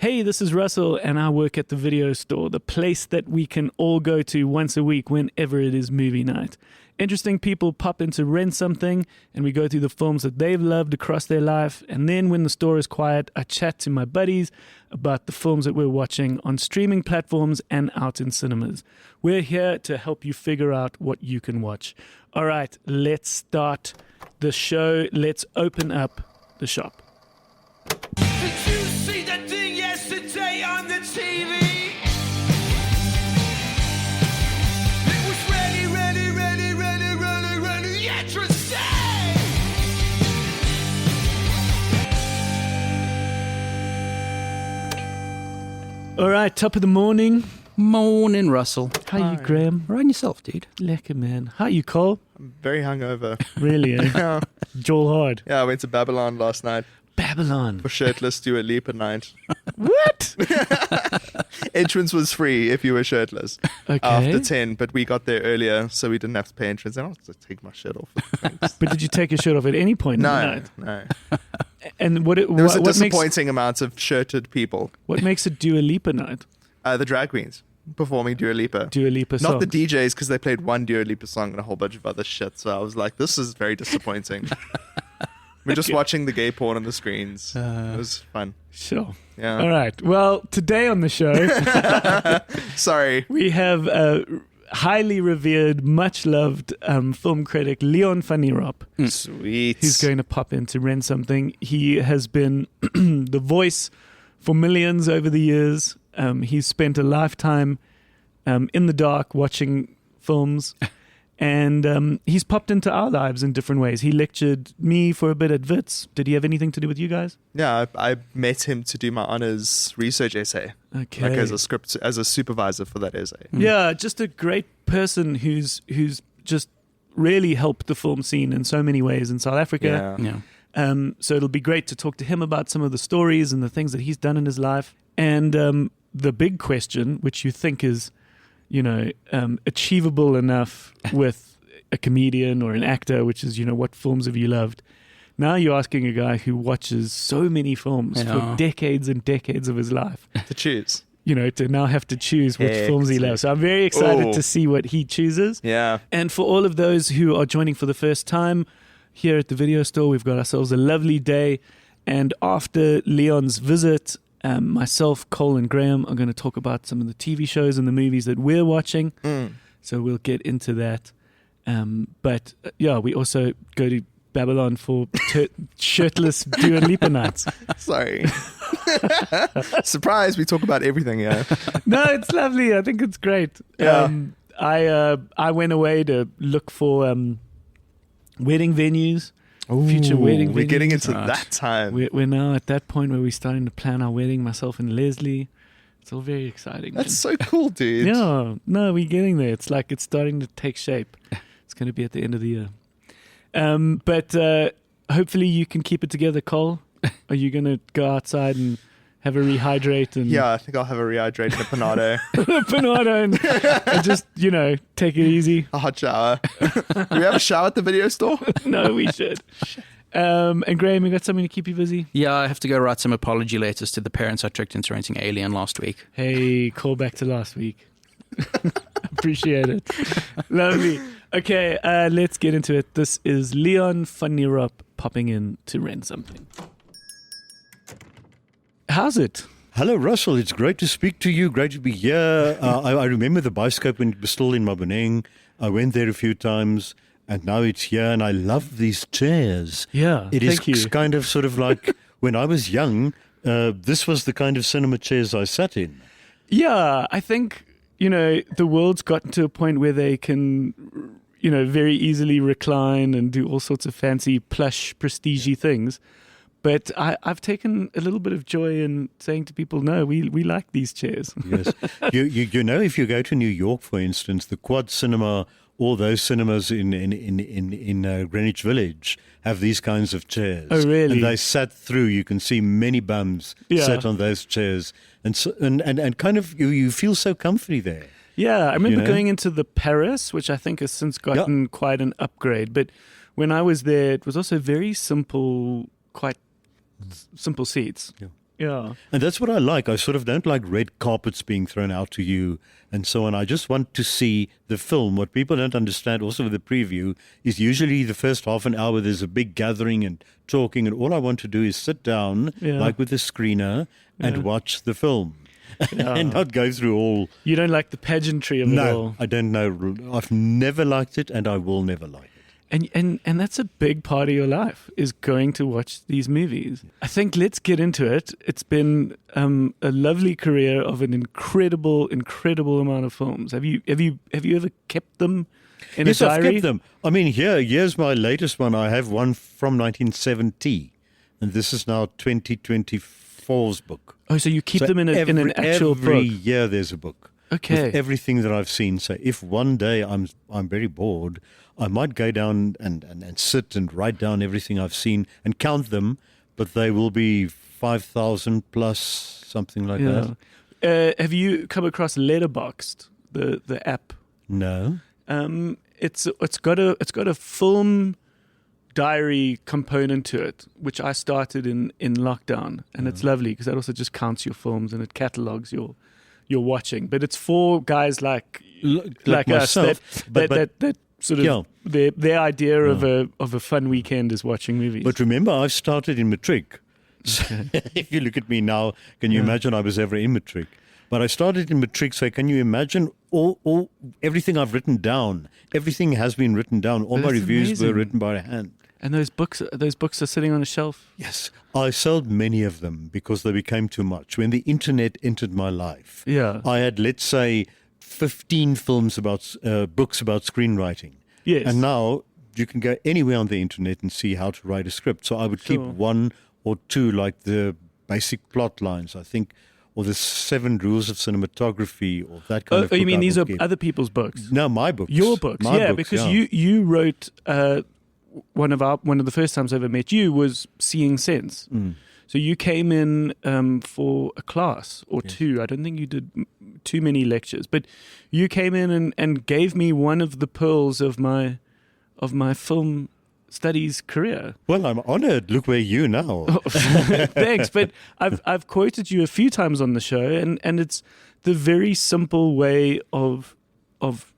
Hey, this is Russell, and I work at the video store, the place that we can all go to once a week whenever it is movie night. Interesting people pop in to rent something, and we go through the films that they've loved across their life. And then when the store is quiet, I chat to my buddies about the films that we're watching on streaming platforms and out in cinemas. We're here to help you figure out what you can watch. All right, let's start the show. Let's open up the shop. Did you see that thing yesterday on the TV? It was really interesting. All right, top of the morning. Morning, Russell. How you, Graham? Right on yourself, dude. Lekker, man. How you, Cole? I'm very hungover. Really, eh? Yeah. Jaw hard. Yeah, I went to Babylon last night Babylon. for shirtless Dua Lipa night. What? Entrance was free if you were shirtless Okay. after 10, but we got there earlier, so we didn't have to pay entrance. I don't have to take my shirt off. Thanks. But did you take your shirt off at any point in the No, night? no. And There was a what disappointing amount of shirted people. makes a Dua Lipa night? The drag queens performing Dua Lipa. Dua Lipa Not songs. the DJs, because they played one Dua Lipa song and a whole bunch of other shit. So I was like, this is very disappointing. We're just watching the gay porn on the screens. It was fun. Sure. Yeah. All right. Well, today on the show, Sorry. we have highly revered, much loved film critic Leon Van Nierop, Sweet. who's going to pop in to rent something. He has been the voice for millions over the years. He's spent a lifetime in the dark watching films. And he's popped into our lives in different ways. He lectured me for a bit at Wits. Did he have anything to do with you guys? Yeah, I met him to do my honors research essay. Okay. Like as a supervisor for that essay. Yeah, just a great person who's just really helped the film scene in so many ways in South Africa. Yeah. So it'll be great to talk to him about some of the stories and the things that he's done in his life. And the big question, which you think is, achievable enough with a comedian or an actor, which is, what films have you loved? Now you're asking a guy who watches so many films for decades and decades of his life, To choose. to now have to choose which films he loves. So I'm very excited to see what he chooses. Yeah. And for all of those who are joining for the first time here at the video store, we've got ourselves a lovely day. And after Leon's visit, myself, Cole and Graeme are going to talk about some of the TV shows and the movies that we're watching. So we'll get into that. But we also go to Babylon for shirtless Dua Lipa nights. Sorry. Surprise, we talk about everything, yeah. No, it's lovely. I think it's great. Yeah. I went away to look for wedding venues. Future wedding We're venues. getting into that time. We're now at that point where we're starting to plan our wedding, myself and Leslie. It's all very exciting. That's so cool, dude. Yeah, no, we're getting there. It's like it's starting to take shape. It's going to be at the end of the year. But hopefully you can keep it together, Cole. Are you going to go outside and have a rehydrate? And Yeah, I think I'll have a rehydrate and a panado. panado and just, take it easy. A hot shower. Do we have a shower at the video store? No, we should. And Graham, you got something to keep you busy? Yeah, I have to go write some apology letters to the parents I tricked into renting Alien last week. Hey, call back to last week. Appreciate it. Lovely. Okay, let's get into it. This is Leon Van Nierop popping in to rent something. How's it? Hello, Russell. It's great to speak to you. Great to be here. I remember the bioscope when it was still in Maboneng. I went there a few times, and now it's here, and I love these chairs. Yeah, It is thank you. kind of sort of like when I was young, this was the kind of cinema chairs I sat in. Yeah, I think, the world's gotten to a point where they can, very easily recline and do all sorts of fancy, plush, prestige-y things. But I've taken a little bit of joy in saying to people, no, we like these chairs. Yes. You know, if you go to New York, for instance, the Quad Cinema, all those cinemas in Greenwich Village have these kinds of chairs. Oh, really? And they sat through. You can see many bums sat on those chairs, and kind of you feel so comfy there. Yeah, I remember going into the Paris, which I think has since gotten quite an upgrade. But when I was there, it was also very simple, quite simple seats. Yeah. Yeah. And that's what I like. I sort of don't like red carpets being thrown out to you and so on. I just want to see the film. What people don't understand also with the preview is usually the first half an hour there's a big gathering and talking, and all I want to do is sit down, like with a screener, and watch the film. And not go through all... You don't like the pageantry of it all. No, I don't know. I've never liked it, and I will never like it. And that's a big part of your life, is going to watch these movies. I think let's get into it. It's been a lovely career of an incredible amount of films. Have you ever kept them in a diary? Yes, I've kept them. I mean, here's my latest one. I have one from 1970, and this is now 2024's book. Oh, so you keep them in an actual book? Every year there's a book. Okay. With everything that I've seen. So if one day I'm very bored, I might go down and sit and write down everything I've seen and count them, but they will be 5,000 plus, something like that. Have you come across Letterboxd, the app? No. It's got a film diary component to it, which I started in lockdown, and it's lovely because that also just counts your films and it catalogs your watching. But it's for guys like us that sort of their idea of a fun weekend is watching movies. But remember, I've started in matric. So if you look at me now, can you imagine I was ever in matric? But I started in matric, so can you imagine all everything I've written down? Everything has been written down. All my reviews were written by hand. And those books are sitting on a shelf? Yes. I sold many of them because they became too much. When the internet entered my life, I had, let's say, 15 books about screenwriting. Yes. And now you can go anywhere on the internet and see how to write a script. So I would keep one or two, like the basic plot lines, I think, or the 7 rules of cinematography, or that kind of book. Oh, you mean these are keep. other people's books? No, my books. Your books, because you wrote one of the first times I ever met you was Seeing Sense. So you came in for a class or two. I don't think you did too many lectures, but you came in and gave me one of the pearls of my film studies career. Well, I'm honored. Look where you now. Thanks, but I've quoted you a few times on the show, and it's the very simple way of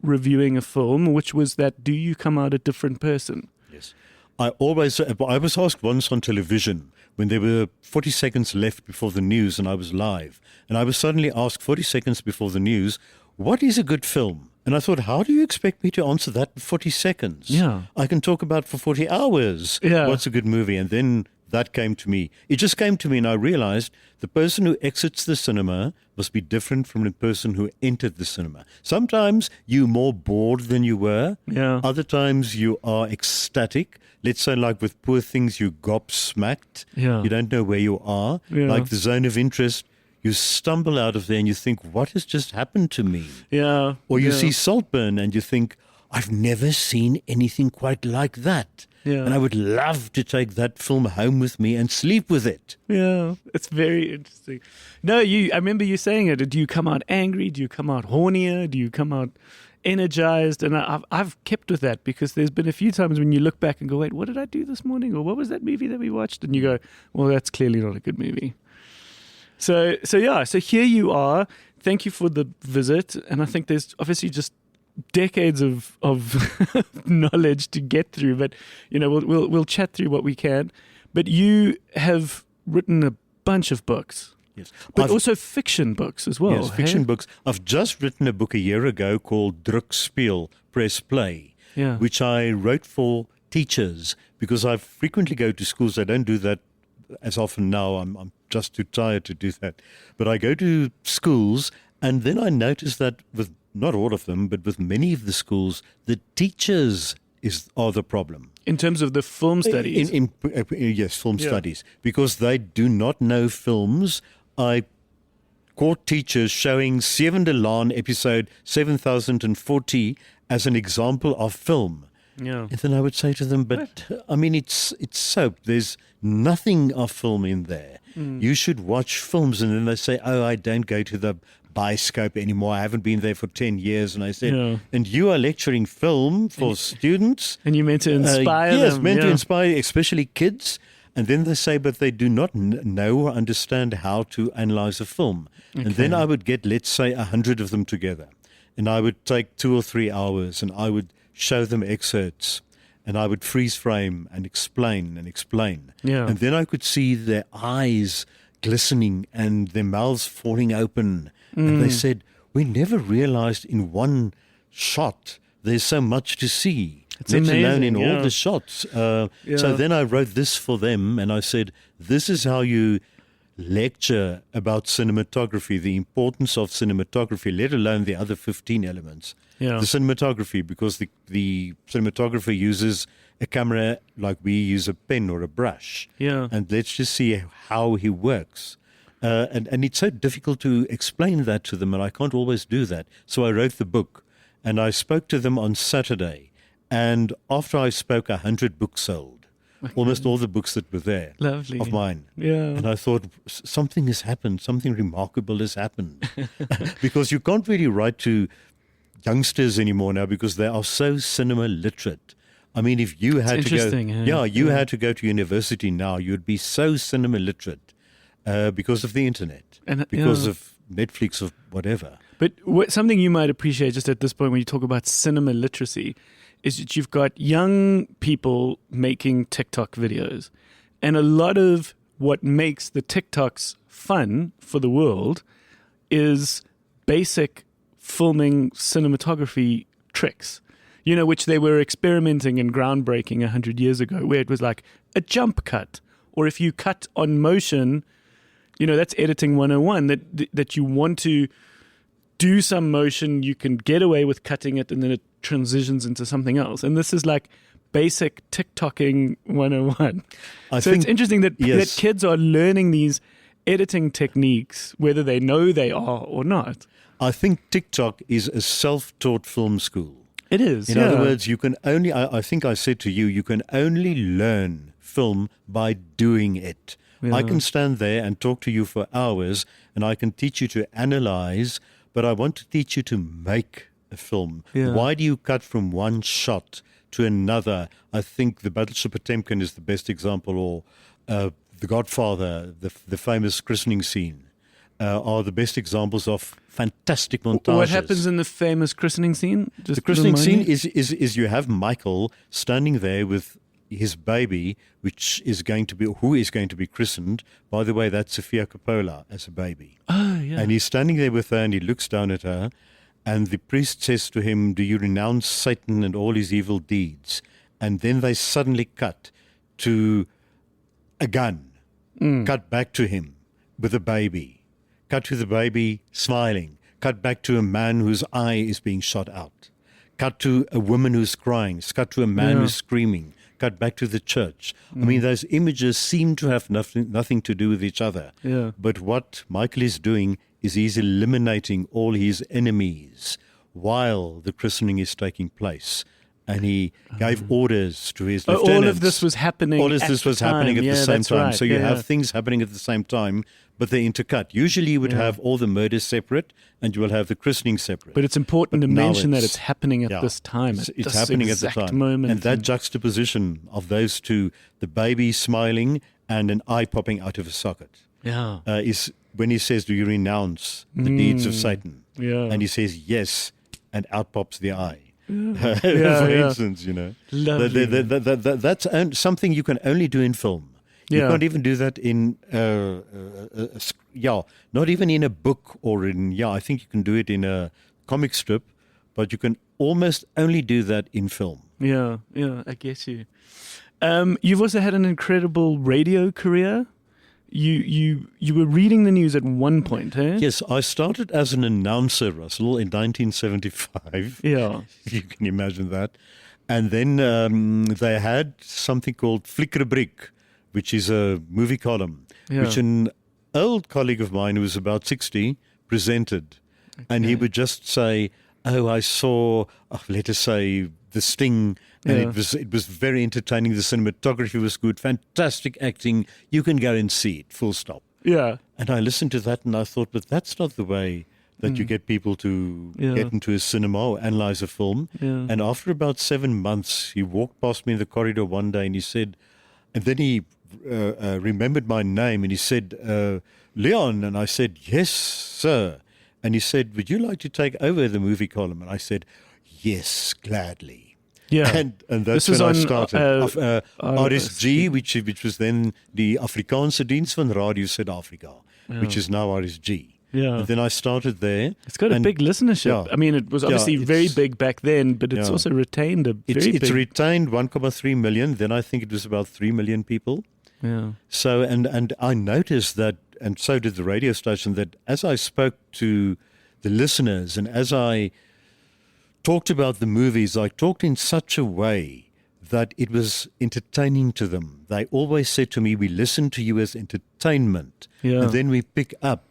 reviewing a film, which was that: do you come out a different person? Yes. I was asked once on television when there were 40 seconds left before the news and I was live, and I was suddenly asked 40 seconds before the news, what is a good film? And I thought, how do you expect me to answer that in 40 seconds? Yeah. I can talk about for 40 hours what's a good movie. And then that came to me. It just came to me, and I realized the person who exits the cinema must be different from the person who entered the cinema. Sometimes you're more bored than you were. Yeah. Other times you are ecstatic. Let's say, like with Poor Things, you gobsmacked. Yeah. You don't know where you are. Yeah. Like The Zone of Interest, you stumble out of there and you think, what has just happened to me? Yeah. Or you see Saltburn and you think, I've never seen anything quite like that. Yeah. And I would love to take that film home with me and sleep with it. Yeah, it's very interesting. No, I remember you saying it. Do you come out angry? Do you come out hornier? Do you come out energized? And I've kept with that because there's been a few times when you look back and go, wait, what did I do this morning? Or what was that movie that we watched? And you go, well, that's clearly not a good movie. So here you are. Thank you for the visit. And I think there's obviously just decades of knowledge to get through, but we'll chat through what we can. But you have written a bunch of books. Yes. But also fiction books as well. Yes, fiction books. I've just written a book a year ago called Druk Speel, Press Play, which I wrote for teachers because I frequently go to schools. I don't do that as often now. I'm just too tired to do that. But I go to schools, and then I notice that with not all of them, but with many of the schools, the teachers are the problem. In terms of the film studies? Yes, film studies. Because they do not know films. I caught teachers showing Seven de Laan episode 7040 as an example of film. Yeah. And then I would say to them, but I mean, it's soap. There's nothing of film in there. You should watch films. And then they say, oh, I don't go to the Bioscope anymore. I haven't been there for 10 years. And I said, and you are lecturing film for students? And you meant to inspire them. Yes, meant to inspire, especially kids. And then they say, but they do not know or understand how to analyze a film. Okay. And then I would get, let's say, 100 of them together. And I would take 2 or 3 hours and I would show them excerpts. And I would freeze frame and explain and explain. Yeah. And then I could see their eyes glistening and their mouths falling open. And they said, we never realized in one shot there's so much to see. It's let amazing, alone in all the shots. So then I wrote this for them and I said, this is how you lecture about cinematography, the importance of cinematography, let alone the other 15 elements. Yeah. The cinematography, because the cinematographer uses a camera like we use a pen or a brush. Yeah. And let's just see how he works. And it's so difficult to explain that to them, and I can't always do that. So I wrote the book, and I spoke to them on Saturday. And after I spoke, 100 books sold. Almost all the books that were there. Lovely. Of mine. Yeah. And I thought, something has happened. Something remarkable has happened. Because you can't really write to youngsters anymore now because they are so cinema literate. I mean, if you had to go, had to go to university now, you'd be so cinema literate because of the internet, and because of Netflix or whatever. But something you might appreciate just at this point when you talk about cinema literacy is that you've got young people making TikTok videos, and a lot of what makes the TikToks fun for the world is basic filming cinematography tricks, which they were experimenting and groundbreaking 100 years ago, where it was like a jump cut, or if you cut on motion, that's editing 101, that you want to do some motion, you can get away with cutting it, and then it transitions into something else. And this is like basic TikToking 101. It's interesting that kids are learning these editing techniques, whether they know they are or not. I think TikTok is a self-taught film school. It is. In other words, you can only, I think I said to you, you can only learn film by doing it. Yeah. I can stand there and talk to you for hours and I can teach you to analyze, but I want to teach you to make a film. Yeah. Why do you cut from one shot to another? I think The Battleship Potemkin is the best example, or The Godfather, the famous christening scene. Are the best examples of fantastic montages. What happens in the famous christening scene? The christening scene is you have Michael standing there with his baby, who is going to be christened. By the way, that's Sofia Coppola as a baby. Oh, yeah. And he's standing there with her, and he looks down at her, and the priest says to him, "Do you renounce Satan and all his evil deeds?" And then they suddenly cut to a gun, cut back to him with a baby. Cut to the baby smiling. Cut back to a man whose eye is being shot out. Cut to a woman who's crying. Cut to a man who's screaming. Cut back to the church. I mean, those images seem to have nothing to do with each other. Yeah. But what Michael is doing is he's eliminating all his enemies while the christening is taking place. And he gave orders to his lieutenants. All of this was happening All of this was happening at the same time. Right. So you have things happening at the same time, but they're intercut. Usually you would have all the murders separate, and you will have the christening separate. But it's important to mention that it's happening at this time. It's happening at the time. Moment. And that juxtaposition of those two, the baby smiling and an eye popping out of a socket, is when he says, "Do you renounce the deeds of Satan?" Yeah. And he says, "Yes," and out pops the eye. For instance, that's something you can only do in film. You can't even do that in not even in a book or in I think you can do it in a comic strip, but you can almost only do that in film. Yeah, I guess you. You've also had an incredible radio career. You were reading the news at one point, eh? Yes, I started as an announcer, Russell, in 1975. Yeah. If you can imagine that. And then they had something called Flickrubriek, which is a movie column, which an old colleague of mine who was about 60 presented. Okay. And he would just say, "Oh, I saw, let us say, The Sting." And it was very entertaining. The cinematography was good, fantastic acting. You can go and see it, full stop. Yeah. And I listened to that and I thought, but that's not the way that you get people to get into a cinema or analyze a film. Yeah. And after about 7 months, he walked past me in the corridor one day and he said, and then he remembered my name, and he said, Leon, and I said, yes, sir. And he said, would you like to take over the movie column? And I said, yes, gladly. Yeah. And that's when I started. RSG, which was then the Afrikaanse Dienst van Radio Suid-Afrika, which is now RSG. Yeah. And then I started there. It's got a big listenership. Yeah. I mean, it was obviously very big back then, but it's also retained a very big... It's retained 1.3 million. Then I think it was about 3 million people. Yeah. So, and I noticed that, and so did the radio station, that as I spoke to the listeners and as I talked about the movies, I talked in such a way that it was entertaining to them. They always said to me, we listen to you as entertainment. Yeah. And then we pick up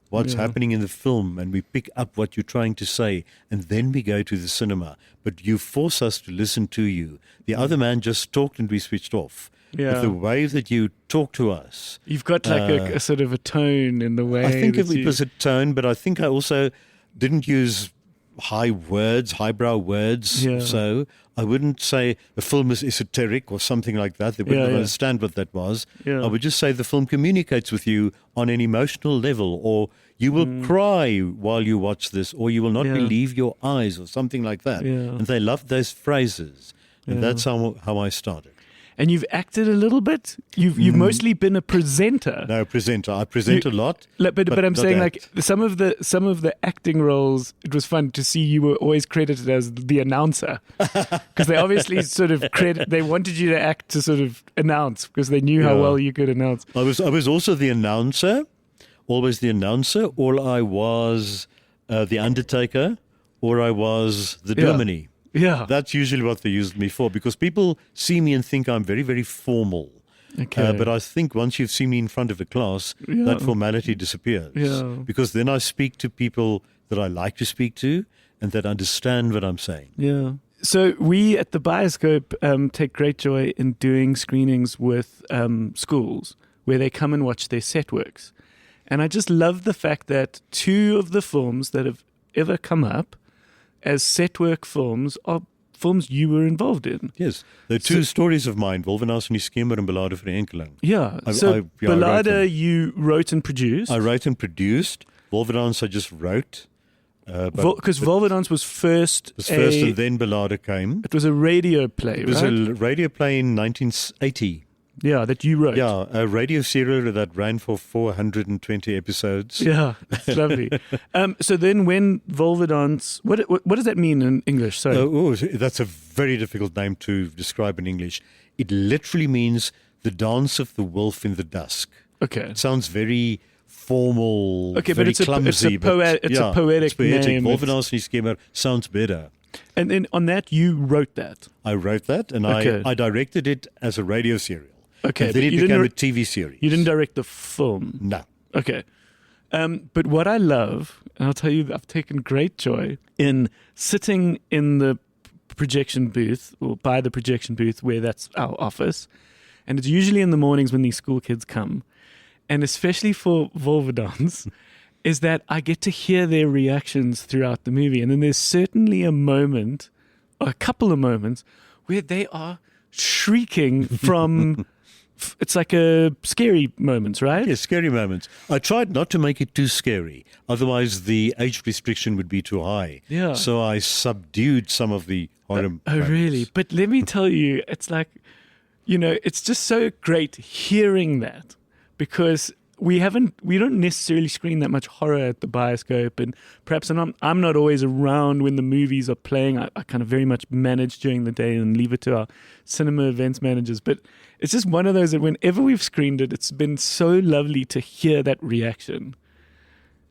what's happening in the film, and we pick up what you're trying to say, and then we go to the cinema. But you force us to listen to you. The other man just talked and we switched off. Yeah. But the way that you talk to us... You've got like a sort of a tone in the way... I think it was a tone, but I think I also didn't use highbrow words. Yeah. So I wouldn't say the film is esoteric or something like that. They wouldn't understand what that was. Yeah. I would just say the film communicates with you on an emotional level, or you will cry while you watch this, or you will not believe your eyes, or something like that. Yeah. And they loved those phrases. And that's how I started. And you've acted a little bit. You've mostly been a presenter. No, presenter. I present a lot. But I'm saying act. like some of the acting roles. It was fun to see you were always credited as the announcer because they obviously sort of they wanted you to act to sort of announce because they knew how well you could announce. I was also the announcer, always the announcer, or I was the Undertaker, or I was the Dominie. Yeah. That's usually what they used me for, because people see me and think I'm very, very formal. Okay. But I think once you've seen me in front of a class, that formality disappears. Yeah. Because then I speak to people that I like to speak to and that understand what I'm saying. Yeah. So we at the Bioscope take great joy in doing screenings with schools where they come and watch their set works. And I just love the fact that 2 of the films that have ever come up as set work films are films you were involved in. Yes. There are 2 stories of mine, Wolvenaars van die Skemer and Ballade vir die Enkeling. Yeah. I Ballade you wrote and produced. I wrote and produced. Wolvenaars I just wrote. Because Wolvenaars was first. And then Ballade came. It was a radio play, It was a radio play in 1980. Yeah, that you wrote. Yeah, a radio serial that ran for 420 episodes. Yeah, that's lovely. So then when Wolvenaars, what does that mean in English? Sorry. That's a very difficult name to describe in English. It literally means the dance of the wolf in the dusk. Okay. It sounds very formal, okay, very but clumsy. It's a poetic name. Wolvenaars van die Skemer sounds better. And then on that, you wrote that? I wrote that, and I directed it as a radio serial. Okay, and then it became a TV series. You didn't direct the film? No. Okay. But what I love, and I'll tell you, I've taken great joy in sitting in the projection booth, or by the projection booth where that's our office. And it's usually in the mornings when these school kids come. And especially for Wolvenaars, is that I get to hear their reactions throughout the movie. And then there's certainly a moment, or a couple of moments, where they are shrieking from... It's like a scary moments, right? Yes, scary moments. I tried not to make it too scary. Otherwise, the age restriction would be too high. Yeah. So I subdued some of the horror moments. Oh, really? But let me tell you, it's like, it's just so great hearing that because we don't necessarily screen that much horror at the Bioscope, and perhaps I'm not always around when the movies are playing. I kind of very much manage during the day and leave it to our cinema events managers. But it's just one of those that whenever we've screened it, it's been so lovely to hear that reaction.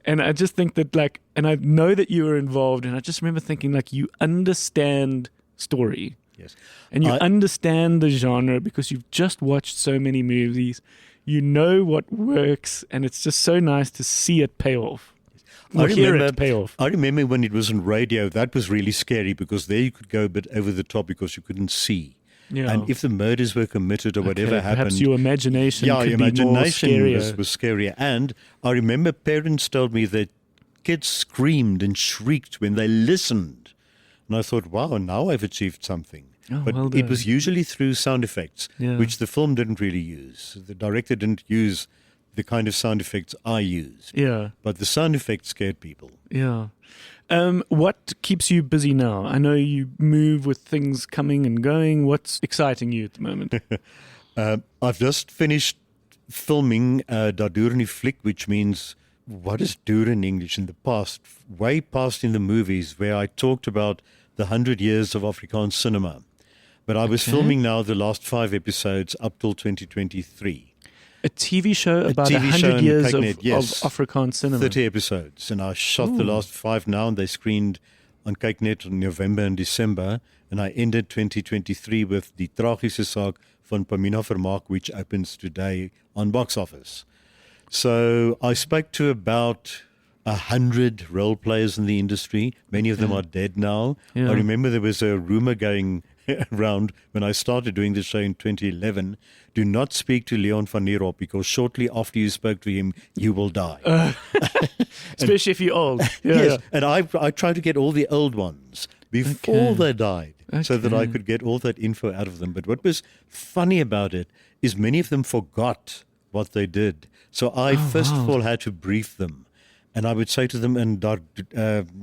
And I just think that and I know that you were involved, and I just remember thinking you understand story. Yes. And you understand the genre because you've just watched so many movies. You know what works, and it's just so nice to see it pay off. Hear it pay off. I remember when it was on radio, that was really scary because there you could go a bit over the top because you couldn't see. Yeah. And if the murders were committed or whatever happened... Perhaps your imagination could be more scarier. was scarier. And I remember parents told me that kids screamed and shrieked when they listened. And I thought, wow, now I've achieved something. Oh, but well it done. was usually through sound effects, Yeah. which the film didn't really use. The director didn't use the kind of sound effects I used. Yeah. But the sound effects scared people. Yeah. What keeps you busy now? I know you move with things coming and going. What's exciting you at the moment? I've just finished filming Dadur in die Fliek, which means, what is Dur in English? In the past, way past in the movies, where I talked about the 100 years of Afrikaans cinema. But I was filming now the last 5 episodes up till 2023. A TV show about TV show 100 in years of Kykenet, yes. Afrikaans cinema. 30 episodes. And I shot the last 5 now, and they screened on Kykenet in November and December. And I ended 2023 with Die Tragische Saak van Pamina Vermaak, which opens today on box office. So I spoke to about 100 role players in the industry. Many of them are dead now. Yeah. I remember there was a rumor going around when I started doing the show in 2011. Do not speak to Leon Van Nierop, because shortly after you spoke to him, you will die. Especially if you're old. Yeah, Yes, and I tried to get all the old ones before they died, so that I Okay. could get all that info out of them. But what was funny about it is many of them forgot what they did. So I first of all had to brief them. And I would say to them, and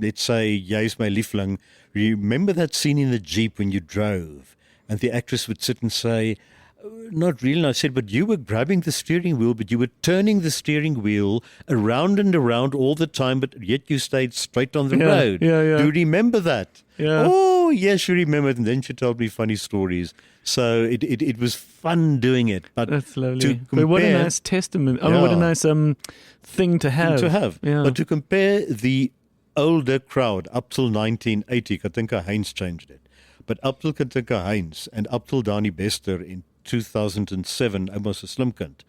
let's say, jy is my liefling, remember that scene in the Jeep when you drove? And the actress would sit and say, not really. And I said, but you were grabbing the steering wheel, but you were turning the steering wheel around and around all the time, but yet you stayed straight on the Yeah, road. yeah, yeah. Do you remember that? Yeah. Oh, yes, you remember it. And then she told me funny stories. So it was fun doing it. But That's lovely. to But what a compare- nice testament. Oh, what a Yeah. nice thing to have. Yeah. But to compare the older crowd up till 1980, Katinka Heinz changed it. But up till Katinka Heinz and up till Dani Bester in 2007, I was a slim kind.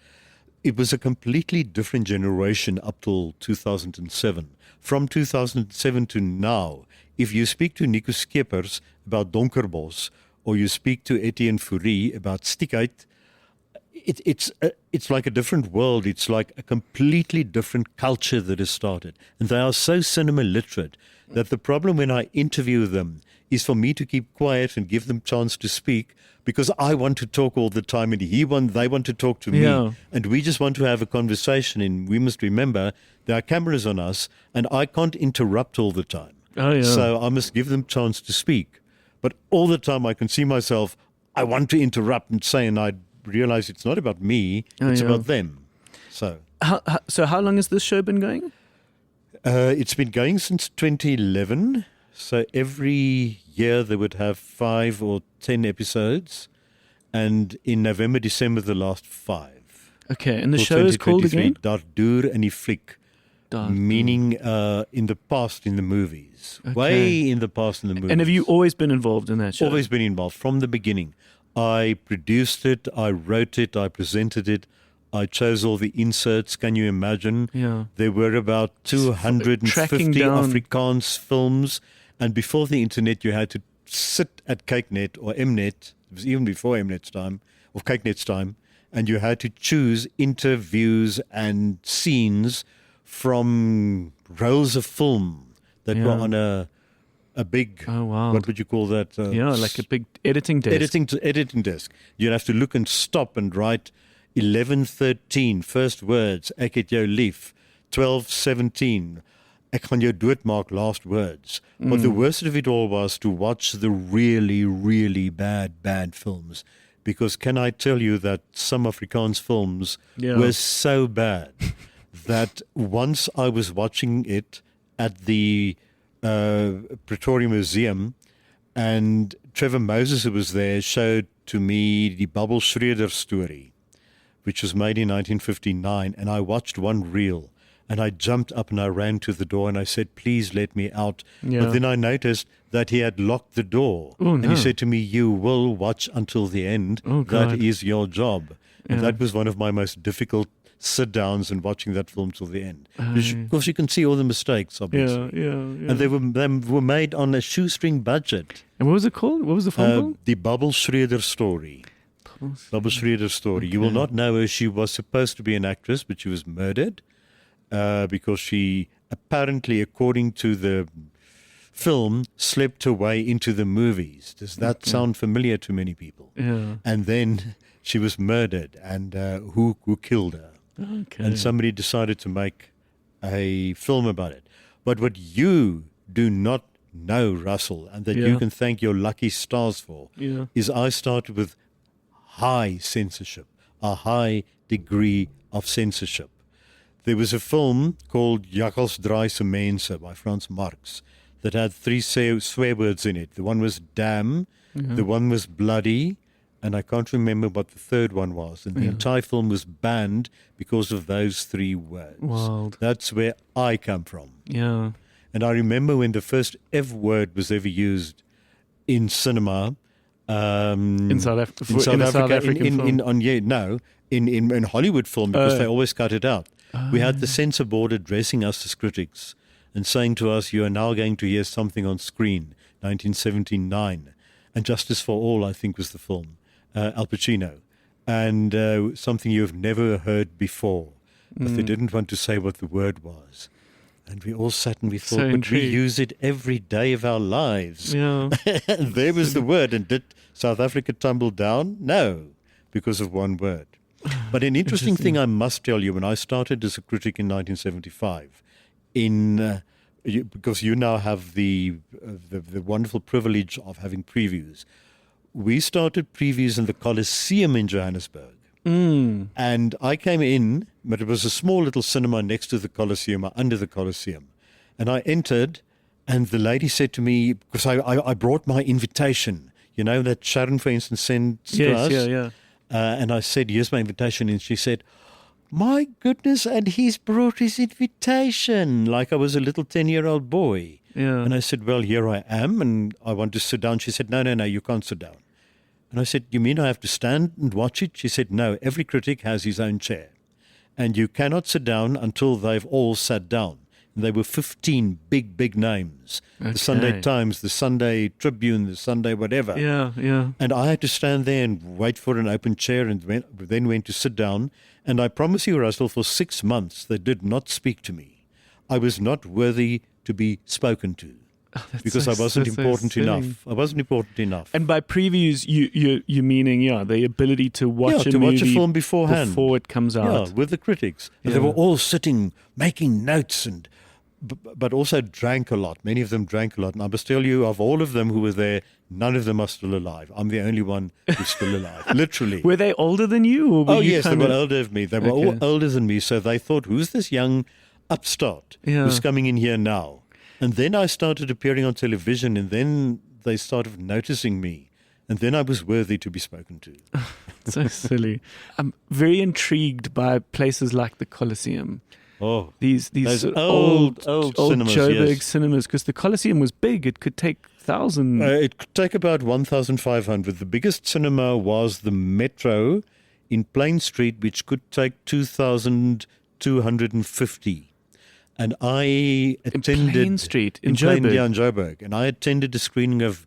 It was a completely different generation up till 2007. From 2007 to now, if you speak to Nico Skeppers about Donkerbos, or you speak to Etienne Fourie about Stiekheid, it's like a different world. It's like a completely different culture that has started. And they are so cinema literate that the problem when I interview them is for me to keep quiet and give them chance to speak, because I want to talk all the time and they want to talk to Yeah. me. And we just want to have a conversation. And we must remember there are cameras on us and I can't interrupt all the time. Oh, yeah. So I must give them chance to speak. But all the time I can see myself, I want to interrupt and say, and I realize it's not about me, it's yeah. about them. So So how long has this show been going? it's been going since 2011. So every year they would have 5 or 10 episodes. And in November, December, the last 5. Okay, and the Till show is called 2023, again? Dadur in die Fliek. Dadur. Meaning in the past in the movies. Okay. Way in the past in the movies. And have you always been involved in that show? Always been involved from the beginning. I produced it, I wrote it, I presented it, I chose all the inserts. Can you imagine? Yeah. There were about Tracking 250 down- Afrikaans films, and before the internet, you had to sit at Kykenet or Mnet. It was even before Mnet's time or Kykenet's time, and you had to choose interviews and scenes from rolls of film that were Yeah. on a big, Oh, wow. what would you call that? Yeah, like a big editing desk. Editing desk. You'd have to look and stop and write 11:13 first words, ek het jou lief. 12:17, ek gaan jou doodmaak last words. But the worst of it all was to watch the really, really bad films. Because can I tell you that some Afrikaans films Yeah. were so bad that once I was watching it at the Pretoria Museum, and Trevor Moses, who was there, showed to me the Bubble Schroeder story, which was made in 1959, and I watched one reel, and I jumped up and I ran to the door and I said, please let me out. Yeah. But then I noticed that he had locked the door. Oh, And no. he said to me, you will watch until the end. Oh, God. That is your job. And Yeah. that was one of my most difficult sit-downs and watching that film till the end. Because you can see all the mistakes, obviously. Yeah. And they were made on a shoestring budget. And what was it called? What was the film called? The Bubble Schroeder story. Bubble Schroeder story. You will not know her. She was supposed to be an actress, but she was murdered because she apparently, according to the film slept her way into the movies. Does that sound familiar to many people? Yeah. And then she was murdered, and who killed her? Okay. And somebody decided to make a film about it. But what you do not know, Russell, and that you can thank your lucky stars for, is I started with high censorship, a high degree of censorship. There was a film called Jakkals Draai se Mense by Frans Marx that had 3 swear words in it. The one was damn, the one was bloody, and I can't remember what the third one was. And the entire film was banned because of those 3 words. Wild. That's where I come from. Yeah. And I remember when the first F word was ever used in cinema. In South Africa. In South Africa, film. In Hollywood film, because they always cut it out. We had the censor board addressing us as critics and saying to us, you are now going to hear something on screen, 1979. And Justice for All, I think, was the film, Al Pacino. And something you have never heard before. But they didn't want to say what the word was. And we all sat and we thought, So but we intrigued. use it every day of our lives. Yeah. And there was the word. And did South Africa tumble down? No, because of one word. But an interesting thing I must tell you, when I started as a critic in 1975, because you now have the wonderful privilege of having previews, we started previews in the Coliseum in Johannesburg. And I came in, but it was a small little cinema next to the Coliseum, or under the Coliseum. And I entered, and the lady said to me, because I brought my invitation, you know, that Sharon, for instance, sent to us. Yeah. And I said, here's my invitation. And she said, my goodness, and he's brought his invitation, like I was a little 10-year-old boy. Yeah. And I said, well, here I am, and I want to sit down. She said, no, you can't sit down. And I said, you mean I have to stand and watch it? She said, no, every critic has his own chair. And you cannot sit down until they've all sat down. And there were 15 big names. Okay. The Sunday Times, the Sunday Tribune, the Sunday whatever. Yeah. And I had to stand there and wait for an open chair and then went to sit down. And I promise you, Russell, for 6 months, they did not speak to me. I was not worthy to be spoken to. Because I wasn't important enough. I wasn't important enough. And by previews, you meaning the ability to watch a movie a film beforehand before it comes out. Yeah, with the critics. And they were all sitting, making notes, and but also drank a lot. Many of them drank a lot. And I must tell you, of all of them who were there, none of them are still alive. I'm the only one who's still alive, literally. Were they older than you? Or were you yes, they were older than me. They were all older than me. So they thought, who's this young upstart who's coming in here now? And then I started appearing on television, and then they started noticing me. And then I was worthy to be spoken to. So silly. I'm very intrigued by places like the Coliseum. Oh, these old cinemas, Joburg cinemas, because the Coliseum was big. It could take thousands. It could take about 1,500. The biggest cinema was the Metro in Plain Street, which could take 2,250. And I attended... Plain Street in Joburg? Joburg? Yeah, in Joburg. And I attended a screening of...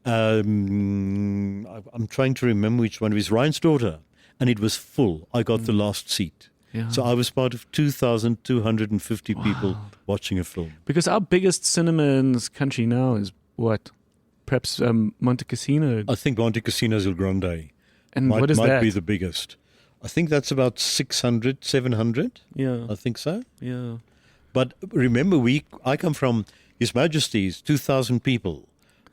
I'm trying to remember which one. It was Ryan's Daughter. And it was full. I got the last seat. Yeah. So I was part of 2,250 people watching a film. Because our biggest cinema in this country now is what? Perhaps Monte Cassino. I think Monte Cassino's El Grande. And what is that? Might be the biggest. I think that's about 600, 700. Yeah. I think so. Yeah. But remember, I come from His Majesty's, 2,000 people.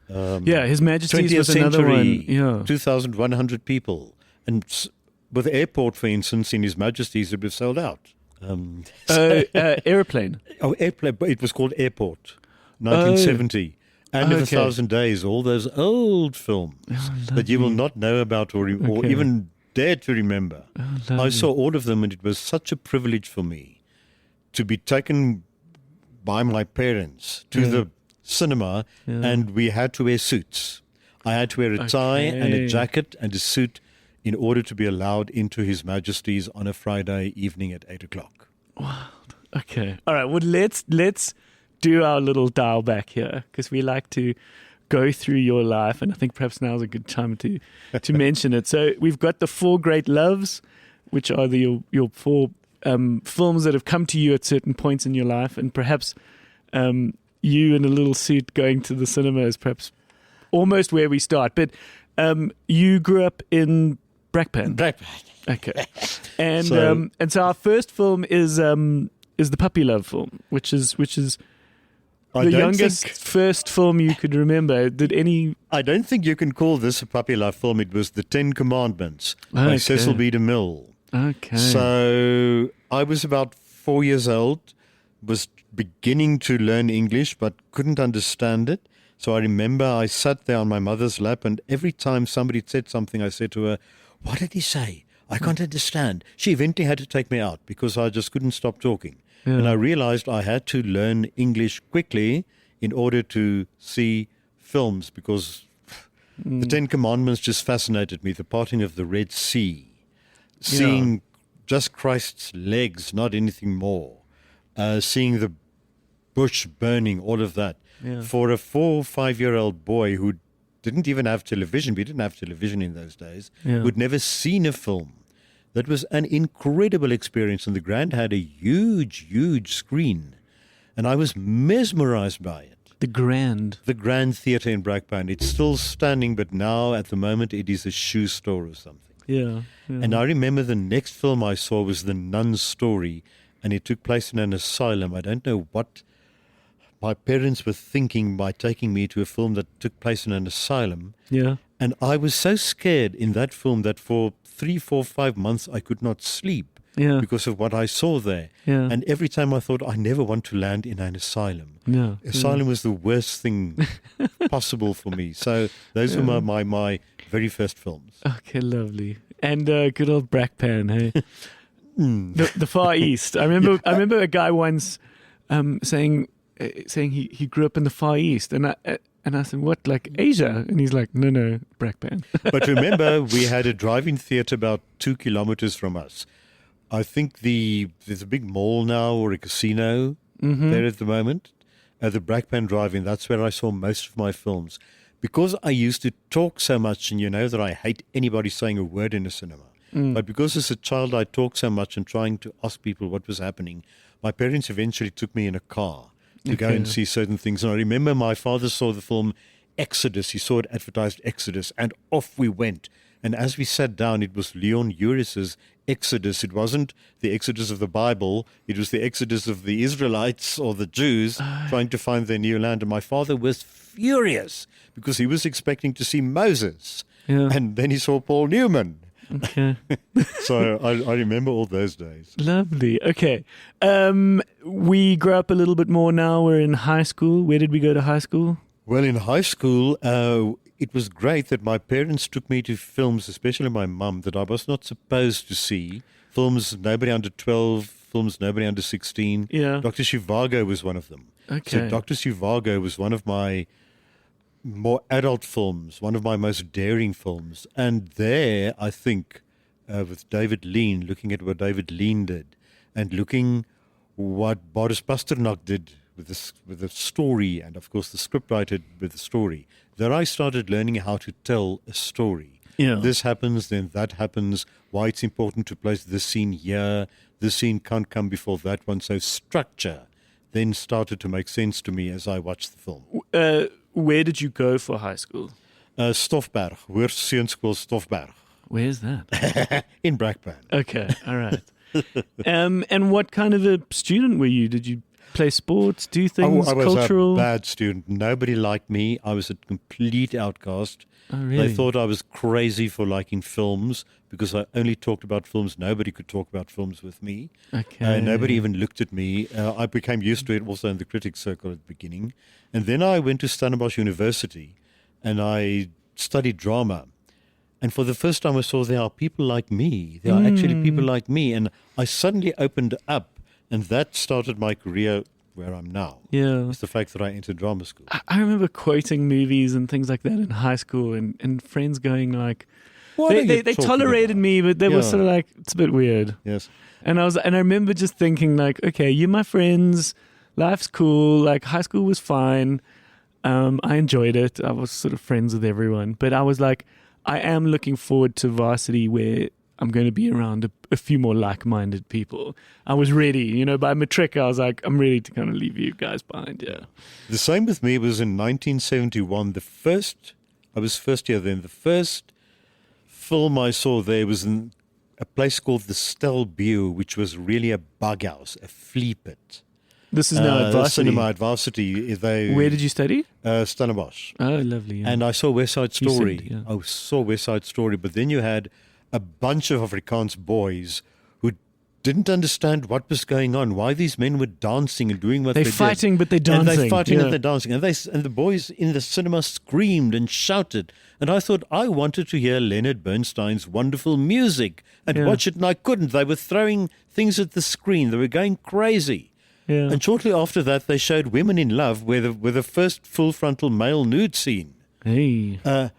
His Majesty's 20th was another century, one. Yeah. 2,100 people. And with the airport, for instance, in His Majesty's, it was sold out. Airplane. Oh, airplane. It was called Airport, 1970. End of 1,000 Days, all those old films that you will not know about or even dare to remember. I saw all of them, and it was such a privilege for me to be taken by my parents to the cinema, and we had to wear suits. I had to wear a tie and a jacket and a suit in order to be allowed into His Majesty's on a Friday evening at 8:00. Wow. Okay. All right. Well, let's do our little dial back here, because we like to go through your life, and I think perhaps now is a good time to mention it. So we've got the 4 great loves, which are your 4 films that have come to you at certain points in your life, and perhaps you in a little suit going to the cinema is perhaps almost where we start. But you grew up in Brakpan. Okay. And so our first film is the Puppy Love film, which is the youngest first film you could remember. I don't think you can call this a Puppy Love film. It was The 10 Commandments by Cecil B. DeMille. Okay. So I was about 4 years old, was beginning to learn English, but couldn't understand it. So I remember I sat there on my mother's lap, and every time somebody said something, I said to her, "What did he say? I can't understand." She eventually had to take me out because I just couldn't stop talking. Yeah. And I realized I had to learn English quickly in order to see films, because the 10 Commandments just fascinated me. The parting of the Red Sea, seeing just Christ's legs, not anything more, seeing the bush burning, all of that. Yeah. For a 4 or 5 year old boy who didn't even have television, we didn't have television in those days, who'd never seen a film, that was an incredible experience. And the Grand had a huge, huge screen, and I was mesmerized by it. The Grand Theatre in Brakpan. It's still standing, but now at the moment it is a shoe store or something. Yeah. And I remember the next film I saw was The Nun's Story, and it took place in an asylum. I don't know what my parents were thinking by taking me to a film that took place in an asylum. Yeah. And I was so scared in that film that for 3, 4, 5 months I could not sleep because of what I saw there. Yeah. And every time I thought, I never want to land in an asylum. Yeah. Asylum was the worst thing possible for me. So those were my very first films. Okay, lovely. And good old Brakpan, hey? The Far East. I remember a guy once saying he grew up in the Far East, and I said, "What, like Asia?" And he's like, "No, Brakpan." But remember, we had a drive-in theatre about 2 kilometers from us. I think there's a big mall now, or a casino there at the moment. The Brakpan drive-in, that's where I saw most of my films. Because I used to talk so much, and you know that I hate anybody saying a word in a cinema. But because as a child I talked so much and trying to ask people what was happening, my parents eventually took me in a car to go and see certain things. And I remember my father saw the film Exodus. He saw it advertised, Exodus, and off we went. And as we sat down, it was Leon Uris's Exodus. It wasn't the Exodus of the Bible. It was the Exodus of the Israelites or the Jews trying to find their new land. And my father was furious because he was expecting to see Moses. Yeah. And then he saw Paul Newman. Okay. So I remember all those days. Lovely. Okay. We grow up a little bit more now. We're in high school. Where did we go to high school? Well, in high school, it was great that my parents took me to films, especially my mum, that I was not supposed to see. Films nobody under 12, films nobody under 16. Yeah. Dr. Zhivago was one of them. Okay. So Dr. Zhivago was one of my more adult films, one of my most daring films. And there, I think, with David Lean, looking at what David Lean did and looking what Boris Pasternak did with the story, and of course the scriptwriter with the story, there I started learning how to tell a story. Yeah. This happens, then that happens, why it's important to place this scene here, this scene can't come before that one. So structure then started to make sense to me as I watched the film. Where did you go for high school? Stoffberg, Hoërseunskool Stoffberg. Where's that? In Brakpan. Okay, all right. And what kind of a student were you? Did you play sports, do things, I was cultural? a bad student. Nobody liked me. I was a complete outcast. Oh, really? They thought I was crazy for liking films because I only talked about films. Nobody could talk about films with me. Okay. Nobody even looked at me. I became used to it also in the critic circle at the beginning. And then I went to Stellenbosch University and I studied drama. And for the first time I saw there are people like me. There are actually people like me. And I suddenly opened up, and that started my career where I'm now. Yeah. It's the fact that I entered drama school. I remember quoting movies and things like that in high school, and friends going like, What are they you talking tolerated about? me, but they were sort of like, it's a bit weird. Yes. And I remember just thinking like, okay, you're my friends, life's cool, like high school was fine. I enjoyed it. I was sort of friends with everyone, but I was like, I am looking forward to varsity where I'm going to be around a few more like-minded people. I was ready, by matric, I was like, I'm ready to kind of leave you guys behind. Yeah. The same with me. Was in 1971. I was first year then. The first film I saw there was in a place called the Stelvio, which was really a bug house, a flea pit. This is now at Varsity. Cinema at Varsity. Where did you study? Stellenbosch. Oh, lovely. Yeah. And I saw West Side Story. Said, yeah. I saw West Side Story, but then you had a bunch of Afrikaans boys who didn't understand what was going on, why these men were dancing and doing what they're they fighting, did. but they're dancing. And they're fighting yeah. and they're dancing. And the boys in the cinema screamed and shouted. And I thought I wanted to hear Leonard Bernstein's wonderful music and watch it, and I couldn't. They were throwing things at the screen. They were going crazy. Yeah. And shortly after that, they showed Women in Love with the first full frontal male nude scene. Hey. And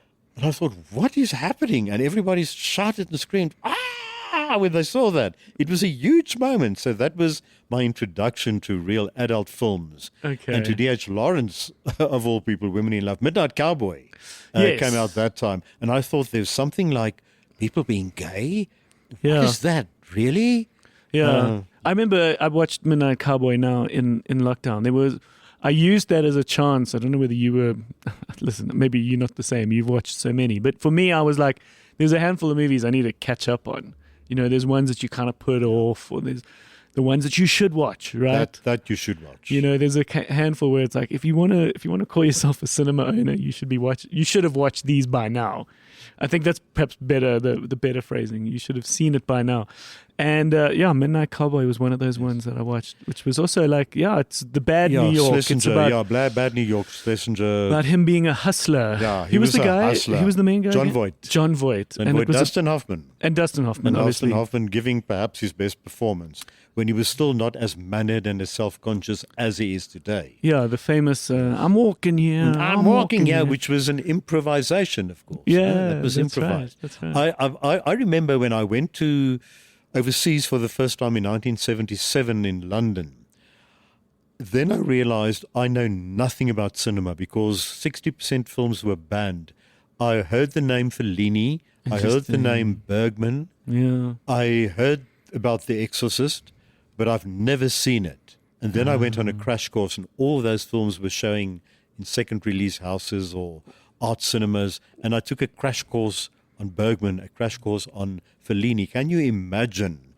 I thought, what is happening? And everybody shouted and screamed, ah, when they saw that. It was a huge moment. So that was my introduction to real adult films. Okay. And to D.H. Lawrence, of all people, Women in Love. Midnight Cowboy Yes. came out that time. And I thought there's something like people being gay? Yeah. What is that? Really? Yeah. I remember I watched Midnight Cowboy now in lockdown. I used that as a chance. I don't know whether you were, listen, maybe you're not the same. You've watched so many. But for me, I was like, there's a handful of movies I need to catch up on. There's ones that you kind of put off, or there's the ones that you should watch, right? That you should watch. There's a handful where it's like, if you want to call yourself a cinema owner, you should have watched these by now. I think that's perhaps better, the better phrasing. You should have seen it by now. And Midnight Cowboy was one of those ones that I watched, which was also like, it's the bad New York. Schlesinger, it's about, bad New York, Schlesinger. about him being a hustler. Yeah, he was the a guy. hustler. He was the main guy. John Voight. And it was Dustin Hoffman. And Dustin Hoffman, And obviously. Dustin Hoffman giving perhaps his best performance when he was still not as mannered and as self-conscious as he is today. Yeah, the famous I'm walking here. I'm walking here, which was an improvisation, of course. Yeah, that was that's improvised. Right, that's right. I remember when I went to overseas for the first time in 1977 in London. Then I realized I know nothing about cinema because 60% films were banned. I heard the name Fellini. I heard the name Bergman. Yeah. I heard about The Exorcist, but I've never seen it. And then I went on a crash course, and all those films were showing in second release houses or art cinemas. And I took a crash course on Bergman, a crash course on Fellini. Can you imagine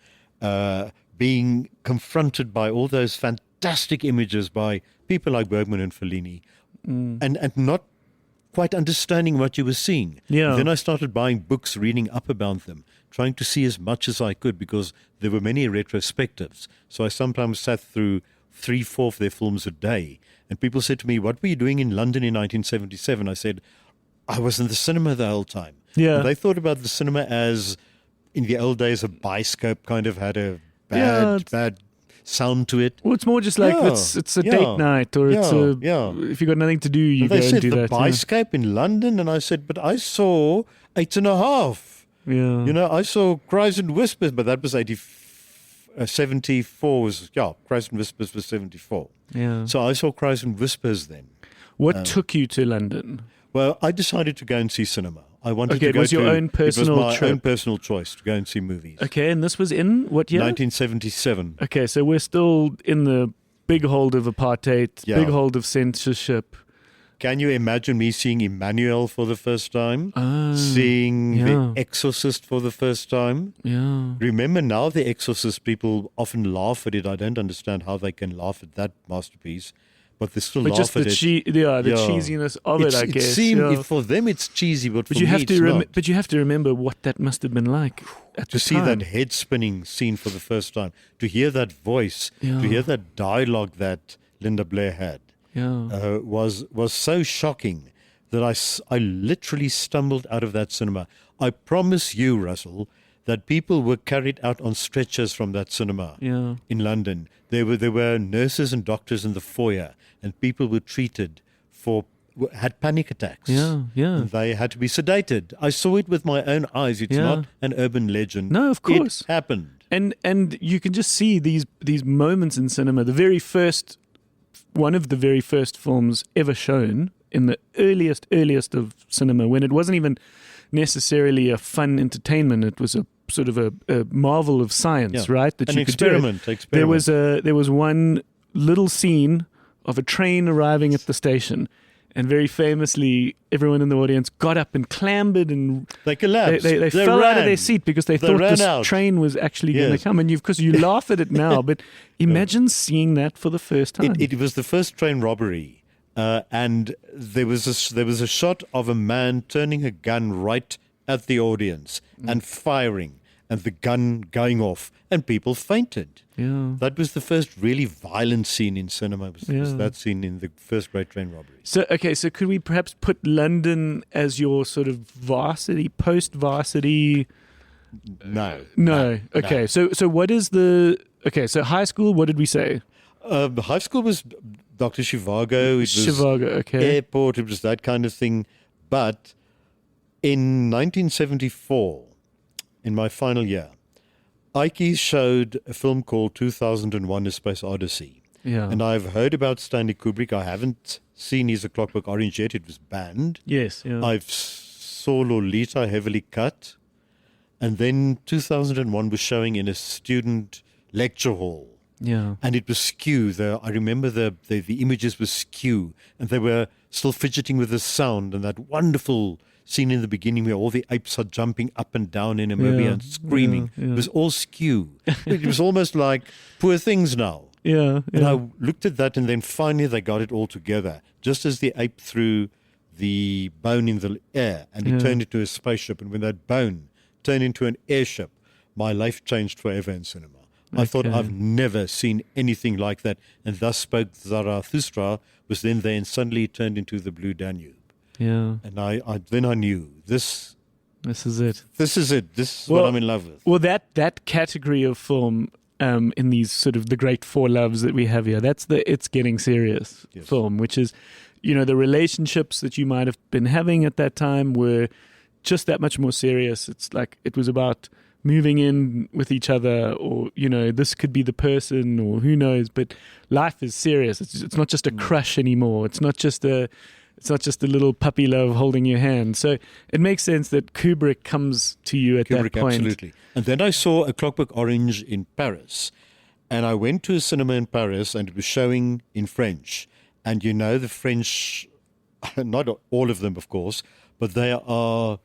being confronted by all those fantastic images by people like Bergman and Fellini and not quite understanding what you were seeing? Yeah. Then I started buying books, reading up about them, trying to see as much as I could because there were many retrospectives. So I sometimes sat through 3-4 of their films a day. And people said to me, what were you doing in London in 1977? I said, I was in the cinema the whole time. Yeah. And they thought about the cinema as, in the old days, a biscope kind of had a bad sound to it. Well, it's more just like it's a date night, or if you got nothing to do, you and go they said, and do the that. biscope in London, and I said, but I saw 8.5. Yeah. I saw Cries and Whispers, but that was 74. Cries and Whispers was 74. Yeah. So I saw Cries and Whispers then. What took you to London? Well, I decided to go and see cinema. I wanted Okay, to go it was your own personal It was my trip. own personal choice to go and see movies. Okay, and this was in what year? 1977. Okay, so we're still in the big hold of apartheid, Yeah. big hold of censorship. Can you imagine me seeing Emmanuel for the first time? Seeing The Exorcist for the first time? Yeah. Remember now, The Exorcist, people often laugh at it. I don't understand how they can laugh at that masterpiece, but they still But laugh just at the it. cheesiness of it, I It guess. seemed, for them it's cheesy, but for But you me have it's to not. but you have to remember what that must have been like at To the see time. that head spinning scene for the first time, to hear that voice, Yeah. to hear that dialogue that Linda Blair had, Yeah. was so shocking that I literally stumbled out of that cinema. I promise you, Russell, that people were carried out on stretchers from that cinema Yeah. in London. There were nurses and doctors in the foyer, and people were treated had panic attacks. Yeah, yeah. And they had to be sedated. I saw it with my own eyes. It's Yeah. not an urban legend. No, of course. It happened. And you can just see these moments in cinema. One of the very first films ever shown in the earliest of cinema, when it wasn't even necessarily a fun entertainment. It was a sort of a marvel of science, right? That An you could do it. experiment. There was one little scene of a train arriving at the station. And very famously, everyone in the audience got up and clambered, and they collapsed. They fell out of their seat because they thought this train was actually going to come. And because you laugh at it now, but imagine seeing that for the first time. It was the first train robbery, and there was a shot of a man turning a gun right at the audience and firing, and the gun going off, and people fainted. Yeah. That was the first really violent scene in cinema, was that scene in the first Great Train Robbery. So could we perhaps put London as your sort of varsity, post-varsity? No. Okay, so what is so high school, what did we say? High school was Dr. Zhivago. It was Zhivago, okay. Airport, it was that kind of thing. But in 1974, in my final year, Ike showed a film called 2001: A Space Odyssey. Yeah. And I've heard about Stanley Kubrick. I haven't seen his A Clockwork Orange yet. It was banned. Yes. Yeah. I saw Lolita, heavily cut. And then 2001 was showing in a student lecture hall. Yeah. And it was skew. I remember the images were skew. And they were still fidgeting with the sound. And that wonderful scene in the beginning where all the apes are jumping up and down in Namibia and screaming. Yeah. It was all skew. It was almost like Poor Things now. Yeah. And I looked at that, and then finally they got it all together. Just as the ape threw the bone in the air and it turned into a spaceship, and when that bone turned into an airship, my life changed forever in cinema. I thought, I've never seen anything like that. And thus spoke Zarathustra, was then there, and suddenly it turned into the Blue Danube. Yeah. And I knew this is it. This is it. This is what I'm in love with. Well, that category of film, in these sort of the great four loves that we have here, that's the It's Getting Serious film, which is, the relationships that you might have been having at that time were just that much more serious. It's like it was about moving in with each other, or this could be the person, or who knows. But life is serious. It's not just a crush anymore. It's not just a little puppy love holding your hand. So it makes sense that Kubrick comes to you at that point. Absolutely. And then I saw A Clockwork Orange in Paris. And I went to a cinema in Paris, and it was showing in French. And the French, not all of them, of course, but they are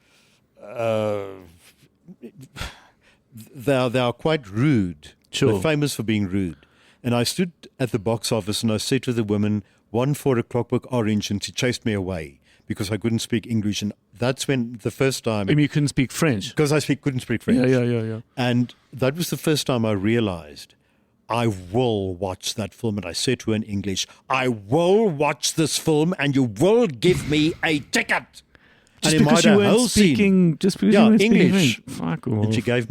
quite rude. Sure. They're famous for being rude. And I stood at the box office, and I said to the woman, one for A Clockwork Orange, and she chased me away because I couldn't speak English. And that's when the first time... I mean, you couldn't speak French? Because I couldn't speak French. Yeah. And that was the first time I realized, I will watch that film. And I said to her in English, I will watch this film, and you will give me a ticket. Just and because you weren't speaking, just because you weren't English. Speaking French. Fuck off. And she gave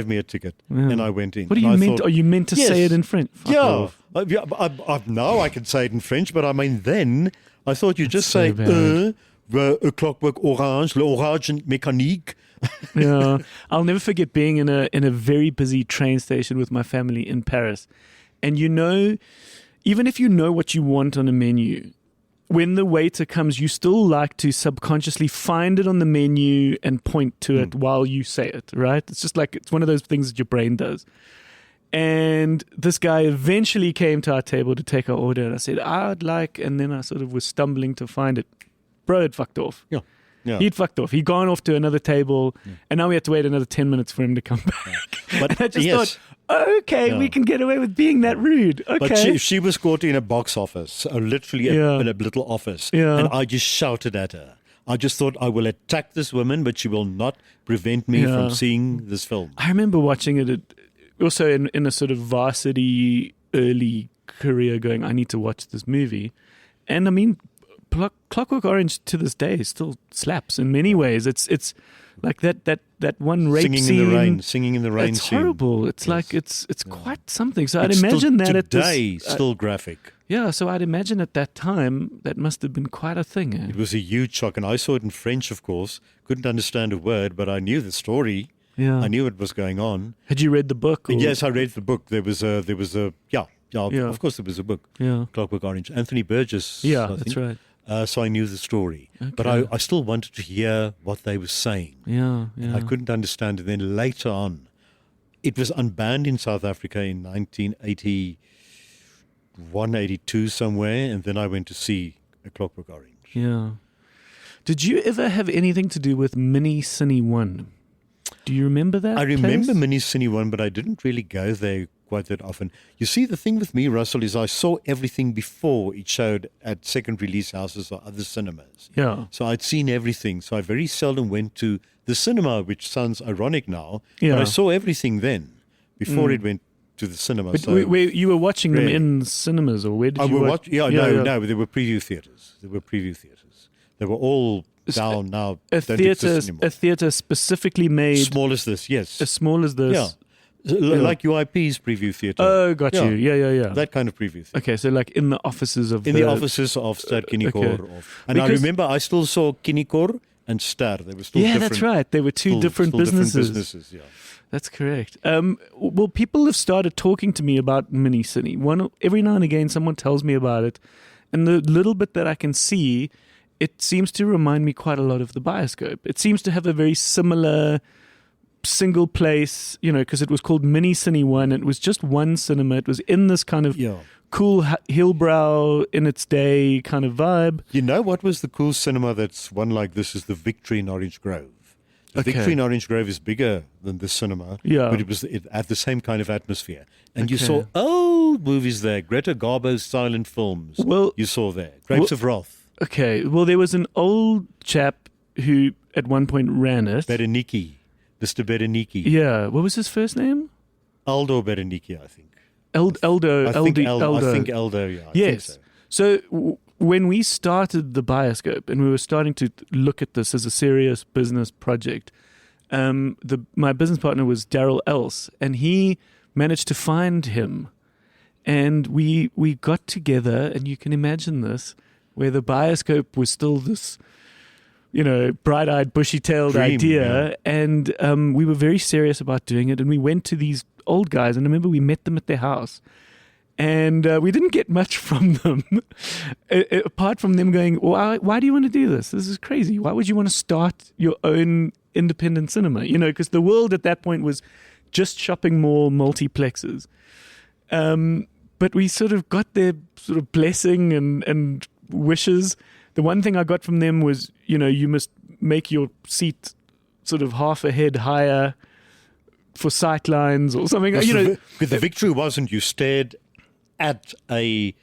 me a ticket, and I went in. What do you mean? Are you meant to say it in French? Fuck off. Now I can say it in French, but I mean then I thought you just so say A Clockwork Orange, l'orange mécanique. Yeah, I'll never forget being in a very busy train station with my family in Paris, and even if you know what you want on a menu, when the waiter comes, you still like to subconsciously find it on the menu and point to it while you say it, right? It's just like, it's one of those things that your brain does. And this guy eventually came to our table to take our order, and I said, I'd like, and then I sort of was stumbling to find it. Bro, it fucked off. Yeah. He'd fucked off. He'd gone off to another table, and now we had to wait another 10 minutes for him to come back. But and I just thought, okay, we can get away with being that rude. Okay. But she was caught in a box office, literally in a little office, and I just shouted at her. I just thought, I will attack this woman, but she will not prevent me from seeing this film. I remember watching it also in a sort of varsity early career, going, I need to watch this movie. And I mean, Clockwork Orange to this day still slaps in many ways. It's like that one rape singing scene. Singing in the rain. It's scene. horrible. It's like it's quite something. So I'd imagine that at today this, still graphic. Yeah, so I'd imagine at that time that must have been quite a thing. Eh? It was a huge shock, and I saw it in French, of course. Couldn't understand a word, but I knew the story. Yeah, I knew what was going on. Had you read the book? Or? Yes, I read the book. There was a of course there was a book. Yeah. Clockwork Orange. Anthony Burgess. Yeah, I that's think. right. so I knew the story. Okay. But I still wanted to hear what they were saying. Yeah. I couldn't understand it. Then later on, it was unbanned in South Africa in 1981, 82 somewhere, and then I went to see A Clockwork Orange. Yeah. Did you ever have anything to do with Mini Cine 1? Do you remember that I remember place? Mini Cine 1, but I didn't really go there quite that often. You see, the thing with me, Russell, is I saw everything before it showed at second release houses or other cinemas. Yeah. So I'd seen everything. So I very seldom went to the cinema, which sounds ironic now. Yeah. But I saw everything then, before it went to the cinema. But So you were watching them Really? in cinemas, or where did I you will watch? watch. No, there were preview theaters. They were all down now. A don't exist anymore. theater specifically made Small as this, yes. as small as this. Yeah. Like UIP's preview theater. Oh, got you. Yeah. That kind of preview theater. Okay, so like in the offices of In the offices of Ster Kinnikor. okay. And I Because- remember I still saw Kinnikor and Ster. They were still different. that's right. They were two different businesses. Yeah. That's correct. Well, people have started talking to me about Mini Cine. Every now and again, someone tells me about it, and the little bit that I can see, it seems to remind me quite a lot of the Bioscope. It seems to have a very similar single place, because it was called Mini Cine 1. It was just one cinema. It was in this kind of cool Hillbrow in its day kind of vibe. You know what was the cool cinema that's one like this is the Victory in Orange Grove. The Okay. Victory in Orange Grove is bigger than this cinema, Yeah. but it had the same kind of atmosphere. And you Okay. saw old movies there, Greta Garbo's silent films. Well- you saw there, Grapes of Wrath, Okay, well, there was an old chap who at one point ran it. Bereniki, Mr. Bereniki, Yeah, what was his first name? Aldo Bereniki, I think. Eldo. I think Aldo, yeah. I Yes. think so. So when we started the Bioscope and we were starting to look at this as a serious business project, my business partner was Daryl Else, and he managed to find him. And we got together, and you can imagine this, where the Bioscope was still this, bright-eyed, bushy-tailed Dream, idea. And we were very serious about doing it. And we went to these old guys, and I remember we met them at their house. And we didn't get much from them, apart from them going, why do you want to do this? This is crazy. Why would you want to start your own independent cinema? Because the world at that point was just shopping mall multiplexes. But we sort of got their sort of blessing and wishes. The one thing I got from them was, you must make your seat sort of half a head higher for sight lines or something. Because the Victory wasn't, you stared at the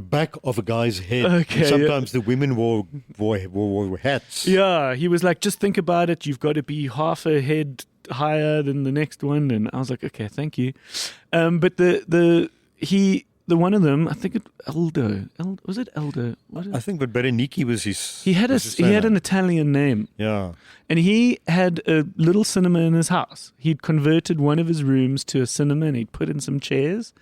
back of a guy's head. Okay, And sometimes the women wore hats. Yeah, he was like, just think about it. You've got to be half a head higher than the next one. And I was like, okay, thank you. But the one of them, I think Eldo. Was it Eldo? I think that Bereniki was his. He had was his an surname. Italian name. Yeah. And he had a little cinema in his house. He'd converted one of his rooms to a cinema, and he'd put in some chairs.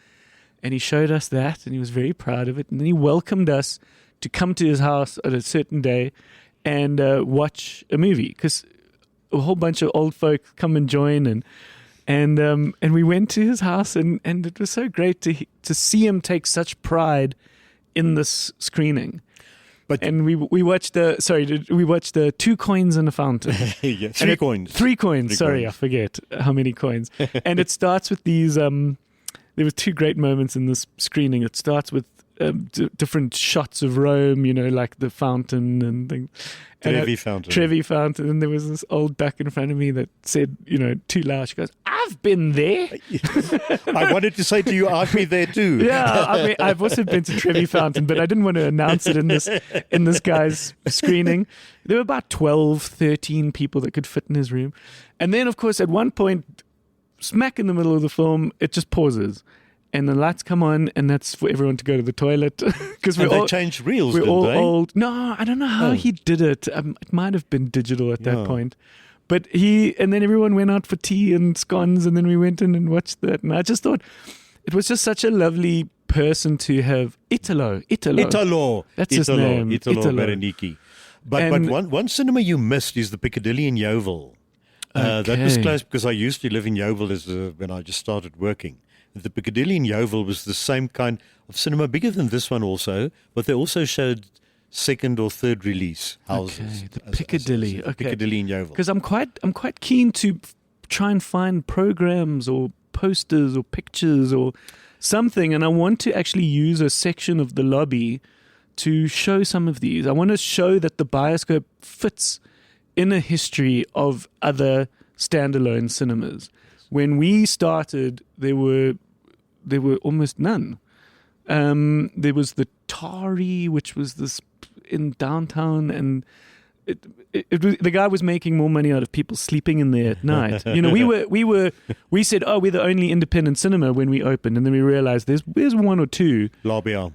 And he showed us that, and he was very proud of it. And then he welcomed us to come to his house at a certain day and watch a movie, because a whole bunch of old folk come and join, and we went to his house, and it was so great to see him take such pride in this screening. And we watched the 2 coins and a fountain. Yeah, 3 coins. 3 coins. Sorry, coins. I forget how many coins. And it starts with these. There were 2 great moments in this screening. It starts with different shots of Rome, like the fountain and things. Trevi Fountain. Trevi Fountain. And there was this old duck in front of me that said, too loud. She goes, "I've been there." I wanted to say to you, I've been there too. Yeah, I mean, I've also been to Trevi Fountain, but I didn't want to announce it in this guy's screening. There were about 12, 13 people that could fit in his room. And then, of course, at one point, smack in the middle of the film, it just pauses. And the lights come on, and that's for everyone to go to the toilet. Because they changed reels, we're didn't all they? old. No, I don't know how he did it. It might have been digital at that point. But and then everyone went out for tea and scones, and then we went in and watched that. And I just thought it was just such a lovely person to have. Italo. That's his name. Italo Bereniki. But one cinema you missed is the Piccadilly in Yeovil. That was close because I used to live in Yeovil when I just started working. The Piccadilly in Yeovil was the same kind of cinema, bigger than this one also, but they also showed second or third release houses. Okay, the Piccadilly. Okay. Piccadilly in Yeovil. Because I'm quite keen to try and find programs or posters or pictures or something, and I want to actually use a section of the lobby to show some of these. I want to show that the bioscope fits in a history of other standalone cinemas. When we started, there were almost none. There was the Tari, which was this in downtown, and the guy was making more money out of people sleeping in there at night. You know, we said, oh, we're the only independent cinema when we opened, and then we realized there's one or two. Labia.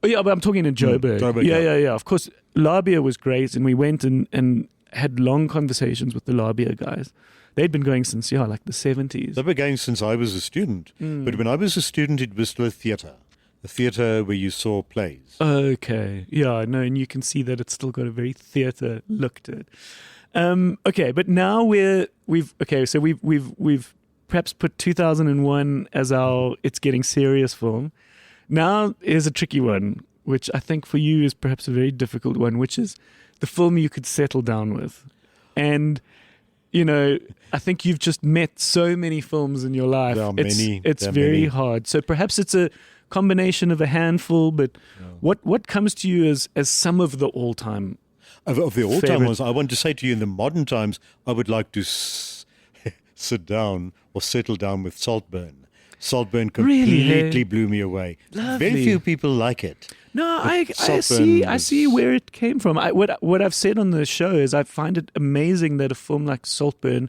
Oh, yeah, but I'm talking in Joburg. Joburg, Yeah. Of course, Labia was great, and we went and had long conversations with the Labia guys. They'd been going since, like the 70s. They've been going since I was a student. But when I was a student, it was still a theatre where you saw plays. Okay. Yeah, no, and you can see that it's still got a very theatre look to it. Okay, but now we've perhaps put 2001 as our It's Getting Serious film. Now here's a tricky one, which I think for you is perhaps a very difficult one, which is the film you could settle down with. And, I think you've just met so many films in your life. There are many. It's very hard. So perhaps it's a combination of a handful, but what comes to you as some of the all-time of the all-time favorite? ones? I want to say to you, in the modern times, I would like to sit down or settle down with Saltburn. Saltburn completely blew me away. Lovely. Very few people like it. No, But I Saltburn see where it came from. What I've said on the show is I find it amazing that a film like Saltburn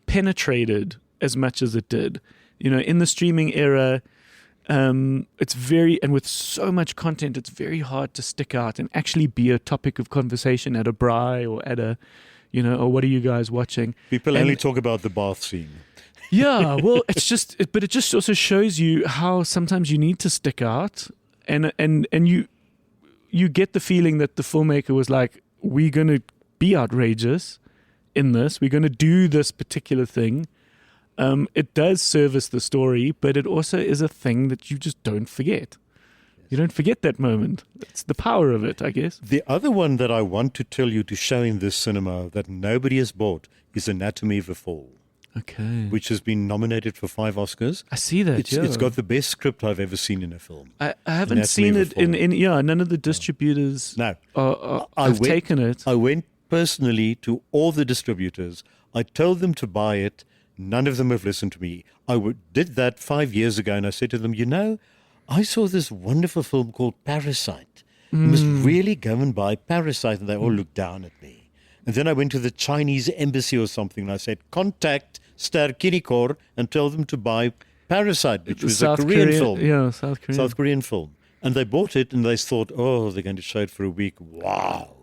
penetrated as much as it did. In the streaming era, it's and with so much content, it's very hard to stick out and actually be a topic of conversation at a braai or at a, or what are you guys watching? People only talk about the bath scene. Yeah, well, it just also shows you how sometimes you need to stick out, and you get the feeling that the filmmaker was like, we're going to be outrageous in this, we're going to do this particular thing. It does service the story, but it also is a thing that you just don't forget. You don't forget that moment. It's the power of it, I guess. The other one that I want to tell you to show in this cinema that nobody has bought is Anatomy of a Fall. Okay. Which has been nominated for 5 Oscars. I see that, It's got the best script I've ever seen in a film. I haven't seen it in none of the distributors have taken it. I went personally to all the distributors. I told them to buy it. None of them have listened to me. Did that 5 years ago, and I said to them, I saw this wonderful film called Parasite. You must really go and buy Parasite. And they all looked down at me. And then I went to the Chinese embassy or something, and I said, contact Ster Kirikor and tell them to buy Parasite, which was a Korean film. Yeah, South Korean film. And they bought it, and they thought, they're going to show it for a week. Wow.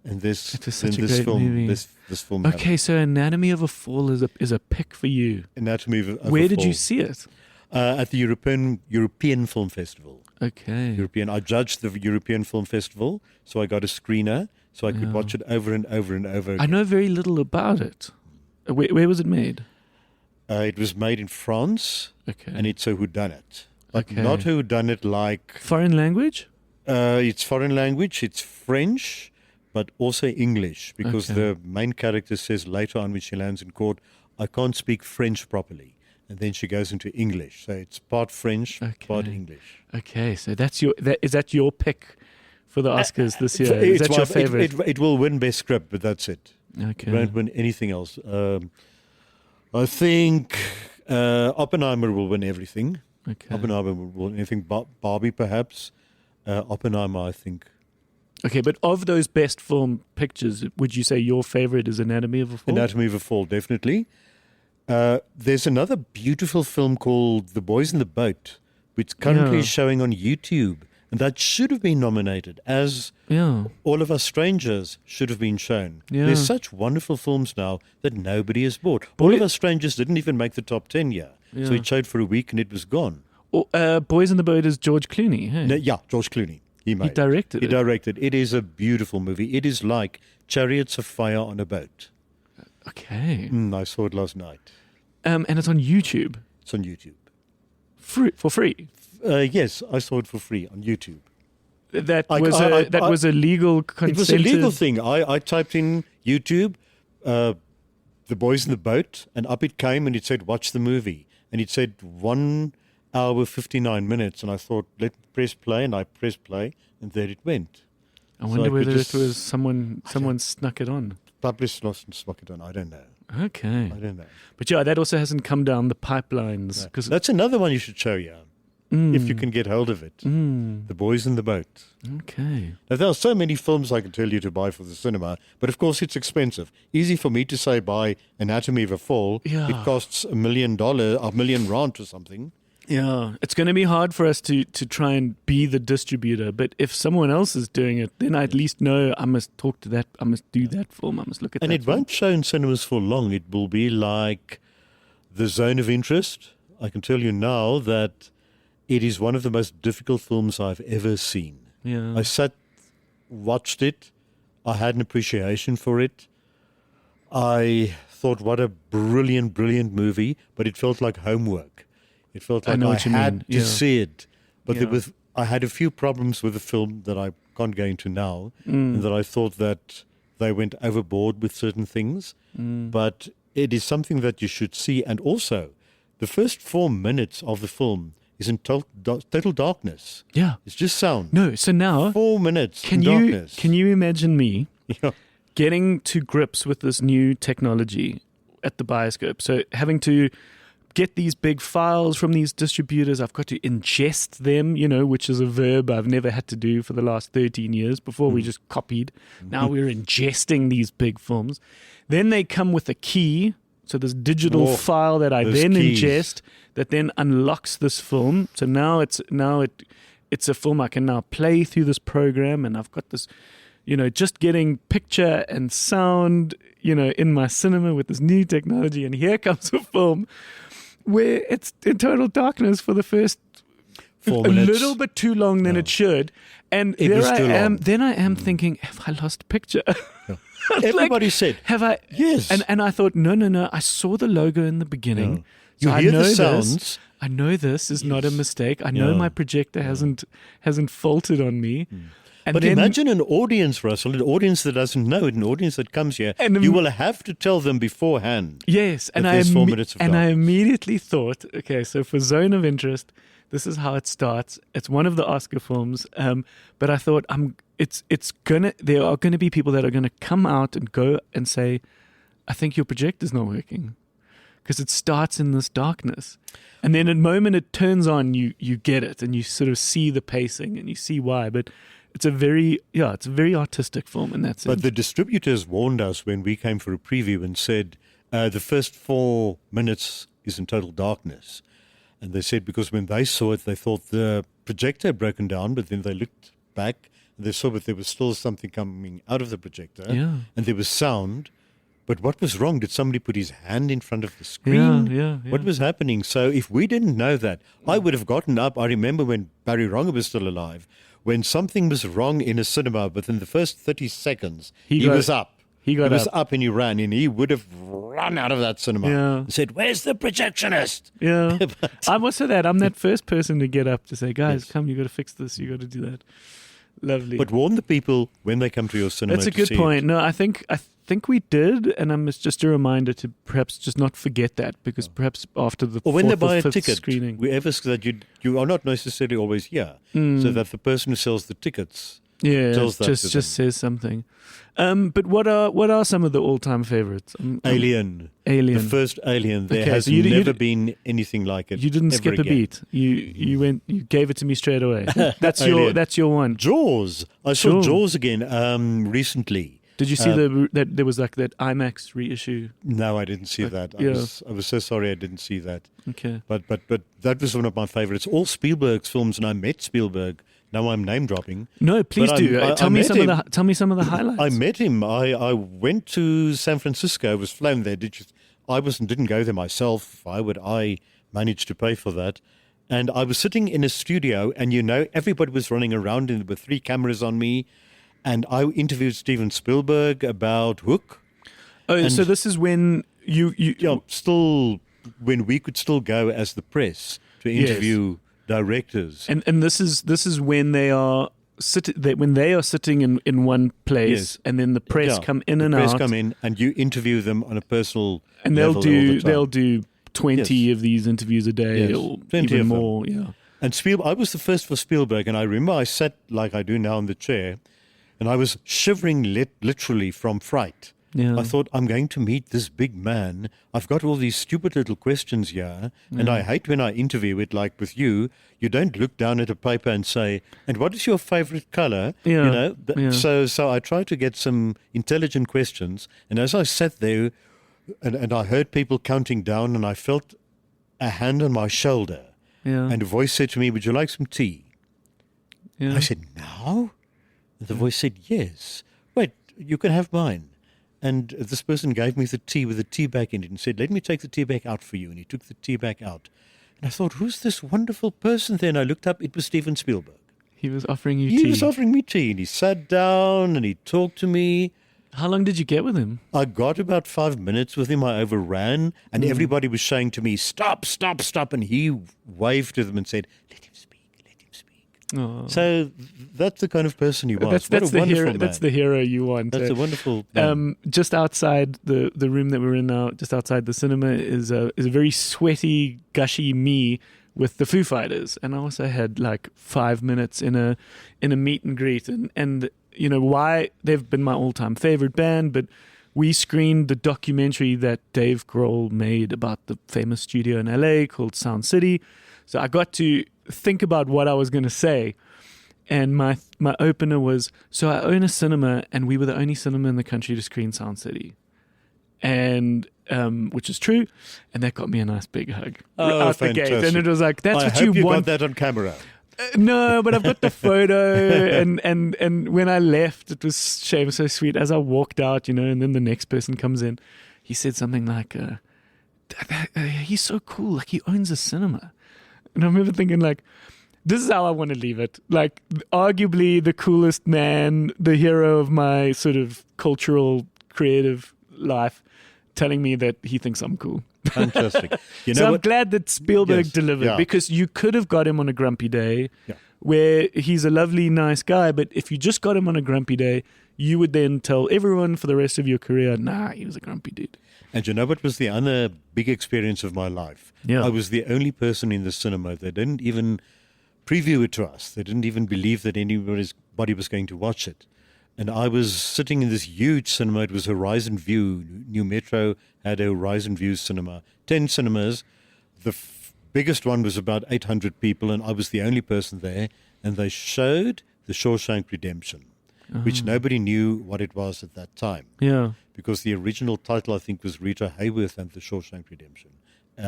And this movie. This film. Okay, so Anatomy of a Fall is a pick for you. Anatomy of a Fall. Where did you see it? At the European Film Festival. Okay. I judged the European Film Festival, so I got a screener, so I could watch it over and over and over again. I know very little about it. Where was it made? It was made in France, and it's a whodunit. But not a whodunit like... Foreign language? It's foreign language, it's French, but also English, because the main character says later on when she lands in court, I can't speak French properly. And then she goes into English. So it's part French, part English. Okay, so is that your pick for the Oscars this year? Is that your favorite? It will win Best Script, but that's it. Okay. It won't win anything else. I think Oppenheimer will win everything. Okay. Oppenheimer will win anything. Barbie, perhaps. Oppenheimer, I think. Okay, but of those best film pictures, would you say your favorite is Anatomy of a Fall? Anatomy of a Fall, definitely. There's another beautiful film called The Boys in the Boat, which currently is showing on YouTube. And that should have been nominated, as All of Us Strangers should have been shown. Yeah. There's such wonderful films now that nobody has bought. All of Us Strangers didn't even make the top 10 yet. Yeah. So it showed for a week and it was gone. Boys in the Boat is George Clooney, hey? No, George Clooney. He directed it. It is a beautiful movie. It is like Chariots of Fire on a boat. Okay. I saw it last night. And it's on YouTube? It's on YouTube. For free? Yes, I saw it for free on YouTube. That was a legal consented... It was a legal thing. I typed in YouTube, The Boys in the Boat, and up it came, and it said, watch the movie. And it said 1 hour, 59 minutes, and I thought, let me press play, and I pressed play, and there it went. I wonder whether it was someone snuck it on. Published snuck it on, I don't know. Okay. I don't know. But yeah, that also hasn't come down the pipelines. No. That's another one you should show, if you can get hold of it. The Boys in the Boat. Okay. Now, there are so many films I can tell you to buy for the cinema, but of course it's expensive. Easy for me to say buy Anatomy of a Fall. Yeah. It costs $1 million, R or something. Yeah, it's going to be hard for us to try and be the distributor. But if someone else is doing it, then I at least know I must talk to that. I must do that film. I must look at and that. And it won't show in cinemas for long. It will be like The Zone of Interest. I can tell you now that it is one of the most difficult films I've ever seen. Yeah. I sat, watched it. I had an appreciation for it. I thought, what a brilliant, brilliant movie, but it felt like homework. It felt like I had to see it. But I had a few problems with the film that I can't go into now, and that I thought that they went overboard with certain things. But it is something that you should see. And also, the first 4 minutes of the film is in total darkness. Yeah. It's just sound. No, so now... 4 minutes in darkness. Can you imagine me getting to grips with this new technology at the bioscope? So having to get these big files from these distributors. I've got to ingest them, which is a verb I've never had to do for the last 13 years. Before we just copied. Now we're ingesting these big films. Then they come with a key. So this digital file that I then ingest that then unlocks this film. So now it's a film I can now play through this program, and I've got this, just getting picture and sound, in my cinema with this new technology. And here comes a film where it's in total darkness for the first 4 minutes. A little bit too long than it should. And then I am thinking, have I lost picture? Everybody said, have I? Yes. And I thought, no. I saw the logo in the beginning. You so hear the sounds. I know this is not a mistake. I know my projector hasn't faulted on me. And but imagine an audience, Russell, an audience that doesn't know it, an audience that comes here. And you will have to tell them beforehand. Yes, and there's 4 minutes of darkness. I immediately thought, okay, so for Zone of Interest, this is how it starts. It's one of the Oscar films, but I thought there are gonna be people that are gonna come out and go and say, I think your projector's not working. Because it starts in this darkness. And then the moment it turns on, you get it, and you sort of see the pacing and you see why. But it's a very artistic film in that sense. But the distributors warned us when we came for a preview and said the first 4 minutes is in total darkness. And they said because when they saw it, they thought the projector had broken down, but then they looked back and they saw that there was still something coming out of the projector. Yeah. And there was sound. But what was wrong? Did somebody put his hand in front of the screen? Yeah. What was happening? So if we didn't know that, I would have gotten up. I remember when Barry Ronger was still alive, when something was wrong in a cinema, but in the first 30 seconds, he was up. He was up and he ran, and he would have run out of that cinema and said, where's the projectionist? Yeah. I'm also that. I'm that first person to get up to say, guys, come, you got to fix this. You got to do that. Lovely. But warn the people when they come to your cinema. That's a good point. No, I think we did, and it's just a reminder to perhaps just not forget that, because perhaps after the or when they buy or a fifth ticket, screening, we ask that you are not necessarily always here, so that the person who sells the tickets tells that just says something. But what are some of the all-time favorites? Alien, the first Alien. There has never been anything like it. You didn't skip a beat. You gave it to me straight away. That's your one. Jaws. I saw Jaws again recently. Did you see that there was like that IMAX reissue? No, I didn't see that. I was so sorry I didn't see that. Okay. But that was one of my favorites. All Spielberg's films, and I met Spielberg. Now I'm name dropping. No, please do. Tell me some of the highlights. I met him. I went to San Francisco. I was flown there. Didn't go there myself. Why would I manage to pay for that? And I was sitting in a studio, and everybody was running around, and there were 3 cameras on me. And I interviewed Steven Spielberg about Hook. Oh, so this is when when we could still go as the press to interview directors. And this is when they are when they are sitting in one place, Yes. and then the press come in and press out, come in, and you interview them on a personal and level all the time. they'll do 20 of these interviews a day, Yes, or 20 even of them. more. Yeah. And I was the first for Spielberg, and I remember I sat like I do now in the chair, and I was shivering literally from fright. Yeah. I thought, I'm going to meet this big man. I've got all these stupid little questions here, and I hate when I interview it, like with you. You don't look down at a paper and say, and what is your favorite color? Yeah. You know? Yeah. So I tried to get some intelligent questions, and as I sat there, and I heard people counting down, and I felt a hand on my shoulder. Yeah. And a voice said to me, would you like some tea? Yeah. I said, no. And the voice said, yes. Wait, you can have mine. And this person gave me the tea with the tea bag in it and said, let me take the tea bag out for you. And he took the tea bag out. And I thought, who's this wonderful person there? And I looked up, it was Steven Spielberg. He was offering you He tea. was offering me tea. And he sat down and he talked to me. How long did you get with him? I got about 5 minutes with him. I overran. And everybody was saying to me, stop, stop, stop. And he waved to them and said, let him speak, let him speak. Oh. So that's the kind of person he was. That's What a the wonderful hero. man. That's the hero you want. That's a wonderful man. Just outside the room that we're in now, just outside the cinema, is a very sweaty, gushy me with the Foo Fighters, and I also had like 5 minutes in a meet and greet, and you know why they've been my all-time favorite band, but we screened the documentary that Dave Grohl made about the famous studio in LA called Sound City. So I got to think about what I was going to say. And my opener was, so I own a cinema, and we were the only cinema in the country to screen Sound City. And which is true. And that got me a nice big hug out the gate. And it was like, that's I what hope you want. got that on camera. No, but I've got the photo, and when I left, it was so sweet. As I walked out, you know, and then the next person comes in, he said something like, he's so cool, like he owns a cinema. And I remember thinking, like, this is how I want to leave it. Like, arguably the coolest man, the hero of my sort of cultural, creative life, telling me that he thinks I'm cool. Fantastic. You know So I'm what? glad that Spielberg Yes, delivered, yeah. because you could have got him on a grumpy day where he's a lovely, nice guy, but if you just got him on a grumpy day, you would then tell everyone for the rest of your career, nah, he was a grumpy dude. And you know what was the other big experience of my life? Yeah. I was the only person in the cinema. They didn't even preview it to us. They didn't even believe that anybody was going to watch it. And I was sitting in this huge cinema. It was Horizon View. New Metro had a Horizon View cinema. 10 cinemas. The biggest one was about 800 people, and I was the only person there. And they showed The Shawshank Redemption, which nobody knew what it was at that time. Yeah. Because the original title, I think, was Rita Hayworth and The Shawshank Redemption,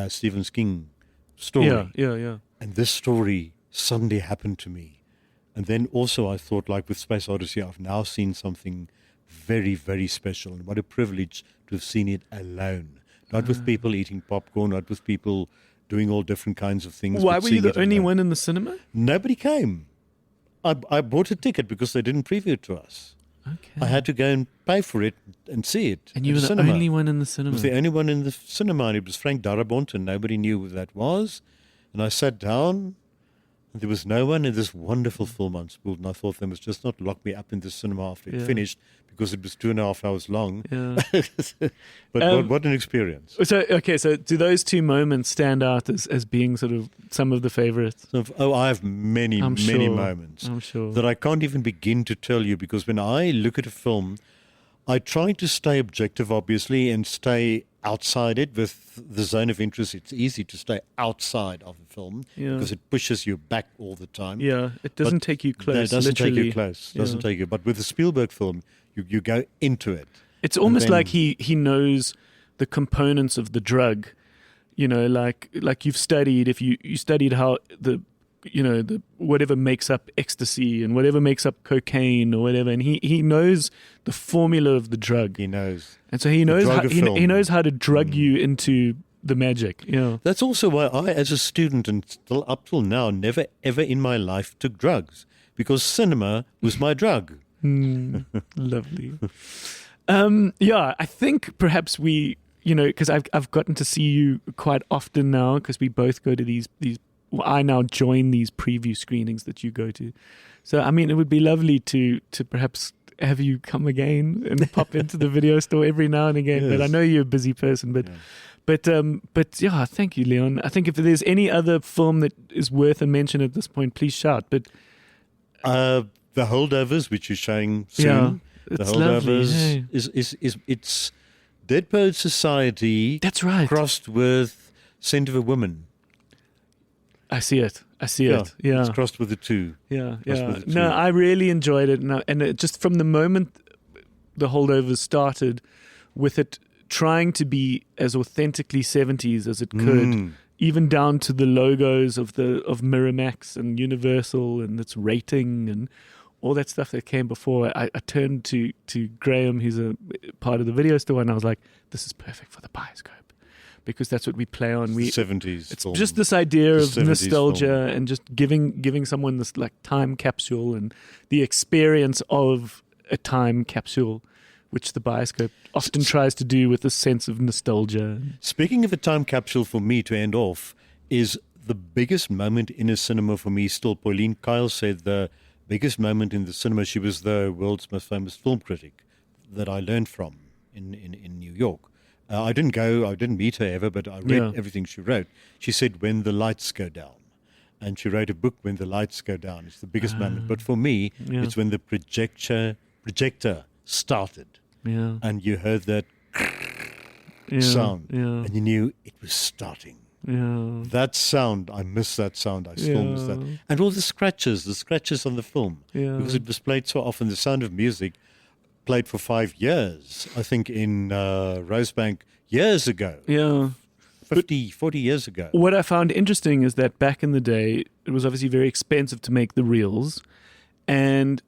Stephen King story. Yeah. And this story suddenly happened to me. And then also I thought, like with Space Odyssey, I've now seen something very, very special. And what a privilege to have seen it alone. Not with people eating popcorn, not with people doing all different kinds of things. Why but were you seeing the it only alone. one in the cinema? Nobody came. I bought a ticket because they didn't preview it to us. Okay. I had to go and pay for it and see it. And you at were the the cinema. only one in the I cinema. was the only one in the cinema, and it was Frank Darabont, and nobody knew who that was. And I sat down, and there was no one in this wonderful film unspooled, and I thought they must just not lock me up in the cinema after it Yeah. finished, because it was 2.5 hours long. Yeah. But what an experience. So do those two moments stand out as being sort of some of the favorites? I have many, I'm many sure. moments I'm sure. that I can't even begin to tell you, because when I look at a film, I try to stay objective, obviously, and stay outside it. With the zone of interest, it's easy to stay outside of the film because it pushes you back all the time. Yeah, it doesn't take you close. No, it doesn't literally. take you close. Doesn't take you. But with the Spielberg film, you go into it. It's almost then- like he knows the components of the drug. You know, like you've studied. If you studied how the whatever makes up ecstasy and whatever makes up cocaine or whatever, and he knows the formula of the drug. He knows. And so he knows drug how, of he film. knows how to drug you into the magic. Yeah. That's also why I, as a student and still up till now, never ever in my life took drugs, because cinema was my drug. Lovely. Yeah, I think perhaps we, because I've gotten to see you quite often now, because we both go to these I now join these preview screenings that you go to. So, I mean, it would be lovely to perhaps have you come again and pop into the video store every now and again. Yes. But I know you're a busy person. But yeah, thank you, Leon. I think if there's any other film that is worth a mention at this point, please shout. But The Holdovers, which you're showing soon. Yeah, The it's lovely. Holdovers Hey. it's Dead Poets Society. That's right. Crossed with Scent of a Woman. I see it. Yeah. It's crossed with the two. Yeah. with the No, two. I really enjoyed it. And it just from the moment the Holdovers started with it trying to be as authentically 70s as it could, even down to the logos of Miramax and Universal and its rating and all that stuff that came before. I turned to Graeme, who's a part of the video store, and I was like, this is perfect for the Bioscope. Because that's what we play on. The 70s. It's film. just this idea The of 70s nostalgia film. and just giving someone this like time capsule and the experience of a time capsule, which the Bioscope often tries to do with a sense of nostalgia. Speaking of a time capsule for me to end off, is the biggest moment in a cinema for me still. Pauline Kyle said the biggest moment in the cinema. She was the world's most famous film critic that I learned from in New York. I didn't meet her ever, but I read everything she wrote. She said, when the lights go down. And she wrote a book, When the Lights Go Down. It's the biggest moment. But for me, it's when the projector started. Yeah. And you heard that sound. Yeah. And you knew it was starting. Yeah. That sound, I miss that sound. I still miss that. And all the scratches on the film. Yeah. Because it was played so often. The Sound of Music played for 5 years, I think, in Rosebank years ago. Yeah. 40 years ago. What I found interesting is that back in the day, it was obviously very expensive to make the reels. And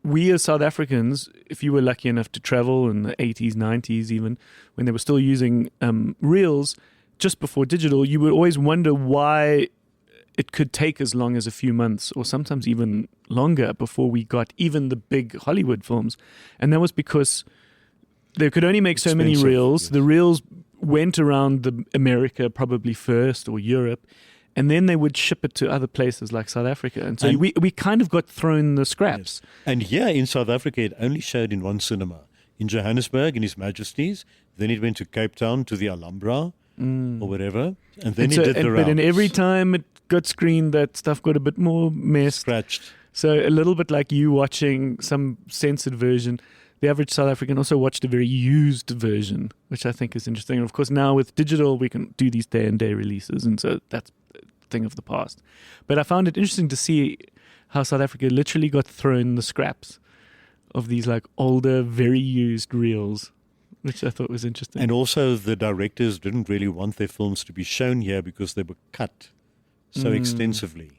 we as South Africans, if you were lucky enough to travel in the 80s, 90s even, when they were still using reels just before digital, you would always wonder why it could take as long as a few months or sometimes even longer before we got even the big Hollywood films. And that was because they could only make so many reels. Yes. The reels went around America probably first or Europe, and then they would ship it to other places like South Africa. And so we kind of got thrown the scraps. Yes. And here in South Africa, it only showed in one cinema. In Johannesburg, in His Majesty's. Then it went to Cape Town, to the Alhambra or whatever. And then it did the rounds. But in every time it got screened, that stuff got a bit more messed. Scratched. So a little bit like you watching some censored version. The average South African also watched a very used version, which I think is interesting. And of course, now with digital, we can do these day-and-day releases. And so that's a thing of the past. But I found it interesting to see how South Africa literally got thrown the scraps of these like older, very used reels, which I thought was interesting. And also the directors didn't really want their films to be shown here because they were cut so extensively.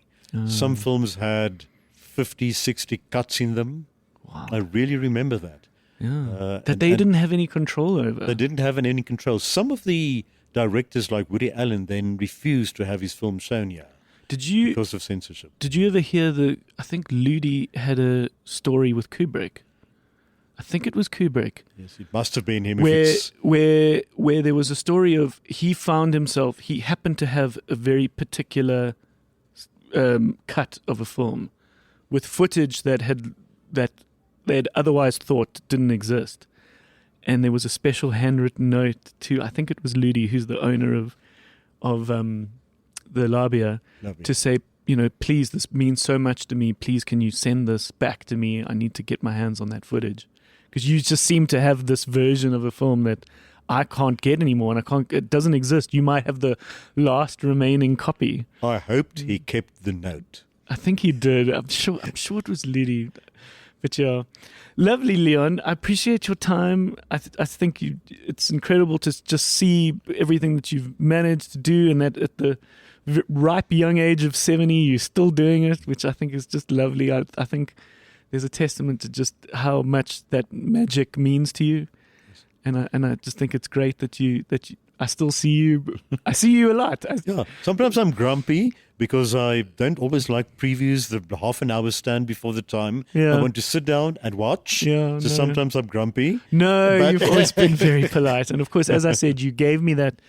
Some films had 50, 60 cuts in them. Wow. I really remember that. Yeah. That they didn't have any control over. They didn't have any control. Some of the directors like Woody Allen then refused to have his film shown here. Because of censorship. Did you ever hear I think Ludi had a story with Kubrick. I think it was Kubrick. Yes, it must have been him. Where there was a story of he happened to have a very particular cut of a film with footage that they had otherwise thought didn't exist. And there was a special handwritten note to, I think it was Ludi, who's the owner of the Labia, to say, please, this means so much to me. Please, can you send this back to me? I need to get my hands on that footage. Because you just seem to have this version of a film that I can't get anymore, and it doesn't exist. You might have the last remaining copy. I hoped he kept the note. I think he did. I'm sure it was Ludi. But yeah, lovely, Leon. I appreciate your time. I think it's incredible to just see everything that you've managed to do, and that at the ripe young age of 70, you're still doing it, which I think is just lovely. I think there's a testament to just how much that magic means to you, and I just think it's great that I still see you. I see you a lot. Yeah, sometimes I'm grumpy because I don't always like previews, the half an hour stand before the time. Yeah. I want to sit down and watch. Yeah, so sometimes I'm grumpy. No, you've always been very polite. And of course, as I said, you gave me that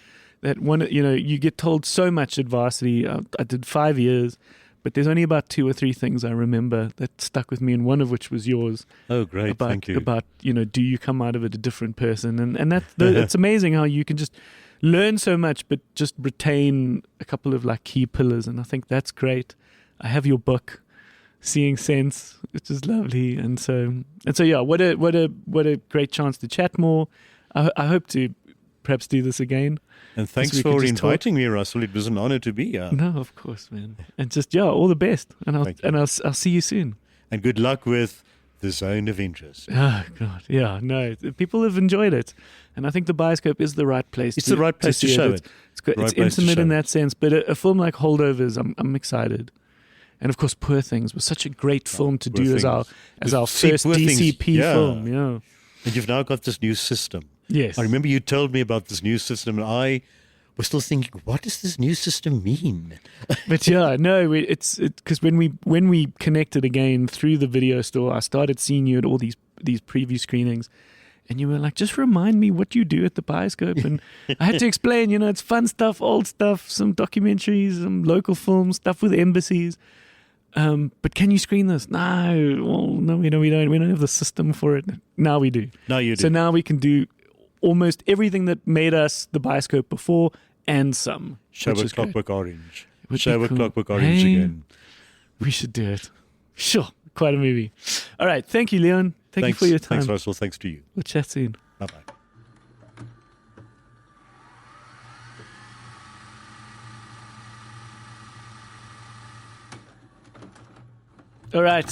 that you get told so much at varsity. I did 5 years, but there's only about 2 or 3 things I remember that stuck with me, and one of which was yours. Oh, great. Thank you. About, do you come out of it a different person? And it's amazing how you can just learn so much, but just retain a couple of like key pillars. And I think that's great. I have your book, Seeing Sense, which is lovely. And so yeah, what a great chance to chat more. I hope to perhaps do this again. And thanks for inviting me, Russell. It was an honor to be here. No, of course, man. And just, all the best. And I'll see you soon. And good luck with The Zone of Interest. Oh, God. Yeah, no. People have enjoyed it. And I think the Bioscope is the right place It's the right place to show it. It's intimate in that sense. But a film like Holdovers, I'm excited. And of course, Poor Things was such a great film to do as our first DCP film. Yeah. And you've now got this new system. Yes. I remember you told me about this new system, and I was still thinking, what does this new system mean? But yeah, no, it's because when we connected again through the video store, I started seeing you at all these preview screenings, and you were like, just remind me what you do at the Bioscope. And I had to explain, it's fun stuff, old stuff, some documentaries, some local films, stuff with embassies. But can you screen this? No, we don't. We don't have the system for it. Now we do. Now you do. So now we can do almost everything that made us the Bioscope before and some. Show with Clockwork Orange. Show with Clockwork Orange again. We should do it. Sure. Quite a movie. All right. Thank you, Leon. Thanks you for your time. Thanks, Russell. Thanks to you. We'll chat soon. Bye-bye. All right.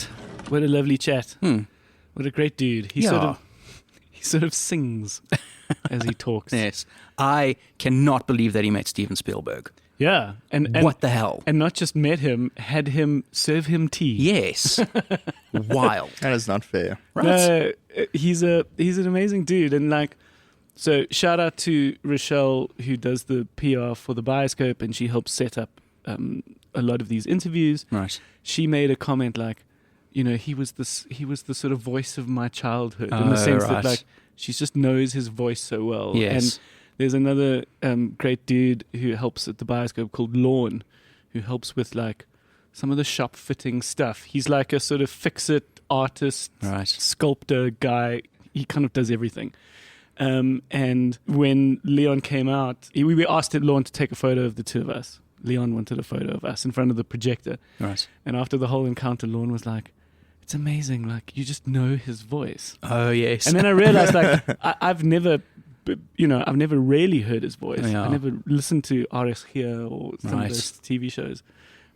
What a lovely chat. What a great dude. He sort of sings as he talks. Yes. I cannot believe that he met Steven Spielberg. Yeah. And what the hell? And not just met him, had him serve him tea. Yes. Wild. That is not fair. Right. No, he's an amazing dude. And so shout out to Rochelle, who does the PR for the Bioscope, and she helps set up a lot of these interviews. Right. She made a comment like, he was the sort of voice of my childhood, in the sense that she just knows his voice so well. Yes. And there's another great dude who helps at the Bioscope called Lorne, who helps with some of the shop fitting stuff. He's like a sort of fix-it artist, sculptor guy. He kind of does everything. And when Leon came out, we asked Lorne to take a photo of the two of us. Leon wanted a photo of us in front of the projector. Right. And after the whole encounter, Lorne was like, it's amazing. You just know his voice. Oh, yes. And then I realized, I've never really heard his voice. Yeah. I never listened to RS here or some of those TV shows.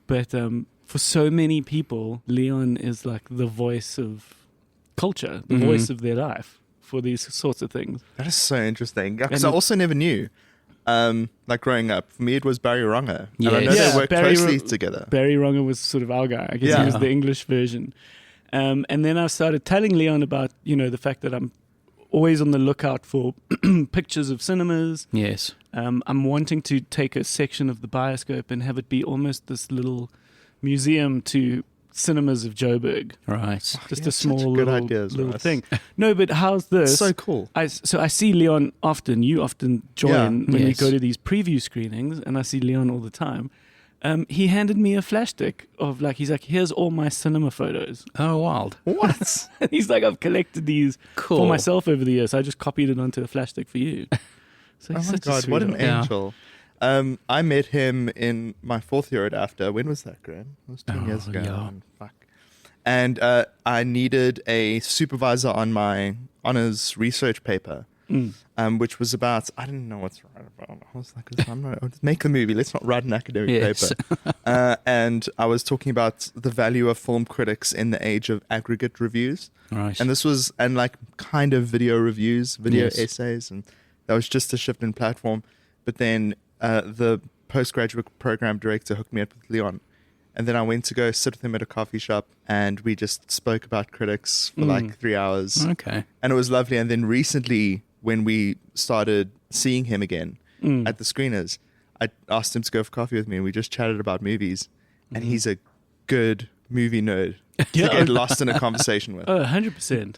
But for so many people, Leon is the voice of culture, the voice of their life for these sorts of things. That is so interesting. Because I also never knew. Growing up, for me it was Barry Ronger. Yes. And I know they worked closely together. Barry Ronger was sort of our guy. I guess he was the English version. And then I started telling Leon about, the fact that I'm always on the lookout for pictures of cinemas. Yes. I'm wanting to take a section of the Bioscope and have it be almost this little museum to cinemas of Joburg. Right. Just a small little thing. Russ. No, but how's this? So cool. So I see Leon often. You often join when we go to these preview screenings, and I see Leon all the time. He handed me a flash stick of he's like, here's all my cinema photos. Oh, wild. What? He's like, I've collected these for myself over the years. So I just copied it onto a flash stick for you. So oh my God, what an angel. I met him in my 4th year at AFTA. When was that, Graeme? It was 10 years ago. Yeah. Fuck. And I needed a supervisor on my honours research paper, which was about, I didn't know what's right about. I was like, let's make a movie. Let's not write an academic paper. And I was talking about the value of film critics in the age of aggregate reviews. Right. And this was, kind of video reviews, video essays. And that was just a shift in platform. But then the postgraduate program director hooked me up with Leon. And then I went to go sit with him at a coffee shop, and we just spoke about critics for 3 hours. Okay. And it was lovely. And then recently, when we started seeing him again at the screeners, I asked him to go for coffee with me, and we just chatted about movies. And he's a good movie nerd to get lost in a conversation with. Oh, 100%.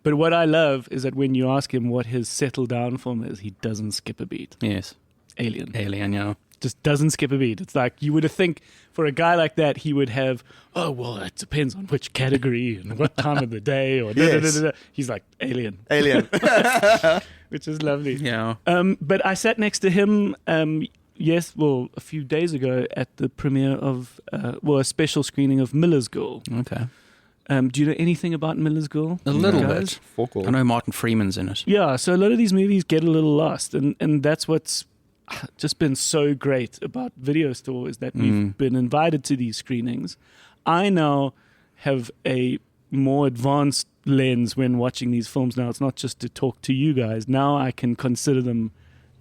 But what I love is that when you ask him what his settle down film is, he doesn't skip a beat. Yes. Alien. Alien, yeah. Just doesn't skip a beat. It's like you would think for a guy like that, he would have, oh, well, it depends on which category and what time of the day. Or Yes. He's like, Alien. Alien. Which is lovely. Yeah. But I sat next to him, a few days ago at the premiere of, a special screening of Miller's Girl. Okay. Do you know anything about Miller's Girl? A little guys? bit. I know Martin Freeman's in it. Yeah, so a lot of these movies get a little lost, and that's what's just been so great about Video Store is that we've been invited to these screenings. I now have a more advanced lens when watching these films now. It's not just to talk to you guys. Now I can consider them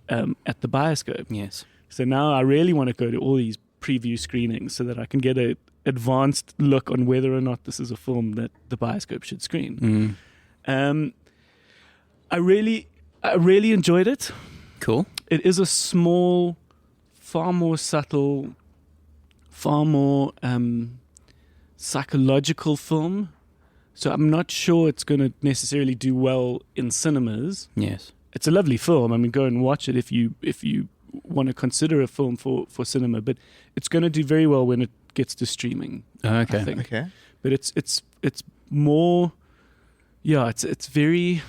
at the bioscope. Yes. So now I really want to go to all these preview screenings so that I can get an advanced look on whether or not this is a film that the bioscope should screen. I really enjoyed it. Cool. It is a small, far more subtle, far more psychological film. So I'm not sure it's going to necessarily do well in cinemas. Yes. It's a lovely film. I mean, go and watch it if you want to consider a film for cinema. But it's going to do very well when it gets to streaming. Okay. I think. Okay. But it's more, it's very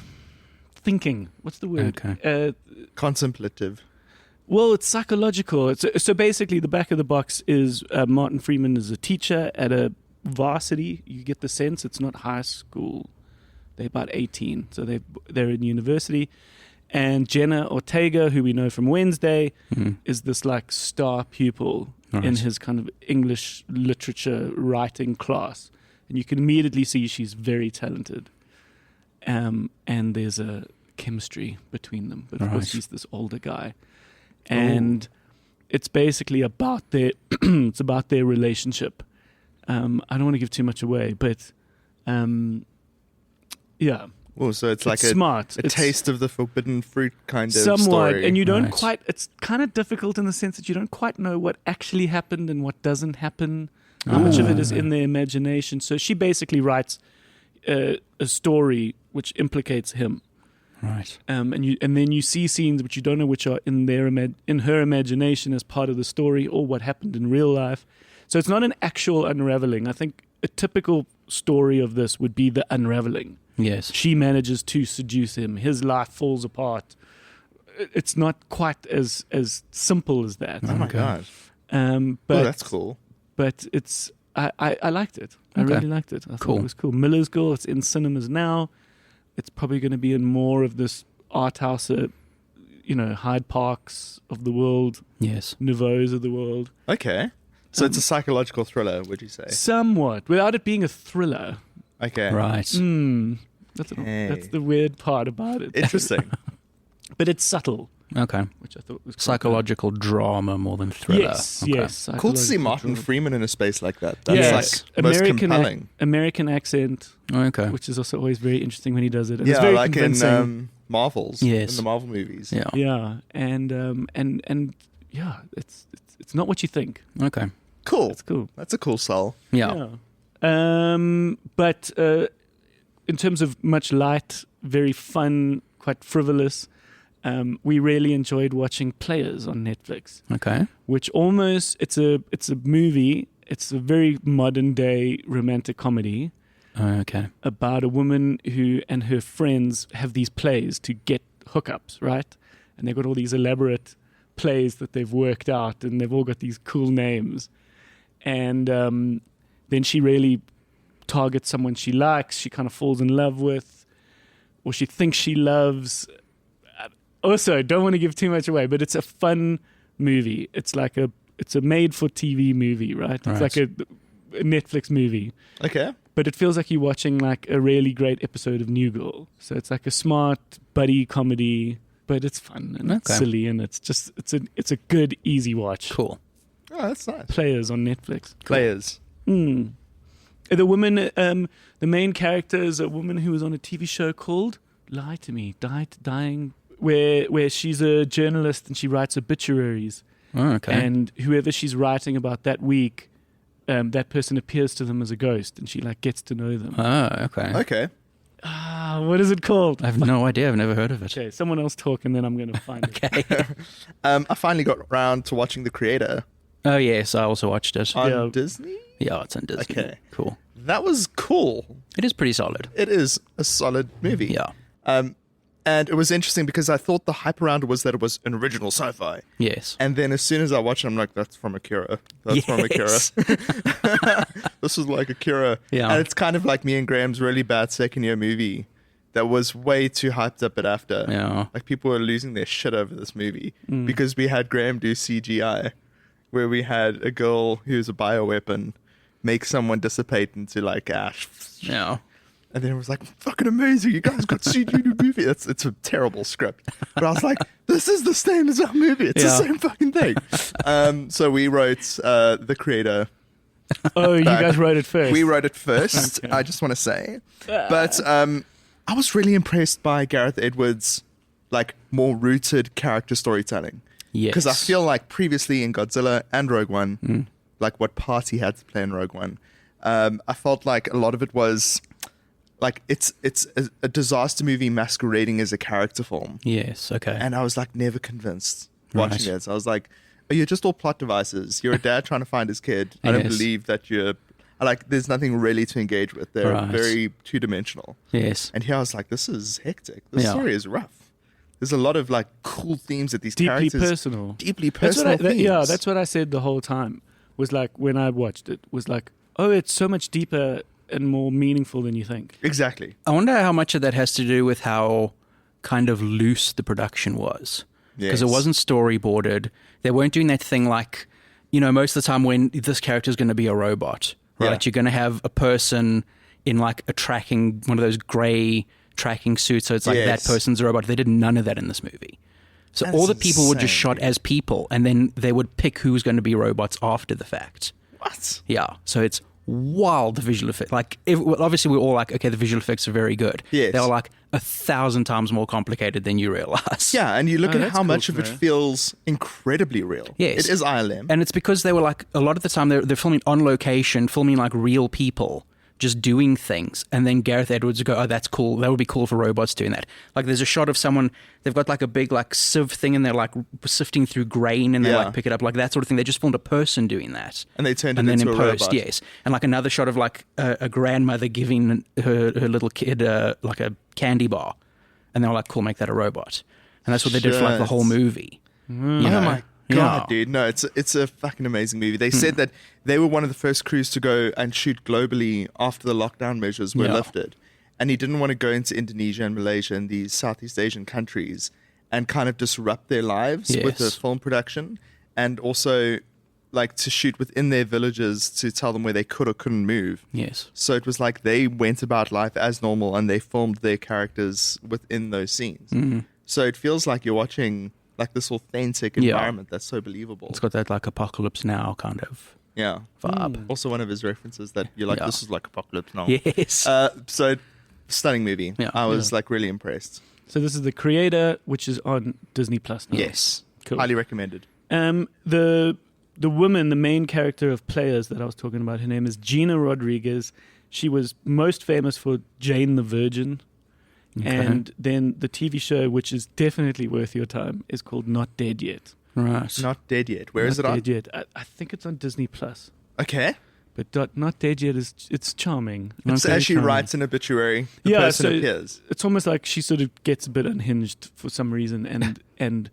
thinking. What's the word? Okay. Contemplative. Well, it's psychological. So basically, the back of the box is Martin Freeman is a teacher at a varsity. You get the sense it's not high school. They're about 18, so they're in university. And Jenna Ortega, who we know from Wednesday, is this like star pupil in his kind of English literature writing class. And you can immediately see she's very talented. And there's a chemistry between them. But of course, he's this older guy. And it's basically about their relationship. I don't want to give too much away, but yeah. Oh, so it's like smart. a taste of the forbidden fruit kind of somewhat, story. and you don't quite. It's kind of difficult in the sense that you don't quite know what actually happened and what doesn't happen. How much of it is in their imagination? So she basically writes a story which implicates him. Right. And then you see scenes which you don't know which are in her imagination as part of the story or what happened in real life. So it's not an actual unraveling. I think a typical story of this would be the unraveling. Yes. She manages to seduce him. His life falls apart. It's not quite as simple as that. Oh my god! But that's cool. But it's I liked it. I really liked it. I thought it was cool. Miller's Girl. It's in cinemas now. It's probably going to be in more of this art house, Hyde Parks of the world. Yes. Nouveaux of the world. Okay. So it's a psychological thriller, would you say? Somewhat, without it being a thriller. Okay. Right. That's the weird part about it. Interesting. But it's subtle. Okay. Which I thought was psychological drama more than thriller. Yes, okay. yes. Cool to see Martin Freeman in a space like that. That's yes. like most compelling. American accent. Okay. Which is also always very interesting when he does it. And yeah, it's very like convincing. in Marvels. Yes. In the Marvel movies. Yeah. Yeah, and yeah, it's not what you think. Okay. Cool. It's cool. That's a cool sell. Yeah. But in terms of much light, very fun, quite frivolous, we really enjoyed watching Players on Netflix. Okay. Which almost it's a movie. It's a very modern day romantic comedy. Okay. About a woman who and her friends have these plays to get hookups, right? And they've got all these elaborate plays that they've worked out, and they've all got these cool names. And then she really targets someone she likes, she kind of falls in love with, or she thinks she loves. Also, don't want to give too much away, but it's a fun movie. It's like it's a made-for-TV movie, right? It's like a Netflix movie. Okay. But it feels like you're watching like a really great episode of New Girl. So it's like a smart buddy comedy, but it's fun and it's silly, and it's a good, easy watch. Cool. Oh, that's nice. Players on Netflix. Players. The woman, the main character is a woman who was on a TV show called Lie to Me, Dying, where she's a journalist and she writes obituaries. Oh, okay. And whoever she's writing about that week, that person appears to them as a ghost, and she like gets to know them. Oh, okay. Okay. What is it called? I have no idea. I've never heard of it. Okay, someone else talk, and then I'm going to find it. Okay. I finally got around to watching The Creator Oh, yes. I also watched it. on Disney. Yeah, it's on Disney. Okay. Cool. That was cool. It is pretty solid. It is a solid movie. Yeah. And it was interesting because I thought the hype around it was that it was an original sci-fi. Yes. And then as soon as I watched it, I'm like, that's from Akira. That's from Akira. This is like Akira. Yeah. And it's kind of like me and Graham's really bad second year movie that was way too hyped up at after. Yeah. Like people were losing their shit over this movie because we had Graham do CGI where we had a girl who's a bioweapon make someone dissipate into like ash. Yeah. And then it was like, fucking amazing. You guys got CG in a movie. It's a terrible script. But I was like, this is the same as our movie. It's the same fucking thing. So we wrote The Creator. Oh, you guys wrote it first. We wrote it first, I just want to say. But I was really impressed by Gareth Edwards' like more rooted character storytelling. Yes. Because I feel like previously in Godzilla and Rogue One, like what part he had to play in Rogue One, I felt like a lot of it was like it's a disaster movie masquerading as a character film. Yes. Okay. And I was like never convinced watching it. So I was like, oh, you're just all plot devices. You're a dad trying to find his kid. I don't Yes. believe that you're like there's nothing really to engage with. They're Right. very two-dimensional. Yes. And here I was like, this is hectic. This Yeah. story is rough. There's a lot of like cool themes that these Deeply characters personal. deeply That's what personal I, themes. yeah, that's what I said the whole time. Was like when I watched it, was like, oh, it's so much deeper and more meaningful than you think. exactly. I wonder how much of that has to do with how kind of loose the production was. Because it Yes. wasn't storyboarded. They weren't doing that thing like, most of the time when this character is going to be a robot, right? Yeah. You're going to have a person in like one of those grey tracking suits. So it's like Yes. that person's a robot. They did none of that in this movie. So That's all the people were just insane, shot dude. as people, and then they would pick who's going to be robots after the fact. What? Yeah, so it's wild, the visual effects. Like, obviously we're all like, okay, the visual effects are very good. Yes. They were like 1,000 times more complicated than you realize. Yeah, and you look Oh, at that's how cool much to of it know. feels incredibly real. Yes. It is ILM. And it's because they were like, a lot of the time they're filming on location, filming like real people just doing things. And then Gareth Edwards would go, oh, that's cool. That would be cool for robots doing that. Like there's a shot of someone, they've got like a big like sieve thing and they're like sifting through grain and they Yeah. like pick it up, like that sort of thing. They just filmed a person doing that. And they turned it and then into in a post, robot. yes. And like another shot of like a grandmother giving her little kid like a candy bar. And they were like, cool, make that a robot. And that's what they did for like the Shit. whole movie. Oh my God, Yeah. dude. No, it's a fucking amazing movie. They said that they were one of the first crews to go and shoot globally after the lockdown measures were Yeah. lifted. And he didn't want to go into Indonesia and Malaysia and these Southeast Asian countries and kind of disrupt their lives with the Yes. film production. And also like to shoot within their villages to tell them where they could or couldn't move. Yes. So it was like they went about life as normal and they filmed their characters within those scenes. Mm-hmm. So it feels like you're watching like this authentic Yeah. environment that's so believable. It's got that like Apocalypse Now kind of Yeah. vibe. Also one of his references that you're like, Yeah. this is like Apocalypse Now. Yes. So stunning movie. Yeah. I was like really impressed. So this is The Creator, which is on Disney Plus now. Yes. Cool. Highly recommended. The woman, the main character of Players that I was talking about, her name is Gina Rodriguez. She was most famous for Jane the Virgin. Okay. And then the TV show, which is definitely worth your time, is called Not Dead Yet. Right. Not Dead Yet. Where is it Not on? Dead Yet. I think it's on Disney Plus. Okay. But Not Dead Yet it's charming. It's Okay, as she charming. writes an obituary, the Yeah, person so- appears. It's almost like she sort of gets a bit unhinged for some reason, and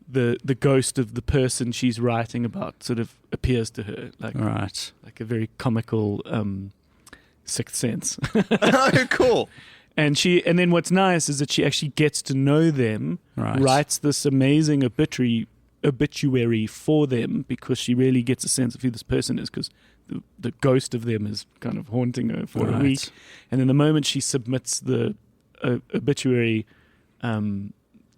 the ghost of the person she's writing about sort of appears to her, Right. like a very comical Sixth Sense. Oh, cool. And then what's nice is that she actually gets to know them, Right. writes this amazing obituary for them, because she really gets a sense of who this person is, because the ghost of them is kind of haunting her for a Right. week. And then the moment she submits the obituary,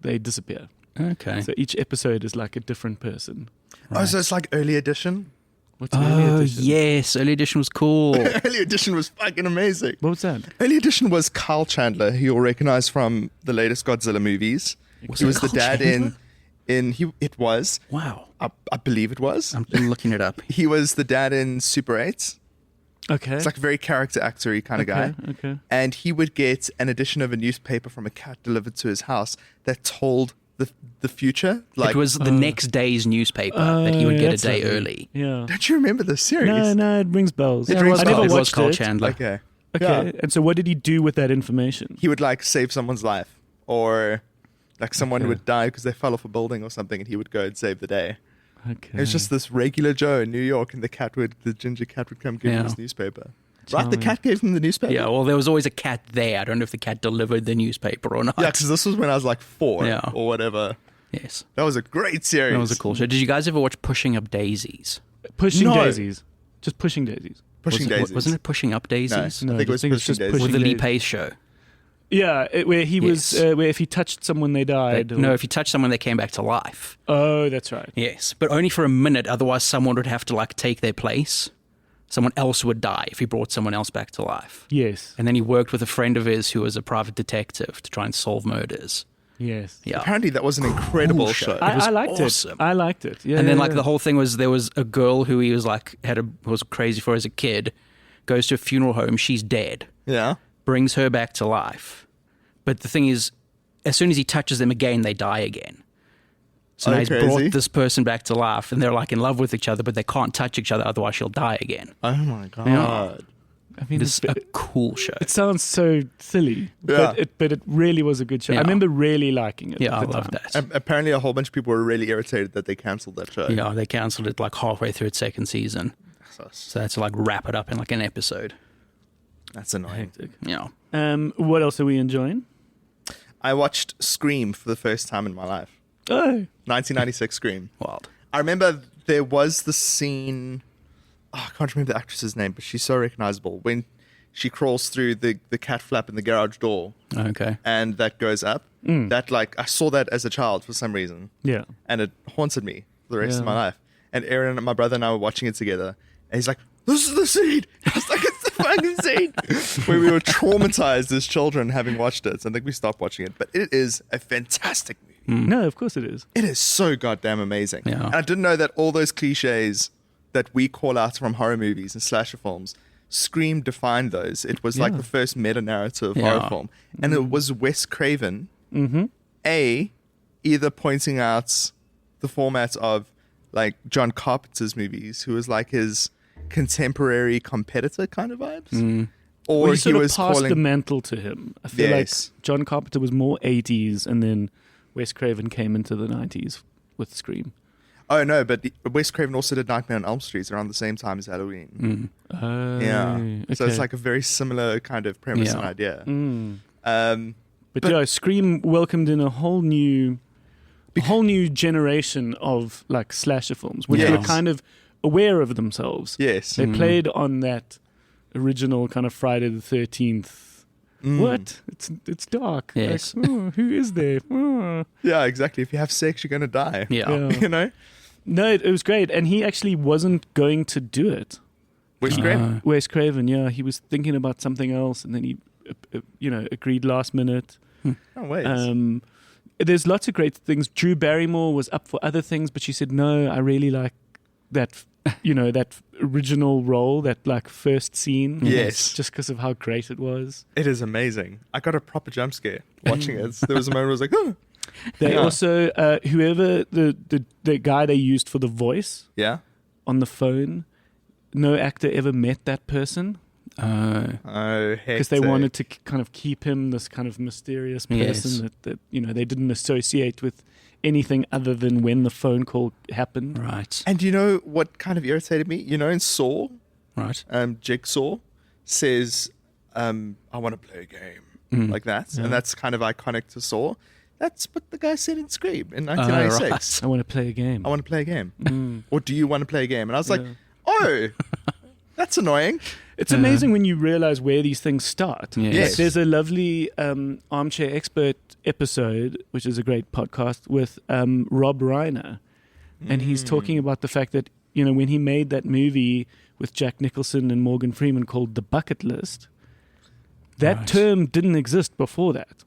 they disappear. Okay. So each episode is like a different person. Oh, so it's like early edition? What's an early Oh, edition? yes. Early edition was cool. Early edition was fucking amazing. What was that? Early edition was Kyle Chandler, who you'll recognize from the latest Godzilla movies. Was He it was the Kyle dad Chandler? it was. Wow. I believe it was. I'm looking it up. He was the dad in Super 8. Okay. It's like a very character actor-y kind of guy. Okay. And he would get an edition of a newspaper from a cat delivered to his house that told the future. Like, it was the next day's newspaper that he would get a that's day lovely. early. Yeah. don't you remember this series? No, it rings bells. It rings I bells. never It was watched Carl it. Chandler. Okay. Okay. Yeah. And so what did he do with that information? He would like save someone's life, or like someone would die because they fell off a building or something, and he would go and save the day. Okay. It was just this regular Joe in New York, and the ginger cat would come give him Yeah. his newspaper. Right, the Charming. cat gave him the newspaper. Yeah, well, there was always a cat there. I don't know if the cat delivered the newspaper or not. Yeah, because this was when I was like 4 Yeah. or whatever. Yes. That was a great series. That was a cool show. Did you guys ever watch Pushing Up Daisies? Pushing No. Daisies. Just Pushing Daisies. Pushing Daisies. Wasn't it Pushing Up No, Daisies? No, I think it was I think it's Pushing just Daisies. With the Pushing Lee Daisies. Pace show. Yeah, where he was, Yes. where if he touched someone, they died. No, if you touch someone, they came back to life. Oh, that's right. Yes, but only for a minute. Otherwise, someone would have to like take their place. Someone else would die if he brought someone else back to life. Yes. And then he worked with a friend of his who was a private detective to try and solve murders. Yes. Yeah. Apparently, that was an incredible Cool show. show. I, was I liked awesome. it. I liked it. Yeah. And then yeah, like yeah. the whole thing was there was a girl who he was like was crazy for as a kid, goes to a funeral home, she's dead, Yeah. brings her back to life. But the thing is, as soon as he touches them again, they die again. So Oh, now he's crazy. brought this person back to life, and they're like in love with each other, but they can't touch each other, otherwise she'll die again. Oh my god. Yeah. I mean, It's a cool show. it sounds so silly, Yeah. but it really was a good show. I Yeah. remember really liking it. Yeah, I at the love time. that. Apparently, a whole bunch of people were really irritated that they cancelled that show. Yeah, they cancelled it like halfway through its second season, so that's to like wrap it up in like an episode. That's annoying. Hectic. Yeah. What else are we enjoying? I watched Scream for the first time in my life. Oh, 1996 Scream. Wild. I remember there was the scene. Oh, I can't remember the actress's name, but she's so recognizable when she crawls through the cat flap in the garage door, Okay. and that goes up. That like I saw that as a child for some reason, yeah. and it haunted me for the rest Yeah. of my life. And Aaron and my brother and I were watching it together, and he's like, "This is the scene." I was like, "It's the fucking scene." Where we were traumatized as children having watched it. So I think we stopped watching it, but it is a fantastic movie. No, of course it is. It is so goddamn amazing. Yeah. And I didn't know that all those cliches that we call out from horror movies and slasher films, Scream defined those. It was like Yeah. the first meta-narrative Yeah. horror film. And it was Wes Craven, either pointing out the format of like John Carpenter's movies, who was like his contemporary competitor kind of vibes. Or Well, he he sort of was passed calling... the mantle to him. I feel Yes. like John Carpenter was more 80s, and then Wes Craven came into the 90s with Scream. Oh, no, but Wes Craven also did Nightmare on Elm Street around the same time as Halloween. Yeah. So it's okay. like a very similar kind of premise Yeah. and idea. But, but- yeah, Scream welcomed in a whole new generation of like slasher films, which were Yes. kind of aware of themselves. Yes. They played on that original kind of Friday the 13th. What? It's dark. Yes. Like, oh, who is there? Oh. Yeah, exactly. If you have sex, you're going to die. Yeah. Yeah. You know? No, it was great, and he actually wasn't going to do it. Which is great. Wes Craven, yeah, he was thinking about something else, and then he, agreed last minute. Oh, wait. There's lots of great things. Drew Barrymore was up for other things, but she said, no, I really like that, that original role, that like first scene. Yes. Just because of how great it was. It is amazing. I got a proper jump scare watching it. There was a moment where I was like, oh. They Yeah. also, whoever the guy they used for the voice Yeah? on the phone, no actor ever met that person. Oh, heck. Because they wanted to kind of keep him this kind of mysterious person Yes. that they didn't associate with anything other than when the phone call happened. Right. And you know what kind of irritated me? You know, in Saw, Right. Jigsaw says, I want to play a game. Like that. Yeah. And that's kind of iconic to Saw. That's what the guy said in Scream in 1996. right. I want to play a game. I want to play a game. Or do you want to play a game? And I was like, Yeah. oh, that's annoying. It's amazing when you realize where these things start. Yes. Yes. Like, there's a lovely Armchair Expert episode, which is a great podcast, with Rob Reiner. And he's talking about the fact that, when he made that movie with Jack Nicholson and Morgan Freeman called The Bucket List, that Right. term didn't exist before that.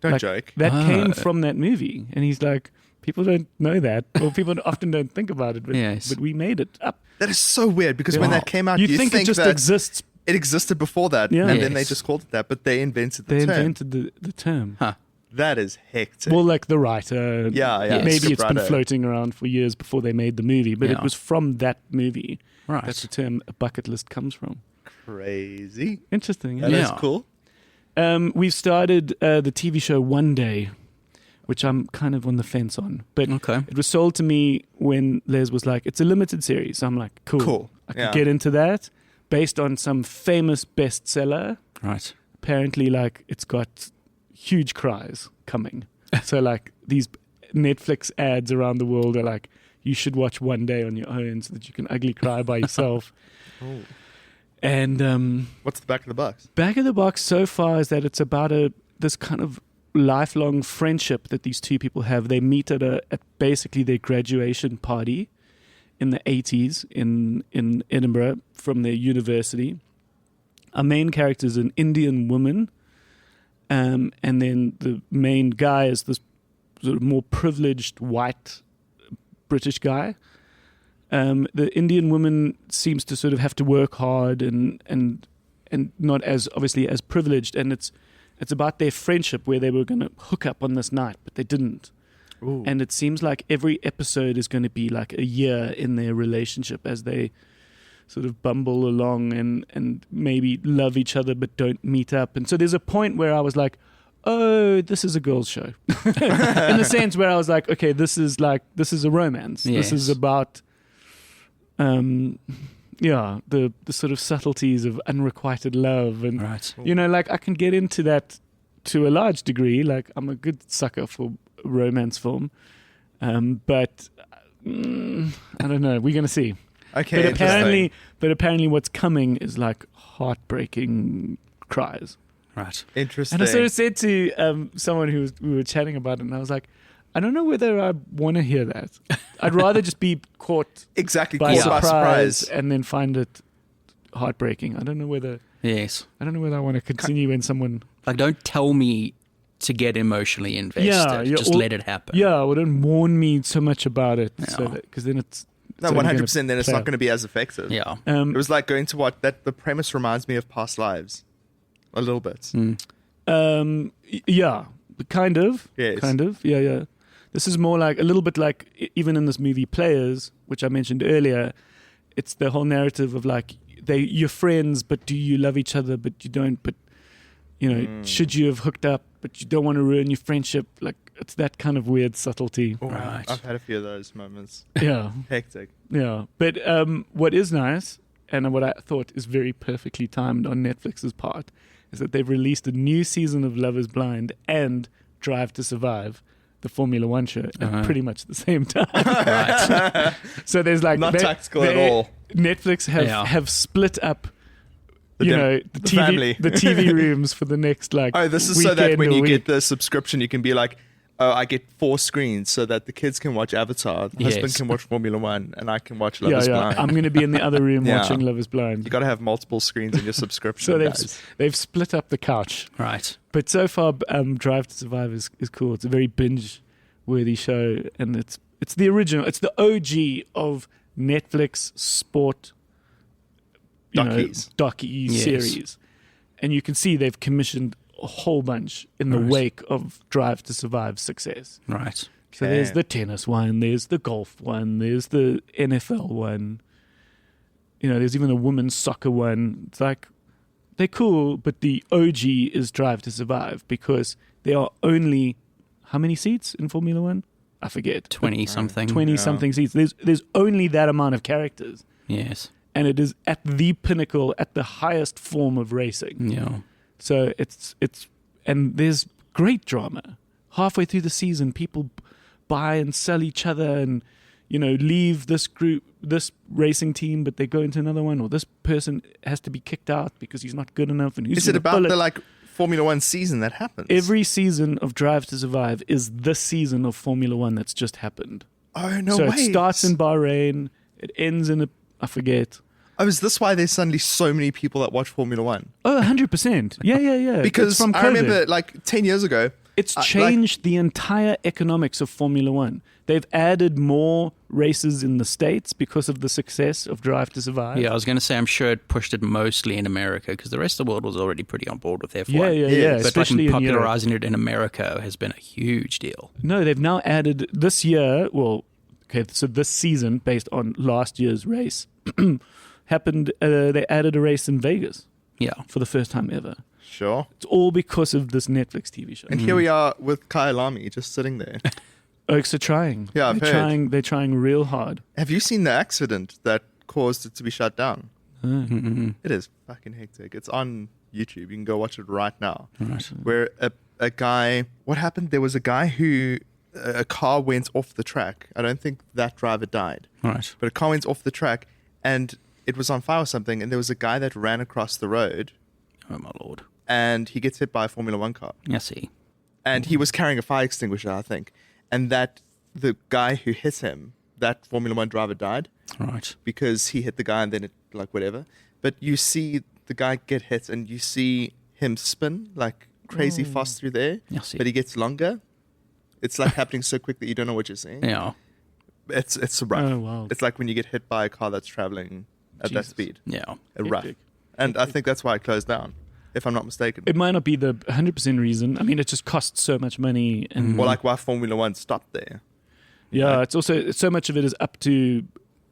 Don't Like, joke. That came from that movie. And he's like, People don't know that, or people often don't think about it, but, Yes. but we made it up. That is so weird because when that came out, you think it just that exists. it existed before that, Yeah. and then they Yes. just called it that, but they invented the They term. invented the term. Huh. That is hectic. Well, like the writer. yeah. Yes. Maybe it's been scriptwriter. floating around for years before they made the movie, but Yeah. it was from that movie Right. that the term a bucket list comes from. Crazy. Interesting. That is Yeah. cool. We've started the TV show One Day, which I'm kind of on the fence on. But Okay. it was sold to me when Les was like, it's a limited series. So I'm like, cool. I could Yeah. get into that based on some famous bestseller. Right. Apparently, like, it's got huge cries coming. So, like, these Netflix ads around the world are like, you should watch One Day on your own so that you can ugly cry by yourself. Oh. And What's the back of the box? back of the box so far is that it's about this kind of lifelong friendship that these two people have. They meet at basically their graduation party in the 80s in Edinburgh from their university. Our main character is an Indian woman, and then the main guy is this sort of more privileged white British guy. The Indian woman seems to sort of have to work hard and not as obviously as privileged, and it's about their friendship where they were going to hook up on this night, but they didn't. Ooh. And it seems like every episode is going to be like a year in their relationship as they sort of bumble along and maybe love each other but don't meet up. And so there's a point where I was like, oh, this is a girls' show. In the sense where I was like, okay, this is a romance. Yes. This is about the sort of subtleties of unrequited love, and Right. like I can get into that to a large degree. Like I'm a good sucker for romance film, but I don't know. We're gonna see. Okay, But apparently, what's coming is like heartbreaking cries. Right. interesting. And I sort of said to someone we were chatting about it, and I was like, I don't know whether I want to hear that. I'd rather just be caught exactly by caught by surprise surprise. and then find it heartbreaking. I don't know whether Yes. I want to continue when someone Like, don't tell me to get emotionally invested. Yeah, Just or- let it happen. or don't warn me so much about it, Yeah. because then it's No, only 100%. Then it's play not out. going to be as effective. Yeah. It was like going to watch that. The premise reminds me of Past Lives, a little bit. Yeah, kind of. Yes. Kind of. Yeah. This is more like a little bit like even in this movie Players, which I mentioned earlier. It's the whole narrative of like you're friends, but do you love each other? But you don't. But should you have hooked up? But you don't want to ruin your friendship. Like it's that kind of weird subtlety. Oh, Right. I've had a few of those moments. Yeah. Hectic. Yeah, but what is nice, and what I thought is very perfectly timed on Netflix's part, is that they've released a new season of Love is Blind and Drive to Survive, the Formula One show, at pretty much the same time. Right. So there's like Not tactical at all. Netflix have split up, The the family. TV rooms for the next Oh, this is so that weekend when or you week. get the subscription, you can be like, oh, I get 4 screens so that the kids can watch Avatar, the husband Yes. can watch Formula One, and I can watch Love is Blind. I'm going to be in the other room Yeah. watching Love is Blind. You got to have multiple screens in your subscription. So guys. they've split up the couch. Right. But so far, Drive to Survive is cool. It's a very binge-worthy show, and it's the original. It's the OG of Netflix sport, Dockies. docu Yes. series, and you can see they've commissioned a whole bunch in the Right. wake of Drive to Survive's success. Right. So there's the tennis one, there's the golf one, there's the NFL one. There's even a women's soccer one. It's like they're cool, but the OG is Drive to Survive because there are only how many seats in Formula One? I forget. 20 something. 20 something seats. There's only that amount of characters, Yes. and it is at the pinnacle, at the highest form of racing. Yeah. So it's and there's great drama. Halfway through the season, people buy and sell each other, and leave this group, this racing team, but they go into another one, or this person has to be kicked out because he's not good enough. And who's Is it gonna about pull it? the like Formula One season that happens? Every season of Drive to Survive is this season of Formula One that's just happened. Oh, no so way. it starts in Bahrain, it ends in I forget. Oh, is this why there's suddenly so many people that watch Formula One? Oh, 100%. Yeah. Because It's from I COVID. remember like 10 years ago, It's changed the entire economics of Formula One. They've added more races in the States because of the success of Drive to Survive. Yeah, I was going to say, I'm sure it pushed it mostly in America because the rest of the world was already pretty on board with F1. Yeah. But Especially like in Europe. popularizing it in America has been a huge deal. No, they've now added this year. Well, okay, so this season, based on last year's race, happened. They added a race in Vegas Yeah. for the first time ever. Sure. It's all because of this Netflix TV show. And here we are with Kai Lamy just sitting there. Oaks are trying. Yeah, I've heard. They're trying real hard. Have you seen the accident that caused it to be shut down? It is fucking hectic. It's on YouTube. You can go watch it right now. Right. Where a guy... What happened? There was a guy who... A car went off the track. I don't think that driver died. Right. But a car went off the track and it was on fire or something. And there was a guy that ran across the road. Oh, my Lord. And he gets hit by a Formula One car. I see. And he was carrying a fire extinguisher, I think. And that the guy who hit him, that Formula One driver died Right. because he hit the guy and then it, like, whatever. But you see the guy get hit and you see him spin like crazy fast through there. I see. But he gets longer. It's like happening so quick that you don't know what you're seeing. Yeah. It's rough. Oh, wow. It's like when you get hit by a car that's traveling at that Jesus. speed. Yeah. Rough. Hectic. And I think that's why it closed down, if I'm not mistaken. It might not be the 100% reason. I mean, it just costs so much money. And Or like why Formula One stopped there. yeah, it's also so much of it is up to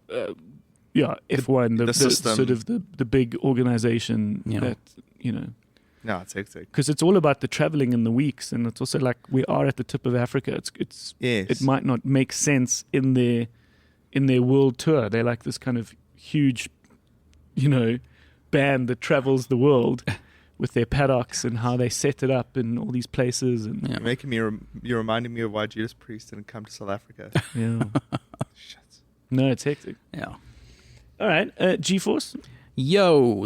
F1, the system. sort of the big organization Yeah. that No, it's hectic. because it's all about the traveling in the weeks, and it's also like we are at the tip of Africa. It's Yes. it might not make sense in their world tour. They're like this kind of huge, band that travels the world with their paddocks and how they set it up in all these places. And Yeah. You're making me. You're reminding me of why Judas Priest didn't come to South Africa. yeah, Shit. no, it's hectic. Yeah. All right, G-Force. Yo,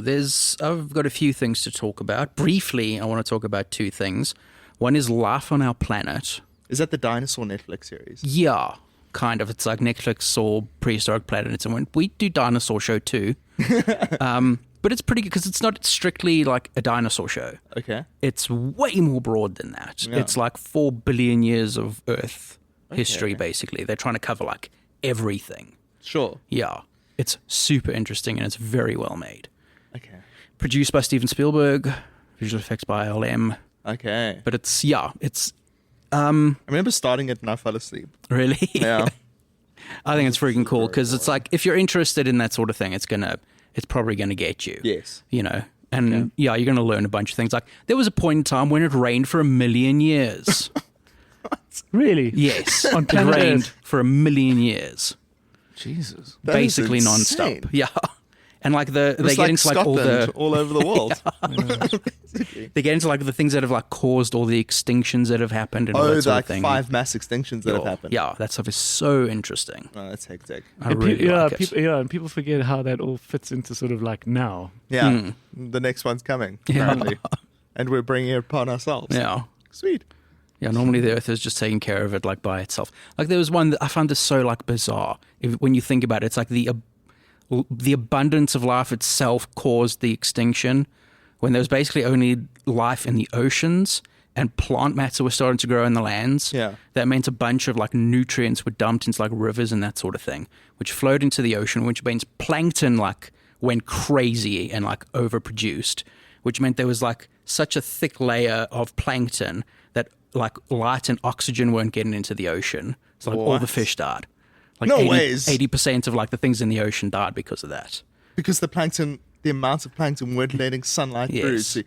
I've got a few things to talk about. Briefly, I want to talk about two things. One is life on our planet. Is that the dinosaur Netflix series? Yeah, kind of. It's like Netflix saw prehistoric planets and went, we do dinosaur show too. But it's pretty good because it's not strictly like a dinosaur show. Okay. It's way more broad than that. Yeah. It's like 4 billion years of Earth history, basically. They're trying to cover like everything. Sure. Yeah. It's super interesting and it's very well made. Okay. Produced by Steven Spielberg, visual effects by LM. Okay. But it's I remember starting it and I fell asleep. really. Yeah. I think it's freaking cool because it's like if you're interested in that sort of thing, it's probably gonna get you. Yes. And you're gonna learn a bunch of things. Like there was a point in time when it rained for 1 million years. Really? Yes, On it planet rained Earth. for 1 million years, Jesus. That is basically insane. nonstop. Yeah, and like they It's get like into like Scotland all over the world. they get into like the things that have like caused all the extinctions that have happened and all Oh, that sort like of thing. 5 mass extinctions that have happened. Yeah, that stuff is so interesting. Oh, that's hectic. I really like it. and people forget how that all fits into sort of like now. Yeah. The next one's coming, apparently. And we're bringing it upon ourselves. Yeah. Sweet. Yeah, normally the Earth is just taking care of it like by itself. Like there was one that I found this so like bizarre. When you think about it, it's like the abundance of life itself caused the extinction when there was basically only life in the oceans and plant matter was starting to grow in the lands. Yeah. That meant a bunch of like nutrients were dumped into like rivers and that sort of thing, which flowed into the ocean, which means plankton like went crazy and like overproduced, which meant there was like such a thick layer of plankton that like light and oxygen weren't getting into the ocean. So like all What? the fish died. Like No ways. 80% of like the things in the ocean died because of that. Because the amount of plankton weren't letting sunlight through. Yes. So,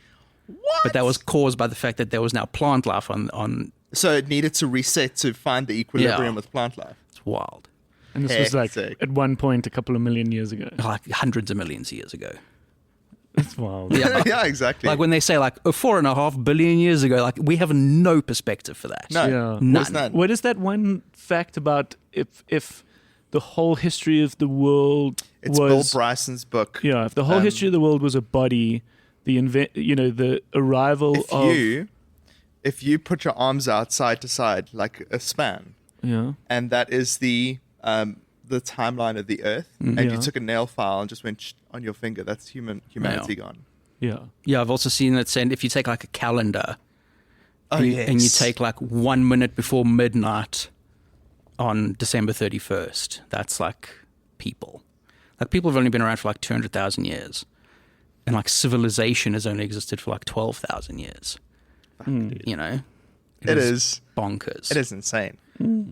what? But that was caused by the fact that there was now plant life on So it needed to reset to find the equilibrium with plant life. it's wild. And this was like Hectic. at one point a couple of million years ago. Like hundreds of millions of years ago. That's wild. Yeah. Yeah, exactly. Like when they say like 4.5 billion years ago, like we have no perspective for that. No. Yeah. None. None. What is that one fact about if the whole history of the world It's Bill was Bryson's book. yeah, if the whole history of the world was a body, the arrival If you put your arms out side to side like a span, and that is the timeline of the Earth, and Yeah. you took a nail file and just went on your finger, that's humanity gone. yeah. Yeah, I've also seen that said if you take like a calendar Oh, and you take like 1 minute before midnight on December 31st. That's like people. Like people have only been around for like 200,000 years. And like civilization has only existed for like 12,000 years. You know? It is bonkers. It is insane.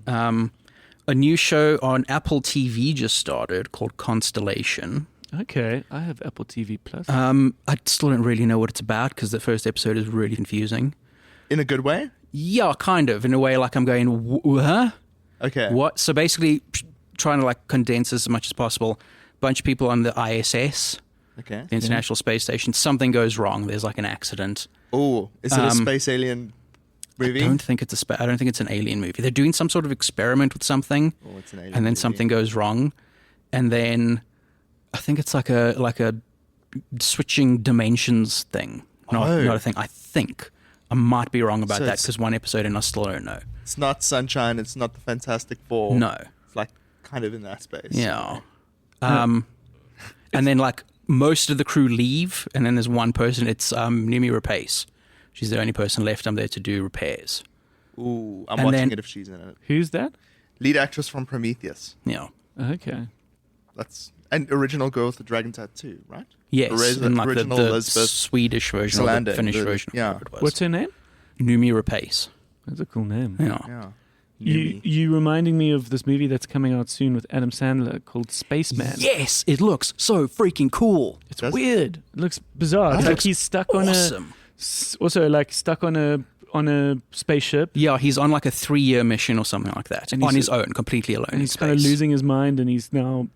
A new show on Apple TV just started called Constellation. Okay, I have Apple TV Plus. I still don't really know what it's about because the first episode is really confusing. In a good way? Yeah, kind of. In a way like I'm going, huh? Okay. What? So basically trying to like condense as much as possible. Bunch of people on the ISS, Okay. the International Space Station. Something goes wrong. There's like an accident. Oh, is it a space alien movie? I don't think it's an alien movie. They're doing some sort of experiment with something, It's an alien and then movie. something goes wrong, and then I think it's like a switching dimensions thing. Not a thing. I think I might be wrong about So that it's- because one episode and I still don't know. It's not Sunshine. It's not the Fantastic Four. No. It's like kind of in that space. Yeah. And then like most of the crew leave, and then there's one person. It's Numi Rapace. She's the only person left. I'm there to do repairs. Ooh, I'm And watching then- it if she's in it. Who's that? Lead actress from Prometheus. Yeah. Okay. That's an original Girl with the Dragon Tattoo, right? Yes, and like original the Elizabeth Swedish version or Salander, the Finnish the- version. yeah. Whatever it was. What's her name? Numi Rapace. That's a cool name. Yeah. Yeah. You reminding me of this movie that's coming out soon with Adam Sandler called Spaceman. Yes, it looks so freaking cool. It's Does- weird. It looks bizarre. It's It like looks he's stuck on Awesome. also like stuck on a spaceship, Yeah, he's on like a 3-year mission or something like that. And On he's- his own, completely alone. and in he's kind of space. losing his mind, and he's now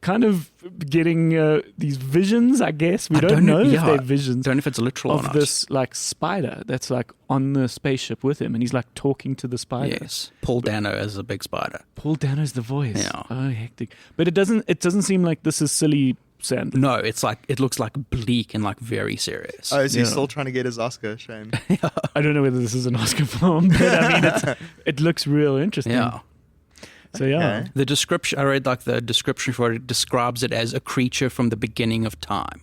kind of getting these visions. I guess we I don't don't know know- if yeah. they're visions Don't know if it's literal or of not. this like spider that's like on the spaceship with him, and he's like talking to the spider. Yes, Paul Dano as a big spider. Paul Dano's the voice. Yeah. Oh, hectic! But it doesn't seem like this is silly Sandler. No, it's like it looks like bleak and like very serious. Oh, is he Yeah. still trying to get his Oscar? Shame. I don't know whether this is an Oscar film, but I mean, it looks real interesting. Yeah. So yeah. Okay. The description, I read like the description for it describes it as a creature from the beginning of time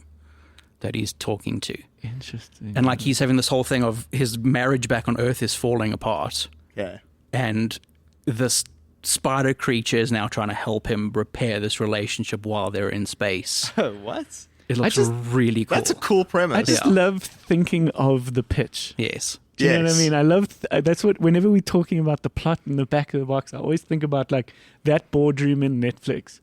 that he's talking to. Interesting. And like he's having this whole thing of his marriage back on Earth is falling apart. Yeah. And this spider creature is now trying to help him repair this relationship while they're in space. What? It looks really cool. That's a cool premise. I just Yeah. love thinking of the pitch. Yes. Do you know what I Yes. mean? I love that's what whenever we're talking about the plot in the back of the box, I always think about like that boardroom in Netflix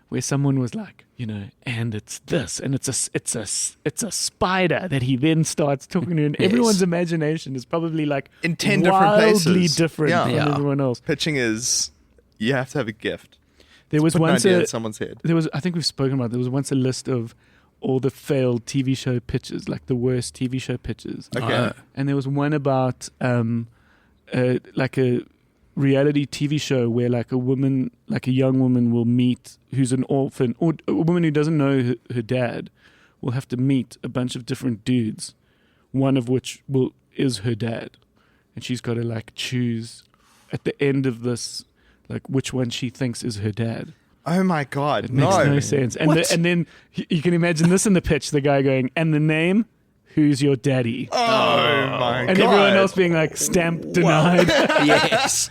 where someone was like, you know, and it's this, and it's a spider that he then starts talking to, and Yes. everyone's imagination is probably like In 10 different wildly places. different Yeah. from Yeah. everyone else. Pitching is you have to have a gift. There was Put an once idea in someone's head. I think we've spoken about, there was once a list of all the failed TV show pitches, like the worst TV show pitches. Okay. And there was one about like a reality TV show where like a woman, like a young woman will meet who's an orphan, or a woman who doesn't know her dad will have to meet a bunch of different dudes, one of which is her dad. And she's got to like choose at the end of this, like which one she thinks is her dad. Oh my God. It makes no sense. And, What? and then you can imagine this in the pitch, the guy going, and the name, who's your daddy? Oh my God. And everyone else being like, stamp denied. Yes.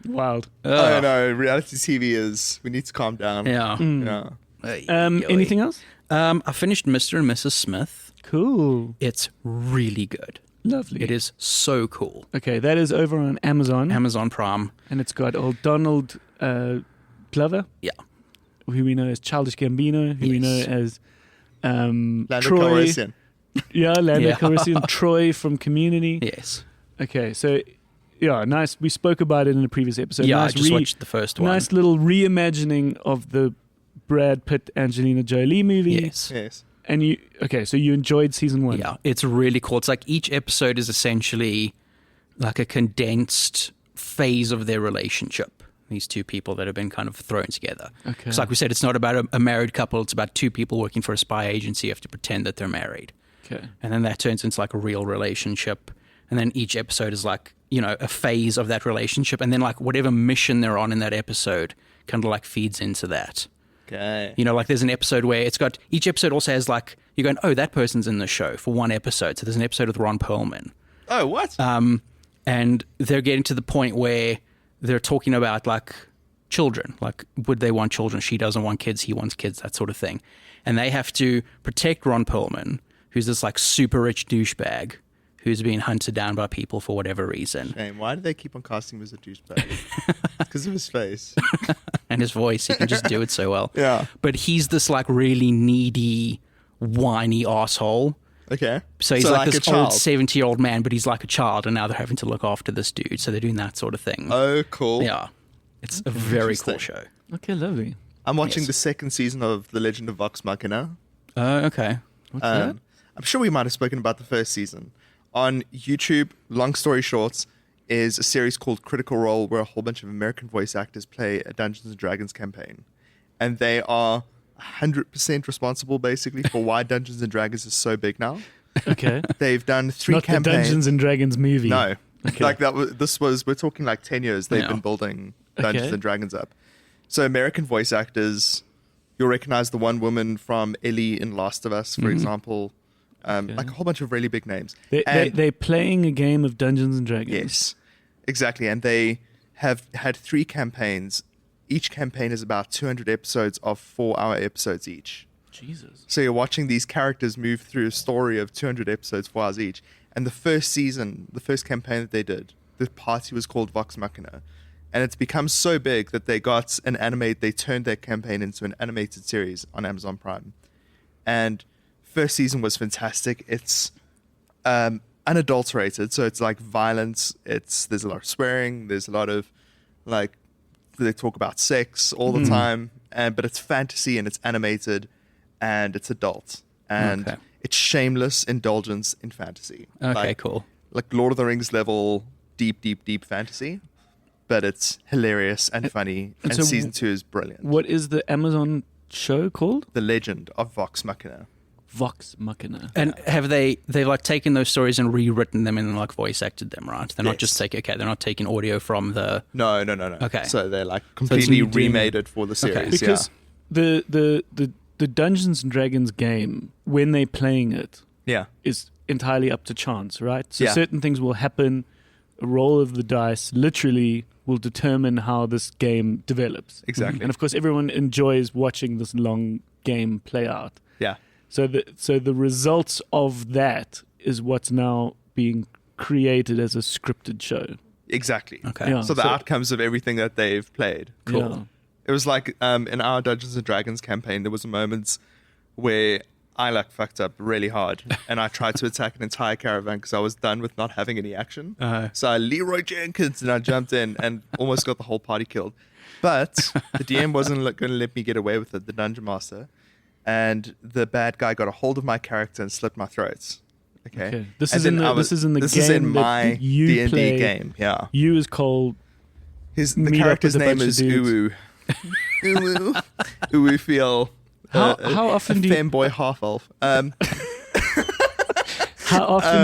Wild. Oh no, reality TV is. We need to calm down. Yeah. Yeah. Anything else? I finished Mr. and Mrs. Smith. Cool. It's really good. Lovely. It is so cool. Okay, that is over on Amazon. Amazon Prime. And it's got old Donald Glover, Yeah. who we know as Childish Gambino, who we know Yes. as Lando Troy. Calrissian. Yeah, Lando Yeah. Calrissian, Troy from Community. Yes. Okay, so yeah, nice. We spoke about it in a previous episode. Yeah, nice I just watched the first one. Nice little reimagining of the Brad Pitt, Angelina Jolie movie. Yes. Yes. And so you enjoyed season 1. Yeah, it's really cool. It's like each episode is essentially like a condensed phase of their relationship. These two people that have been kind of thrown together. Okay. It's like we said, it's not about a married couple. It's about two people working for a spy agency who have to pretend that they're married. Okay. And then that turns into like a real relationship. And then each episode is like, you know, a phase of that relationship. And then like whatever mission they're on in that episode kind of like feeds into that. Okay. You know, like there's an episode where it's got, each episode also has like, you're going, oh, that person's in the show for one episode. So there's an episode with Ron Perlman Oh, what? And they're getting to the point where they're talking about like children, like would they want children? She doesn't want kids, he wants kids, that sort of thing. And they have to protect Ron Perlman, who's this like super rich douchebag who's being hunted down by people for whatever reason. Shame. Why do they keep on casting him as a douchebag? Because of his face. And his voice, he can just do it so well. Yeah. But he's this like really needy, whiny asshole. Okay. So he's like a this child. old 70-year-old man, but he's like a child, and now they're having to look after this dude. So they're doing that sort of thing. Oh, cool. Yeah. It's a very cool Interesting. show. Okay, lovely. I'm watching Yes. the second season of The Legend of Vox Machina. Okay. What's that? I'm sure we might have spoken about the first season. On YouTube, long story short, is a series called Critical Role, where a whole bunch of American voice actors play a Dungeons and Dragons campaign. And they are 100% responsible, basically, for why Dungeons and Dragons is so big now. Okay. They've done 3 Not campaigns. the Dungeons and Dragons movie. No. Okay. Like we're talking like 10 years they've Yeah. been building Dungeons Okay. and Dragons up. So American voice actors, you'll recognize the one woman from Ellie in Last of Us, for example. Like a whole bunch of really big names. They're playing a game of Dungeons and Dragons. Yes, exactly. And they have had 3 campaigns. Each campaign is about 200 episodes of 4-hour episodes each. Jesus. So you're watching these characters move through a story of 200 episodes, 4 hours each. And the first season, the first campaign that they did, the party was called Vox Machina. And it's become so big that they turned their campaign into an animated series on Amazon Prime. And first season was fantastic. It's unadulterated, so it's like violence. There's a lot of swearing. There's a lot of like they talk about sex all the time, but it's fantasy and it's animated and it's adult and Okay. it's shameless indulgence in fantasy. Okay, cool. Like Lord of the Rings level, deep fantasy, but it's hilarious and funny. And so season 2 is brilliant. What is the Amazon show called? The Legend of Vox Machina. Vox Machina. And have they've like taken those stories and rewritten them and like voice acted them, right? They're not just they're not taking audio from the... No. Okay. So they're like completely redoing remade it for the series. Because the Dungeons and Dragons game, when they're playing it, Yeah. is entirely up to chance, right? So Yeah. certain things will happen. A roll of the dice literally will determine how this game develops. Exactly. And of course, everyone enjoys watching this long game play out. Yeah. So the results of that is what's now being created as a scripted show. Exactly. Okay. Yeah. So the outcomes of everything that they've played. Yeah. It was like in our Dungeons and Dragons campaign, there was moments where I like fucked up really hard and I tried to attack an entire caravan because I was done with not having any action. So I Leroy Jenkins and I jumped in and almost got the whole party killed. But the DM wasn't going to let me get away with it, the dungeon master. And the bad guy got a hold of my character and slit my throat. Okay. This And is in then the this is in the this game is in that my you D&D play. game. Yeah. You is Cole. The meet up character's with a name bunch of is dudes. Uwu. Uwu. Uwu feel. How often do you femboy half elf?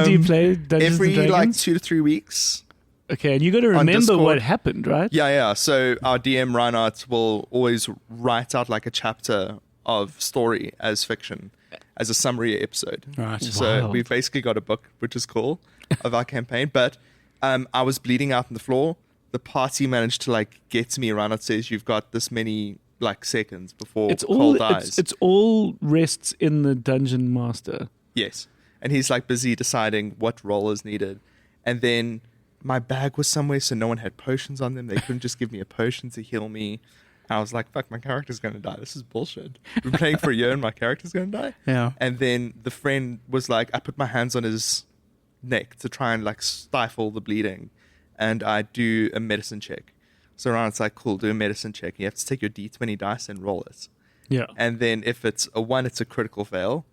do you play Dungeons Every and Dragons? like 2 to 3 weeks. Okay, and you got to remember Discord. what happened, right? Yeah. So our DM Reinhardt will always write out like a chapter of story as fiction, as a summary episode. Right. So Wow. we've basically got a book, which is cool, of our campaign. But I was bleeding out on the floor. The party managed to like get to me. Reinhardt says, "You've got this many like seconds before It's Cole all dies." it's all rests in the dungeon master. Yes. And he's like busy deciding what role is needed. And then my bag was somewhere, so no one had potions on them. They couldn't just give me a potion to heal me. I was like, fuck, my character's going to die. This is bullshit. We've been playing for a year and my character's going to die? Yeah. And then the friend was like, I put my hands on his neck to try and like stifle the bleeding. And I do a medicine check. So Ryan's like, cool, do a medicine check. You have to take your D20 dice and roll it. Yeah. And then if it's a 1, it's a critical fail.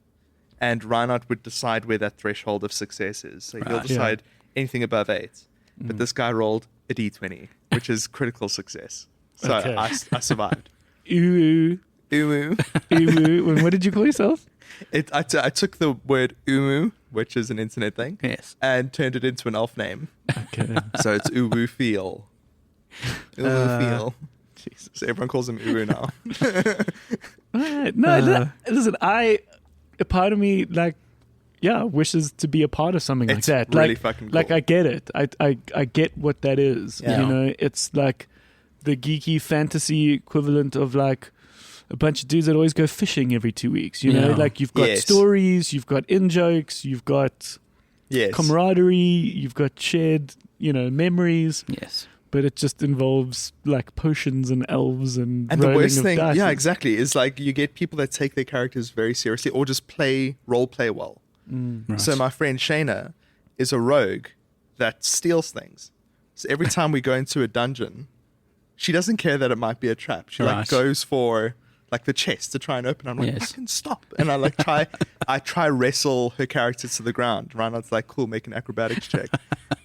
And Reinhardt would decide where that threshold of success is. So he'll Right. decide anything above 8. But this guy rolled a D20, which is critical success. So Okay. I survived. Ooh, Umu. ooh. And what did you call yourself? I took the word Umu, which is an internet thing, Yes. and turned it into an elf name. Okay. So it's Uwu Feel. Uwu Feel. Jesus. So everyone calls him Uwu now. Alright. No, listen, a part of me like wishes to be a part of something It's like that. really like, fucking like cool. I get it. I get what that is. Yeah. You know, it's like the geeky fantasy equivalent of like a bunch of dudes that always go fishing every 2 weeks. You know, Yeah. like you've got Yes. stories, you've got in-jokes, you've got Yes. camaraderie, you've got shared, memories. Yes. But it just involves like potions and elves and And the rolling worst of thing, dice. yeah, exactly, is like you get people that take their characters very seriously or just role play well. Right. So my friend Shayna is a rogue that steals things. So every time we go into a dungeon, she doesn't care that it might be a trap. She like Right. goes for like the chest to try and open. I'm like, Yes. fucking stop. And I like try wrestle her character to the ground. Reinhardt's like, cool, make an acrobatics check.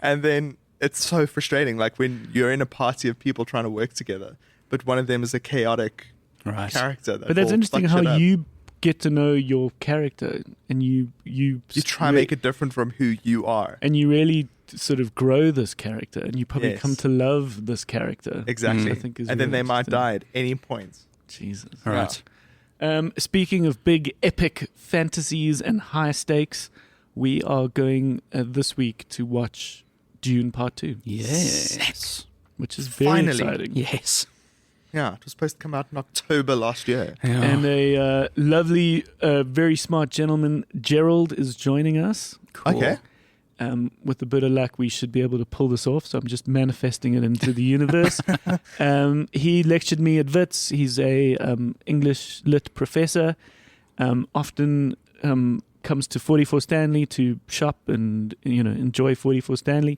And then it's so frustrating. Like when you're in a party of people trying to work together, but one of them is a chaotic Right. character. That But that's will interesting fuck how shit up. you get to know your character and you You try and make it different from who you are. and you really sort of grow this character and you probably Yes. come to love this character. Exactly. I think is And then really they might interesting. die at any point. Jesus. All right. Speaking of big epic fantasies and high stakes, we are going this week to watch Dune Part 2, Yes. which is very Finally. exciting. Yes. Yeah, it was supposed to come out in October last year. Yeah. And a lovely, very smart gentleman, Gerald, is joining us. Cool. Okay. With a bit of luck, we should be able to pull this off. So I'm just manifesting it into the universe. He lectured me at Wits. He's a English lit professor. Often comes to 44 Stanley to shop and enjoy 44 Stanley.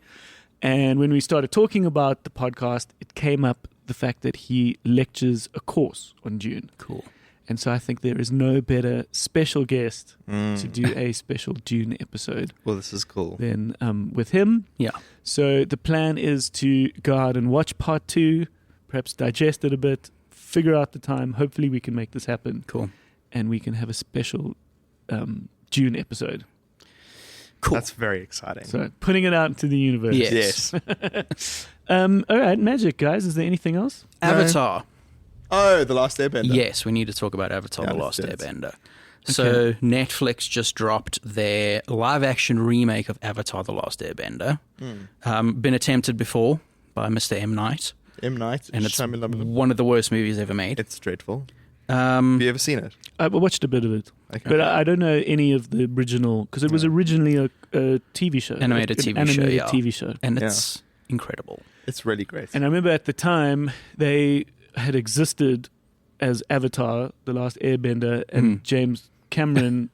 And when we started talking about the podcast, it came up the fact that he lectures a course on Dune. Cool. And so I think there is no better special guest to do a special Dune episode Well, this is cool. than with him. Yeah. So the plan is to go out and watch part 2, perhaps digest it a bit, figure out the time. Hopefully we can make this happen. Cool. And we can have a special Dune episode. Cool. That's very exciting. So putting it out into the universe. Yes. All right, magic, guys. Is there anything else? Avatar. Oh, The Last Airbender. Yes, we need to talk about Avatar: Yeah, The let's Last do it. Airbender. So Netflix just dropped their live-action remake of Avatar: The Last Airbender. Been attempted before by Mr. M. Night, M. Night. and it's Shyamalan. one of the worst movies ever made. It's dreadful. Have you ever seen it? I watched a bit of it, Okay. but I don't know any of the original because it was originally a TV show, Animated an TV show, animated yeah. TV show. And it's incredible. It's really great. And I remember at the time they had existed as Avatar: The Last Airbender, and James Cameron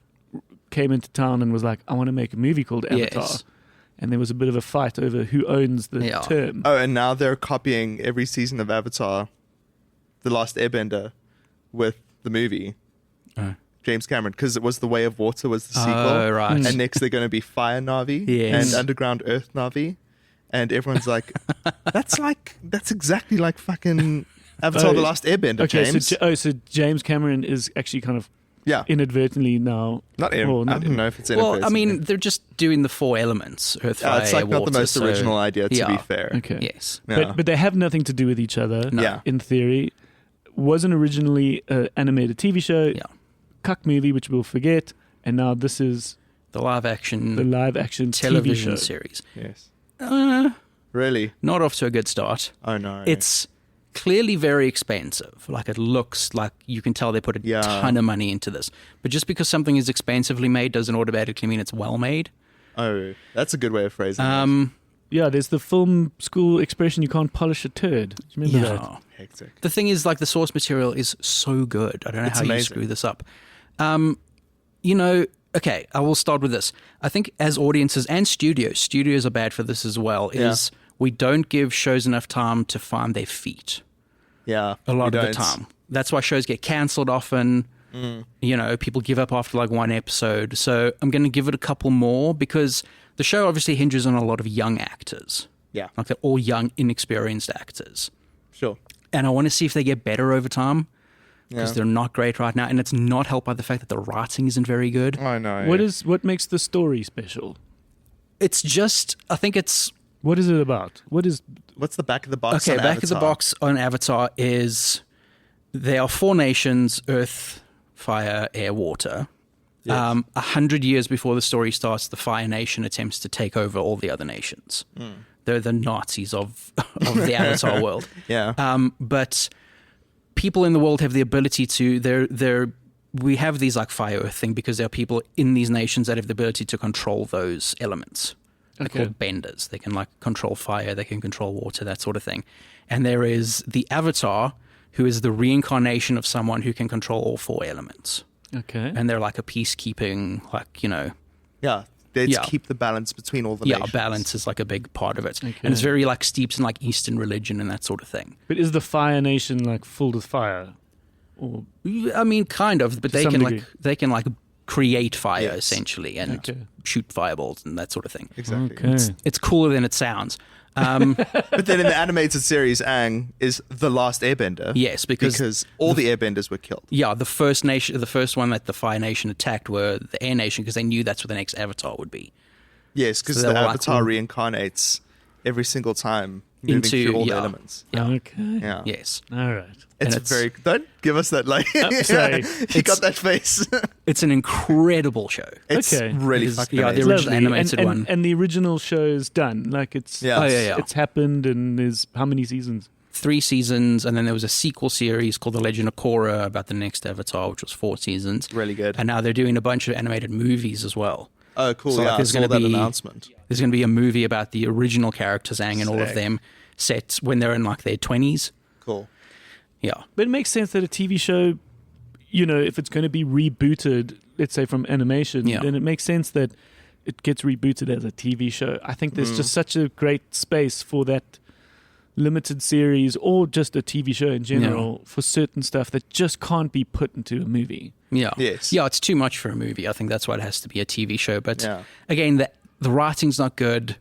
came into town and was like, "I want to make a movie called Avatar." Yes. And there was a bit of a fight over who owns the Yeah. term. Oh, and now they're copying every season of Avatar, The Last Airbender, with the movie. Oh. James Cameron, because it was The Way of Water was the sequel. Oh, right. And next they're going to be Fire Navi Yes. and Underground Earth Navi. And everyone's like, that's exactly like fucking Avatar: The Last Airbender, Okay, James. so James Cameron is actually kind of yeah. inadvertently now. Not well, I don't know if it's Well, I inadvertent. mean, they're just doing the 4 elements: earth, fire, it's like water. not the most so- original idea, to yeah. be fair. Okay. Yes. Yeah. But they have nothing to do with each other. No. Yeah. In theory, wasn't originally an animated TV show. Yeah. Cuck movie, which we'll forget, and now this is The live-action the live-action television TV show. series. Yes. Uh, Really? not off to a good start. Oh, no. It's clearly very expensive. Like, it looks like you can tell they put a Yeah. ton of money into this. But just because something is expensively made doesn't automatically mean it's well made. Oh, that's a good way of phrasing it. Yeah, there's the film school expression: you can't polish a turd. Do you remember that? Yeah. Hectic. The thing is, like, the source material is so good. I don't know It's how you amazing. screw this up. Okay, I will start with this. I think as audiences and studios are bad for this as well, is we don't give shows enough time to find their feet Yeah. a lot we of the don't. time. That's why shows get cancelled often. People give up after like one episode. So I'm going to give it a couple more because the show obviously hinges on a lot of young actors. Yeah. Like they're all young, inexperienced actors. Sure. And I want to see if they get better over time because Yeah. they're not great right now. And it's not helped by the fact that the writing isn't very good. I know. What makes the story special? It's just, I think it's, What is it about? What's the back of the box? okay, on back of the Avatar? box on Avatar is there are 4 nations, earth, fire, air, water. Yes. 100 years before the story starts, the Fire Nation attempts to take over all the other nations. They're the Nazis of the Avatar world. Yeah. But people in the world have the ability to. We have these like fire earth thing because there are people in these nations that have the ability to control those elements. They're called benders. They can like control fire, they can control water, that sort of thing. And there is the Avatar, who is the reincarnation of someone who can control all 4 elements. Okay. And they're like a peacekeeping, like, you know. Yeah. They keep the balance between all the nations. Yeah, balance is like a big part of it. Okay. And it's very like steeped in like Eastern religion and that sort of thing. But is the Fire Nation like filled with fire? Or I mean, kind of, but they can like create fire essentially and shoot fireballs and that sort of thing. Exactly. Okay. It's cooler than it sounds. But then in the animated series, Aang is the last airbender. Yes, because all the airbenders were killed. Yeah, the first one that the Fire Nation attacked were the Air Nation because they knew that's what the next Avatar would be. Yes, because the Avatar reincarnates every single time, moving through all the elements. Yeah. Okay. Yeah. Yes. All right. It's very... Don't give us that, like... sorry. He got that face. It's an incredible show. It's really fucking the amazing. original animated one. And the original show's done. Like it's it's happened and there's how many seasons? 3 seasons, and then there was a sequel series called The Legend of Korra about the next Avatar, which was 4 seasons. Really good. And now they're doing a bunch of animated movies as well. Oh, cool. So, Yeah, like, I saw that announcement. There's going to be a movie about the original characters, Aang and all of them, set when they're in like their 20s. Cool. Yeah. But it makes sense that a TV show, you know, if it's going to be rebooted, let's say from animation, then it makes sense that it gets rebooted as a TV show. I think there's just such a great space for that limited series or just a TV show in general for certain stuff that just can't be put into a movie. Yeah. Yes. Yeah, it's too much for a movie. I think that's why it has to be a TV show. But again, the writing's not good.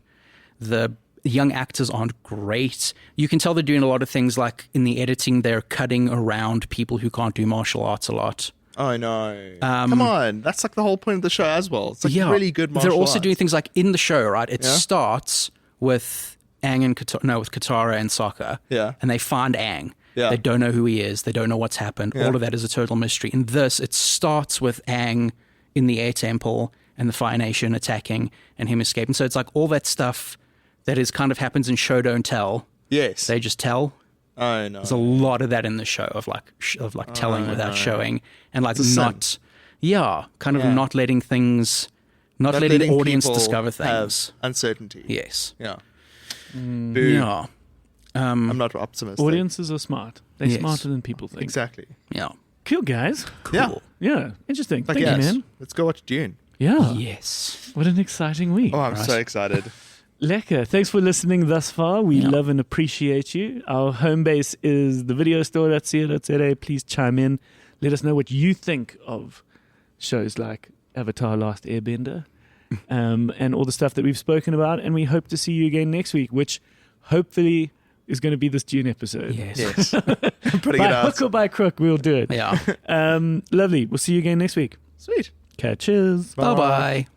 The young actors aren't great. You can tell they're doing a lot of things like in the editing, they're cutting around people who can't do martial arts a lot. Oh, no. Come on. That's like the whole point of the show as well. It's like really good martial arts. They're also doing things like in the show, right? It starts with Aang and with Katara and Sokka. Yeah. And they find Aang. Yeah. They don't know who he is. They don't know what's happened. Yeah. All of that is a total mystery. In this, it starts with Aang in the Air Temple and the Fire Nation attacking and him escaping. So it's like all that stuff that is kind of happens in show don't tell. Yes. They just tell. Oh, no. There's a lot of that in the show of telling without showing and like not not letting things, not letting the audience discover things. Have uncertainty. Yes. Yeah. Boo. Yeah. I'm not optimistic. Audiences are smart. They're smarter than people think. Exactly. Yeah. Cool, guys. Cool. Yeah. Interesting. Like, Thank you, man. Let's go watch Dune. Yeah. Yes. What an exciting week. Oh, I'm so excited. Lekker. Thanks for listening thus far. We love and appreciate you. Our home base is thevideostore.co.za. Please chime in. Let us know what you think of shows like Avatar Last Airbender and all the stuff that we've spoken about. And we hope to see you again next week, which hopefully is going to be this June episode. Yes. Putting By it out. hook or by crook, we'll do it. Yeah. Lovely. We'll see you again next week. Sweet. Okay, cheers. Bye-bye.